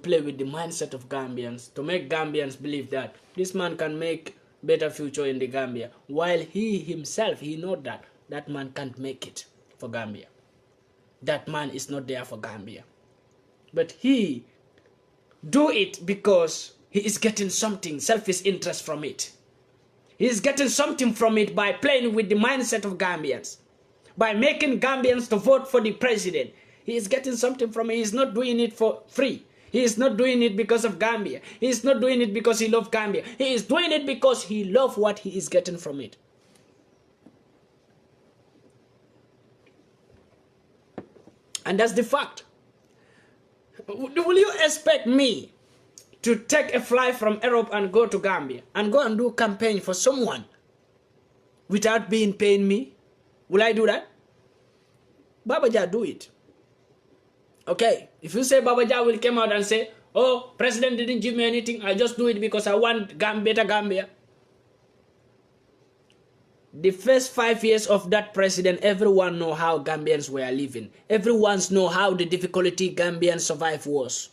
play with the mindset of Gambians, to make Gambians believe that this man can make better future in the Gambia, while he himself, he know that that man can't make it for Gambia. That man is not there for Gambia. But he do it because he is getting something, selfish interest from it. He is getting something from it by playing with the mindset of Gambians, by making Gambians to vote for the president. He is getting something from it. He is not doing it for free. He is not doing it because of Gambia. He is not doing it because he loves Gambia. He is doing it because he loves what he is getting from it. And that's the fact. Will you expect me to take a flight from Europe and go to Gambia and go and do campaign for someone without being paying me? Will I do that? Babaja do it. Okay, if you say Babaja will come out and say, oh, president didn't give me anything, I just do it because I want better Gambia. The first 5 years of that president, everyone know how Gambians were living. Everyone know how the difficulty Gambians survive was.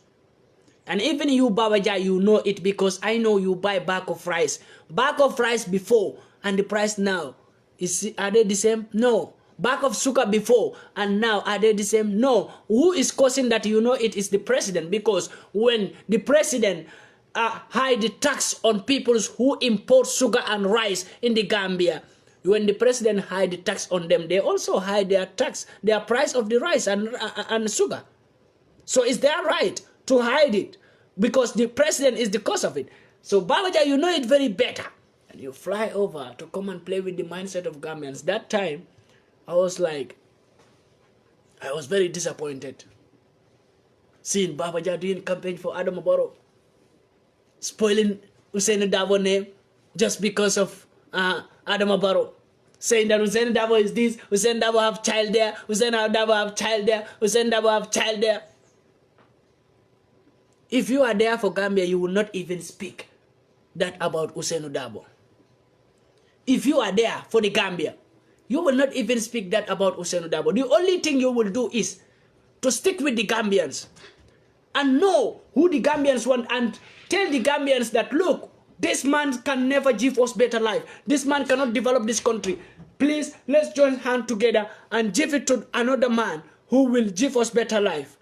And even you, Babaja, you know it because I know you buy bag of rice. Bag of rice before and the price now, are they the same? No. Bag of sugar before and now, are they the same? No. Who is causing that? You know it is the president, because when the president hide the tax on people who import sugar and rice in the Gambia, when the president hide the tax on them, they also hide their tax, their price of the rice and sugar. So is their right to hide it because the president is the cause of it. So Babaja, you know it very better. And you fly over to come and play with the mindset of Gambians. That time, I was very disappointed seeing Babaja doing campaign for Adam Barrow, spoiling Hussein Dabo name just because of Adam Barrow, saying that Hussein Dabo is this, Hussein Dabo have child there, Hussein Dabo have child there, Hussein Dabo have child there. If you are there for Gambia, you will not even speak that about Hussein Dabo. If you are there for the Gambia, you will not even speak that about Hussein Dabo. The only thing you will do is to stick with the Gambians and know who the Gambians want and tell the Gambians that, look, this man can never give us better life. This man cannot develop this country. Please, let's join hands together and give it to another man who will give us better life.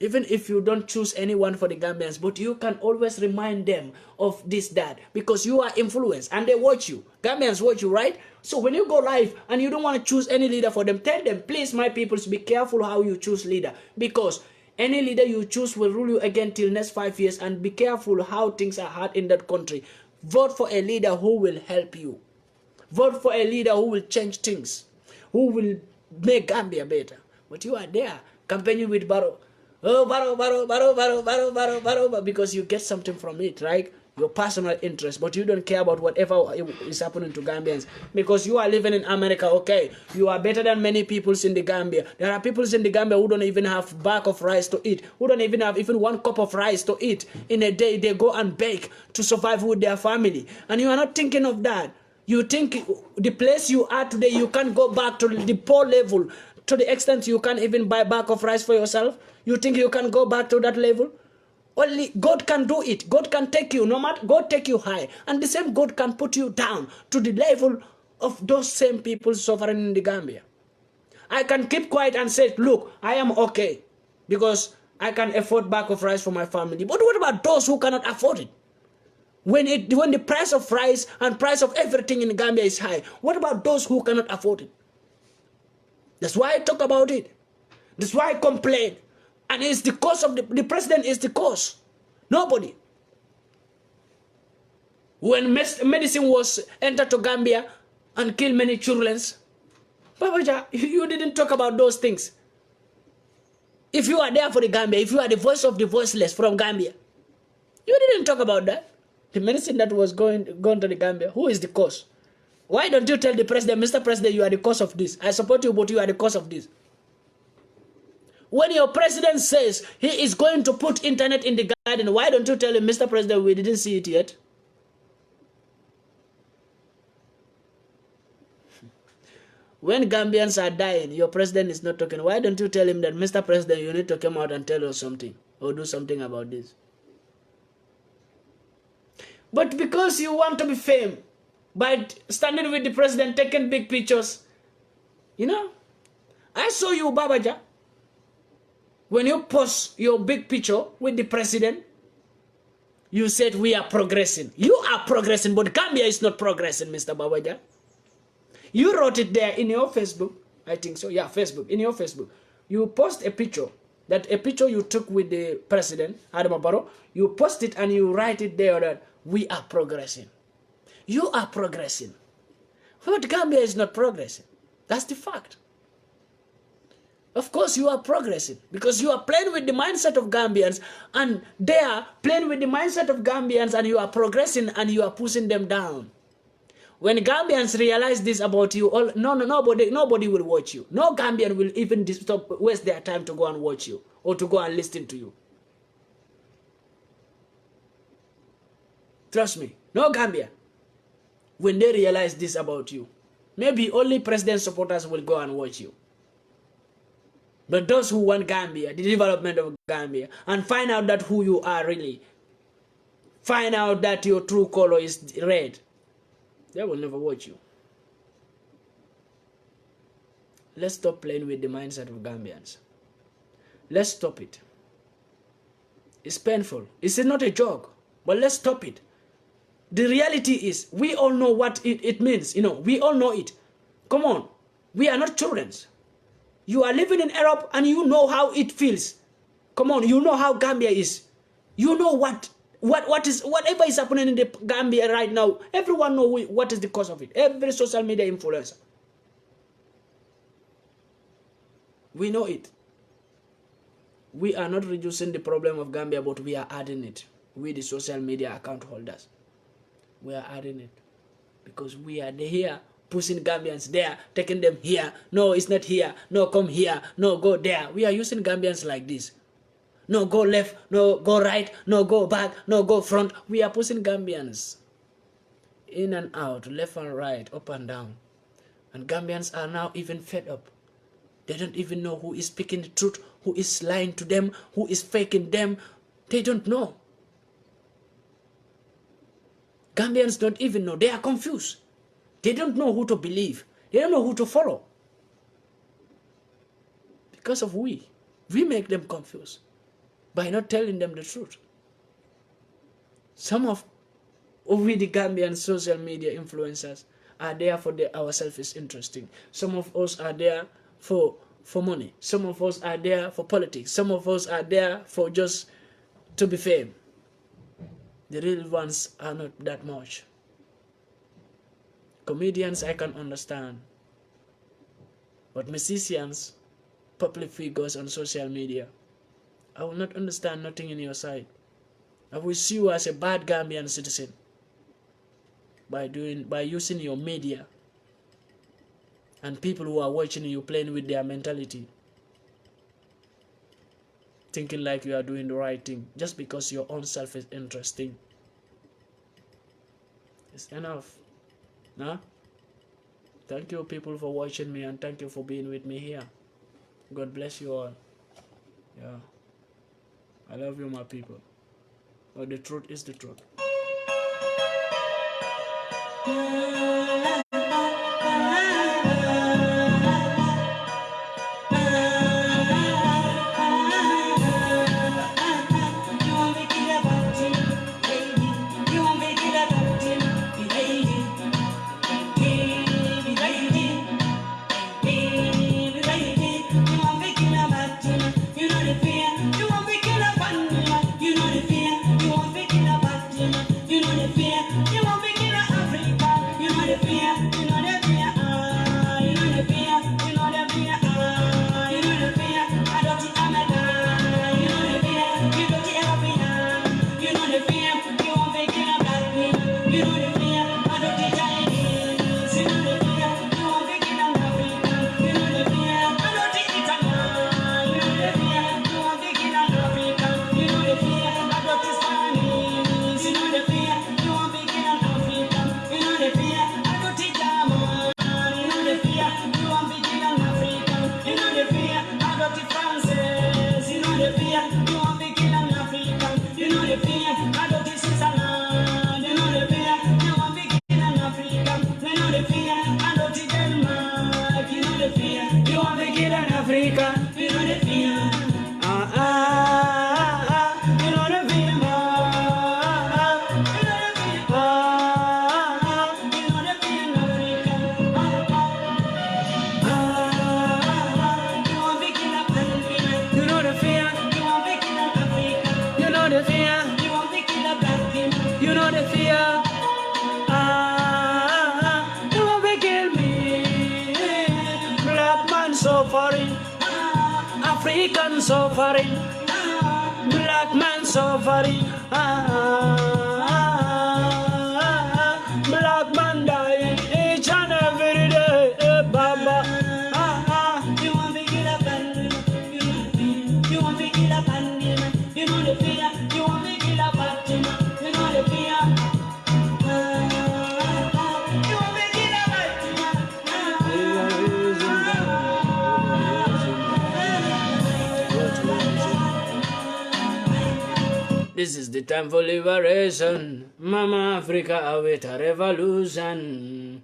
Even if you don't choose anyone for the Gambians, but you can always remind them of this, that, because you are influenced and they watch you. Gambians watch you, right? So when you go live and you don't want to choose any leader for them, tell them, please, my people, be careful how you choose leader, because any leader you choose will rule you again till next 5 years, and be careful how things are hard in that country. Vote for a leader who will help you. Vote for a leader who will change things, who will make Gambia better. But you are there campaigning with Barrow. Oh, Barrow, because you get something from it, right? Your personal interest, but you don't care about whatever is happening to Gambians because you are living in America. Okay, you are better than many peoples in the Gambia. There are peoples in the Gambia who don't even have bag of rice to eat, who don't even have even 1 cup of rice to eat in a day. They go and bake to survive with their family, and you are not thinking of that. You think the place you are today, you can't go back to the poor level to the extent you can't even buy a bag of rice for yourself. You think you can go back to that level? Only God can do it. God can take you, no matter, God take you high. And the same God can put you down to the level of those same people suffering in the Gambia. I can keep quiet and say, look, I am okay because I can afford bag of rice for my family. But what about those who cannot afford it? When the price of rice and price of everything in Gambia is high, what about those who cannot afford it? That's why I talk about it. That's why I complain. And it's the cause of the president is the cause. Nobody. When medicine was entered to Gambia and killed many children, Babaja, you didn't talk about those things. If you are there for the Gambia, if you are the voice of the voiceless from Gambia, you didn't talk about that. The medicine that was gone to the Gambia, who is the cause? Why don't you tell the president, Mr. President, you are the cause of this. I support you, but you are the cause of this. When your president says he is going to put internet in the garden, why don't you tell him, Mr. President, we didn't see it yet? When Gambians are dying, your president is not talking. Why don't you tell him that, Mr. President, you need to come out and tell us something or do something about this? But because you want to be famous by standing with the president, taking big pictures, you know, I saw you, Babaja, when you post your big picture with the president, you said we are progressing. You are progressing, but Gambia is not progressing, Mr. Babaja. You wrote it there in your Facebook. I think so. Yeah, Facebook. In your Facebook. You post a picture. That a picture you took with the president, Adama Barrow. You post it and you write it there that we are progressing. You are progressing. But Gambia is not progressing. That's the fact. Of course you are progressing because you are playing with the mindset of Gambians and they are playing with the mindset of Gambians and you are progressing and you are pushing them down. When Gambians realize this about you, nobody will watch you. No Gambian will even waste their time to go and watch you or to go and listen to you. Trust me, no Gambian. When they realize this about you, maybe only president supporters will go and watch you. But those who want Gambia, the development of Gambia, and find out that who you are really, find out that your true color is red, they will never watch you. Let's stop playing with the mindset of Gambians. Let's stop it. It's painful. It's not a joke, but let's stop it. The reality is, we all know what it means. You know, we all know it. Come on. We are not children. You are living in Europe and you know how it feels. Come on, you know how Gambia is. You know whatever is happening in the Gambia right now. Everyone knows what is the cause of it. Every social media influencer. We know it. We are not reducing the problem of Gambia, but we are adding it. We, the social media account holders, we are adding it because we are here. Pushing Gambians there, taking them here. No, it's not here. No, come here. No, go there. We are using Gambians like this. No, go left. No, go right. No, go back. No, go front. We are pushing Gambians in and out, left and right, up and down. And Gambians are now even fed up. They don't even know who is speaking the truth, who is lying to them, who is faking them. They don't know. Gambians don't even know. They are confused. They don't know who to believe. They don't know who to follow. Because of we make them confused by not telling them the truth. Some of we, the Gambian social media influencers, are there for our selfish interesting. Some of us are there for money. Some of us are there for politics. Some of us are there for just to be famous. The real ones are not that much. Comedians, I can understand. But musicians, public figures on social media, I will not understand nothing in your side. I will see you as a bad Gambian citizen by using your media and people who are watching you playing with their mentality, thinking like you are doing the right thing just because your own self is interesting. It's enough. Nah? Thank you people for watching me and thank you for being with me here. God bless you all. Yeah. I love you, my people. But the truth is the truth. You want me killer Africa, you know the fear. Jamaican suffering, black man suffering, black man dying each and every day, Baba. You want me kill a PANDI, you want me kill a PANDI, you know the fear, you want me kill a PANDI, you know the fear. You want me kill a PANDI. This is the time for liberation. Mama Africa await a revolution.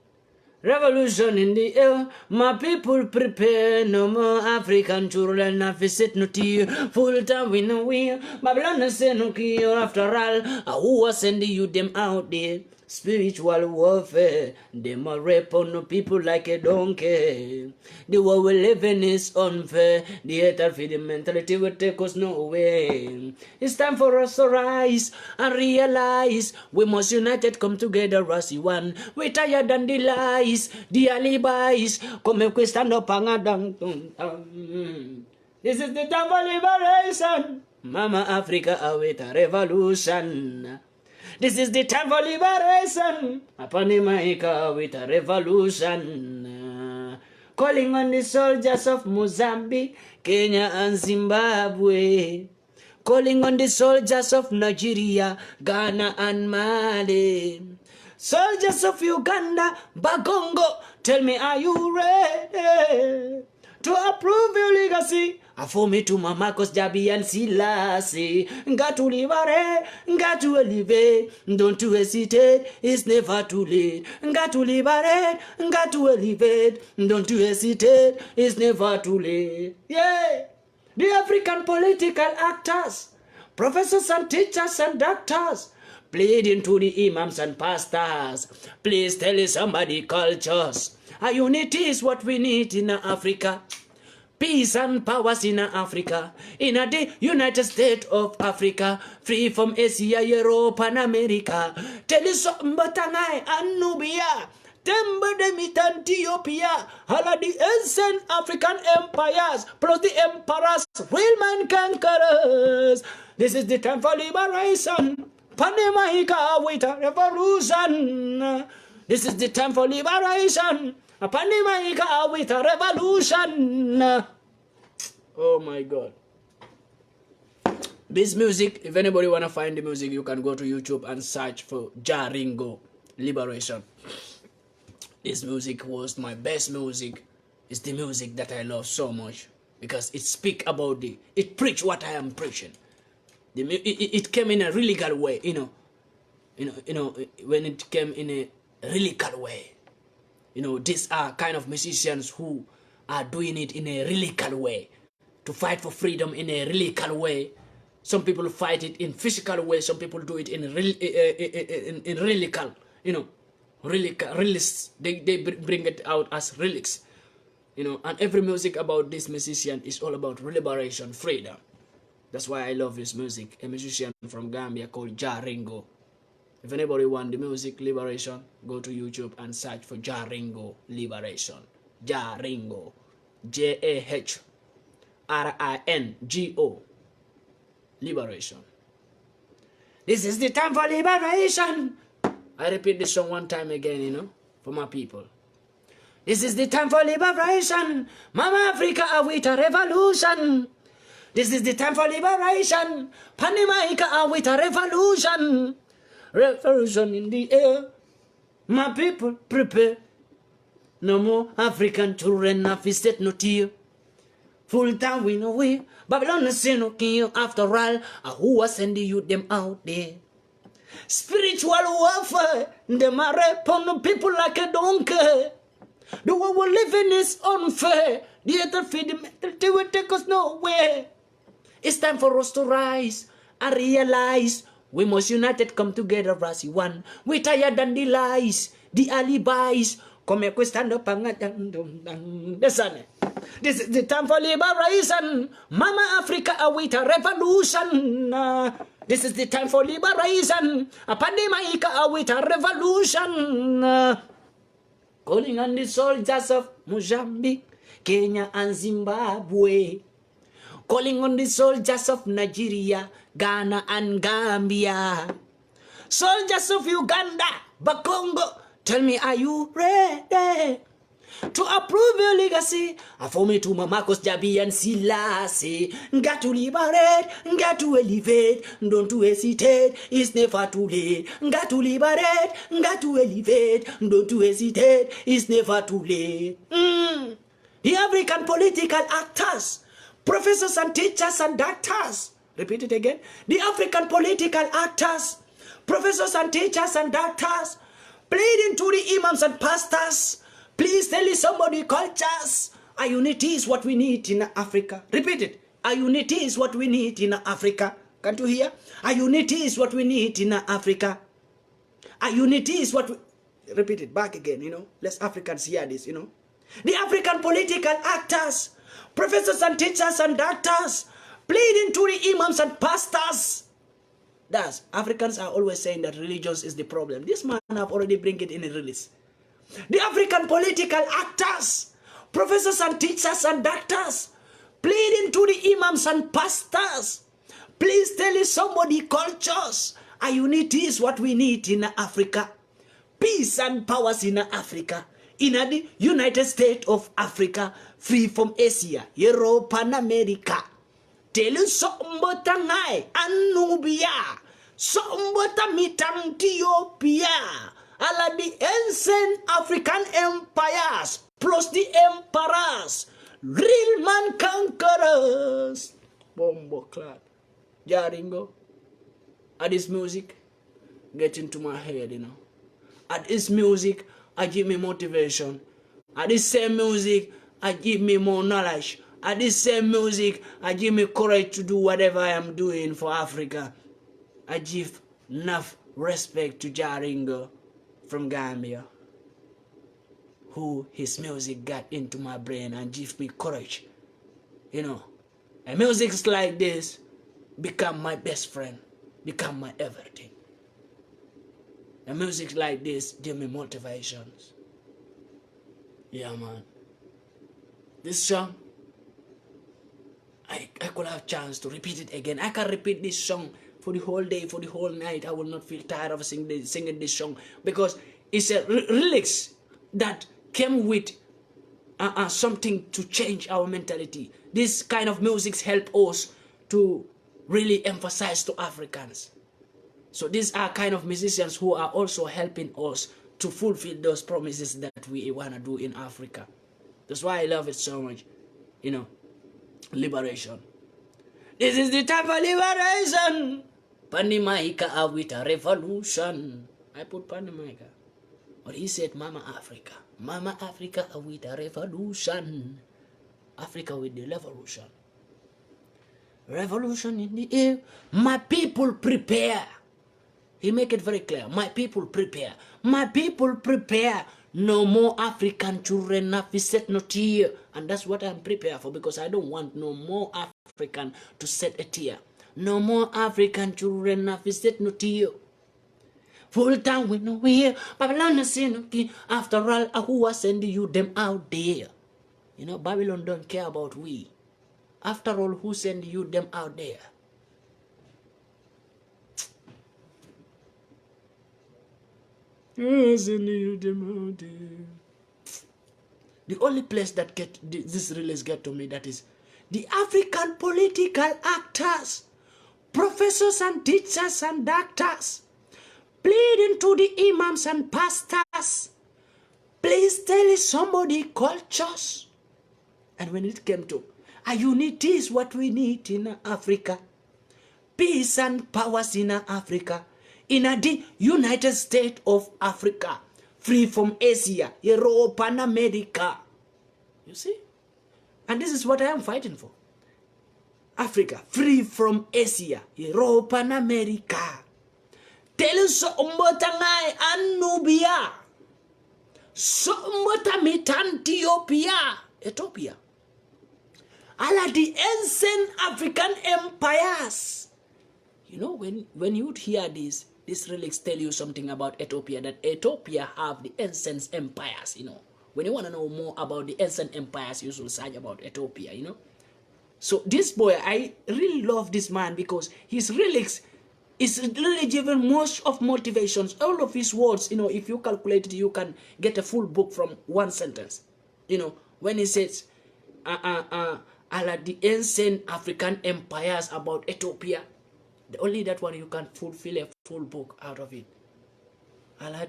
Revolution in the air, my people prepare. No more African children have to sit no tea. Full time we know we Babylon say no kill after all. Who was sending you them out there? Spiritual warfare, them a rape on the people like a donkey. The world we live in is unfair. The hatred for the mentality will take us nowhere. It's time for us to rise and realize we must united come together as one. We tired than the lies, the alibis. Come make we stand up and down. This is the time for liberation. Mama Africa await a revolution. This is the time for liberation. Upon the MAICA with a revolution. Calling on the soldiers of Mozambique, Kenya and Zimbabwe. Calling on the soldiers of Nigeria, Ghana and Mali. Soldiers of Uganda, Bagongo, tell me, are you ready to approve your legacy? For me to Mamakos Gambian Selassie. Got to liberate, got to elevate. Don't you hesitate, it's never too late. Got to liberate, got to elevate. Don't you hesitate, it's never too late. Yeah, the African political actors, professors and teachers and doctors, pleading to the imams and pastors. Please tell somebody cultures. A unity is what we need in Africa. Peace and powers in Africa, in the United States of Africa, free from Asia, Europe and America. Tell you something about Tangai and Nubia, Temba de Ethiopia, all of the ancient African empires, plus the emperors, real man conquerors. This is the time for liberation. PANDI MAICA with a revolution. This is the time for liberation. PANDI MAICA with a revolution. Oh my God. This music, if anybody want to find the music, you can go to YouTube and search for Jaringo Liberation. This music was my best music. It's the music that I love so much because it speak about it preach what I am preaching. It came in a really good way, you know, when it came in a really good way. You know, these are kind of musicians who are doing it in a really cool way. To fight for freedom in a really cool way. Some people fight it in physical way. Some people do it in really cool, you know, really they bring it out as relics, you know. And every music about this musician is all about liberation, freedom. That's why I love his music. A musician from Gambia called Jaringo. If anybody want the music liberation, go to YouTube and search for Jaringo Liberation. Jaringo. Jaringo. Liberation. This is the time for liberation. I repeat this song one time again, you know, for my people. This is the time for liberation. Mama Africa await a revolution. This is the time for liberation. PANDI MAICA await a revolution. Revolution in the air. My people prepare. No more African children have to set no tear. Full time we know we. Babylon is no king after all. Who was sending you them out there? Spiritual warfare. Them are rape on the people like a donkey. The world we live in is unfair. The other feed the mentality will take us nowhere. It's time for us to rise and realize we must united come together as one. We tired than the lies, the alibis. Come here, we stand up and listen. This is the time for liberation. Mama Africa await a revolution. This is the time for liberation. PANDI MAICA await a revolution. Calling on the soldiers of Mozambique, Kenya and Zimbabwe. calling on the soldiers of Nigeria, Ghana and Gambia. Soldiers of Uganda, Bakongo, tell me, are you ready to approve your legacy? For me to Marcos, Jabi and Selassie. Got to liberate, got to elevate, don't to hesitate, it's never too late. Got to liberate, got to elevate, don't to hesitate, it's never too late. The African political actors, professors and teachers and doctors. Repeat it again. The African political actors, professors and teachers and doctors, pleading to the imams and pastors. Please tell somebody cultures. A unity is what we need in Africa. Repeat it. A unity is what we need in Africa. Can't you hear? A unity is what we need in Africa. A unity is what we... Repeat it back again, Let's Africans hear this, The African political actors, professors and teachers and doctors, pleading to the imams and pastors. Thus, Africans are always saying that religion is the problem. This man have already bring it in a release. The African political actors, professors and teachers and doctors, pleading to the imams and pastors. Please tell somebody cultures. A unity is what we need in Africa. Peace and powers in Africa. In the United States of Africa, free from Asia, Europe and America. Tell you something about Anubia, something about Ethiopia, all the ancient African empires, plus the emperors, real man conquerors. Bombo clad. Jaringo. At this music, get into my head, At this music, I give me motivation. At this same music, I give me more knowledge. At this same music, I give me courage to do whatever I am doing for Africa. I give enough respect to Jaringo from Gambia, who his music got into my brain and give me courage. And music like this become my best friend, become my everything. And music like this give me motivations. Yeah, man. This song, I could have chance to repeat it again. I can repeat this song for the whole day, for the whole night. I will not feel tired of singing this song, because it's a lyrics that came with something to change our mentality. This kind of music help us to really emphasize to Africans. So these are kind of musicians who are also helping us to fulfill those promises that we want to do in Africa. That's why I love it so much. Liberation. This is the time for liberation. PANDI MAICA with a revolution. I put PANDI MAICA. But he said Mama Africa. Mama Africa with a revolution. Africa with the revolution. Revolution in the air. My people prepare. He make it very clear. My people prepare. My people prepare. No more African children have set no tear. And that's what I'm prepared for, because I don't want no more African to set a tear. No more African children have set no tear. Full time we know here. Babylon is in okay. After all, who was sending you them out there? Babylon don't care about we. After all, who send you them out there? Who send you them out there? The only place that this release get to me, that is the African political actors, professors and teachers and doctors, pleading to the imams and pastors. Please tell somebody cultures. And when it came to a unity is what we need in Africa. Peace and powers in Africa. In the United States of Africa. Free from Asia, Europe and America. You see? And this is what I am fighting for. Africa, free from Asia, Europe and America. Tell us something about Anubia. Something about Ethiopia. All of the ancient African empires. When you hear this lyrics tell you something about Ethiopia, that Ethiopia have the ancient empires, When you want to know more about the ancient empires, you should search about Ethiopia, So this boy, I really love this man because his lyrics is really given most of motivations. All of his words, if you calculate it, you can get a full book from one sentence. When he says, the ancient African empires about Ethiopia, only that one you can fulfill a full book out of it.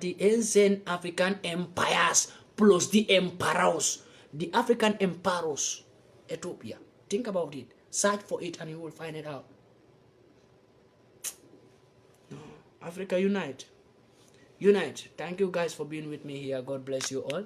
The ancient African empires plus the emperors, the African emperors, Ethiopia. Think about it. Search for it and you will find it out. Africa, unite. Unite. Thank you guys for being with me here. God bless you all.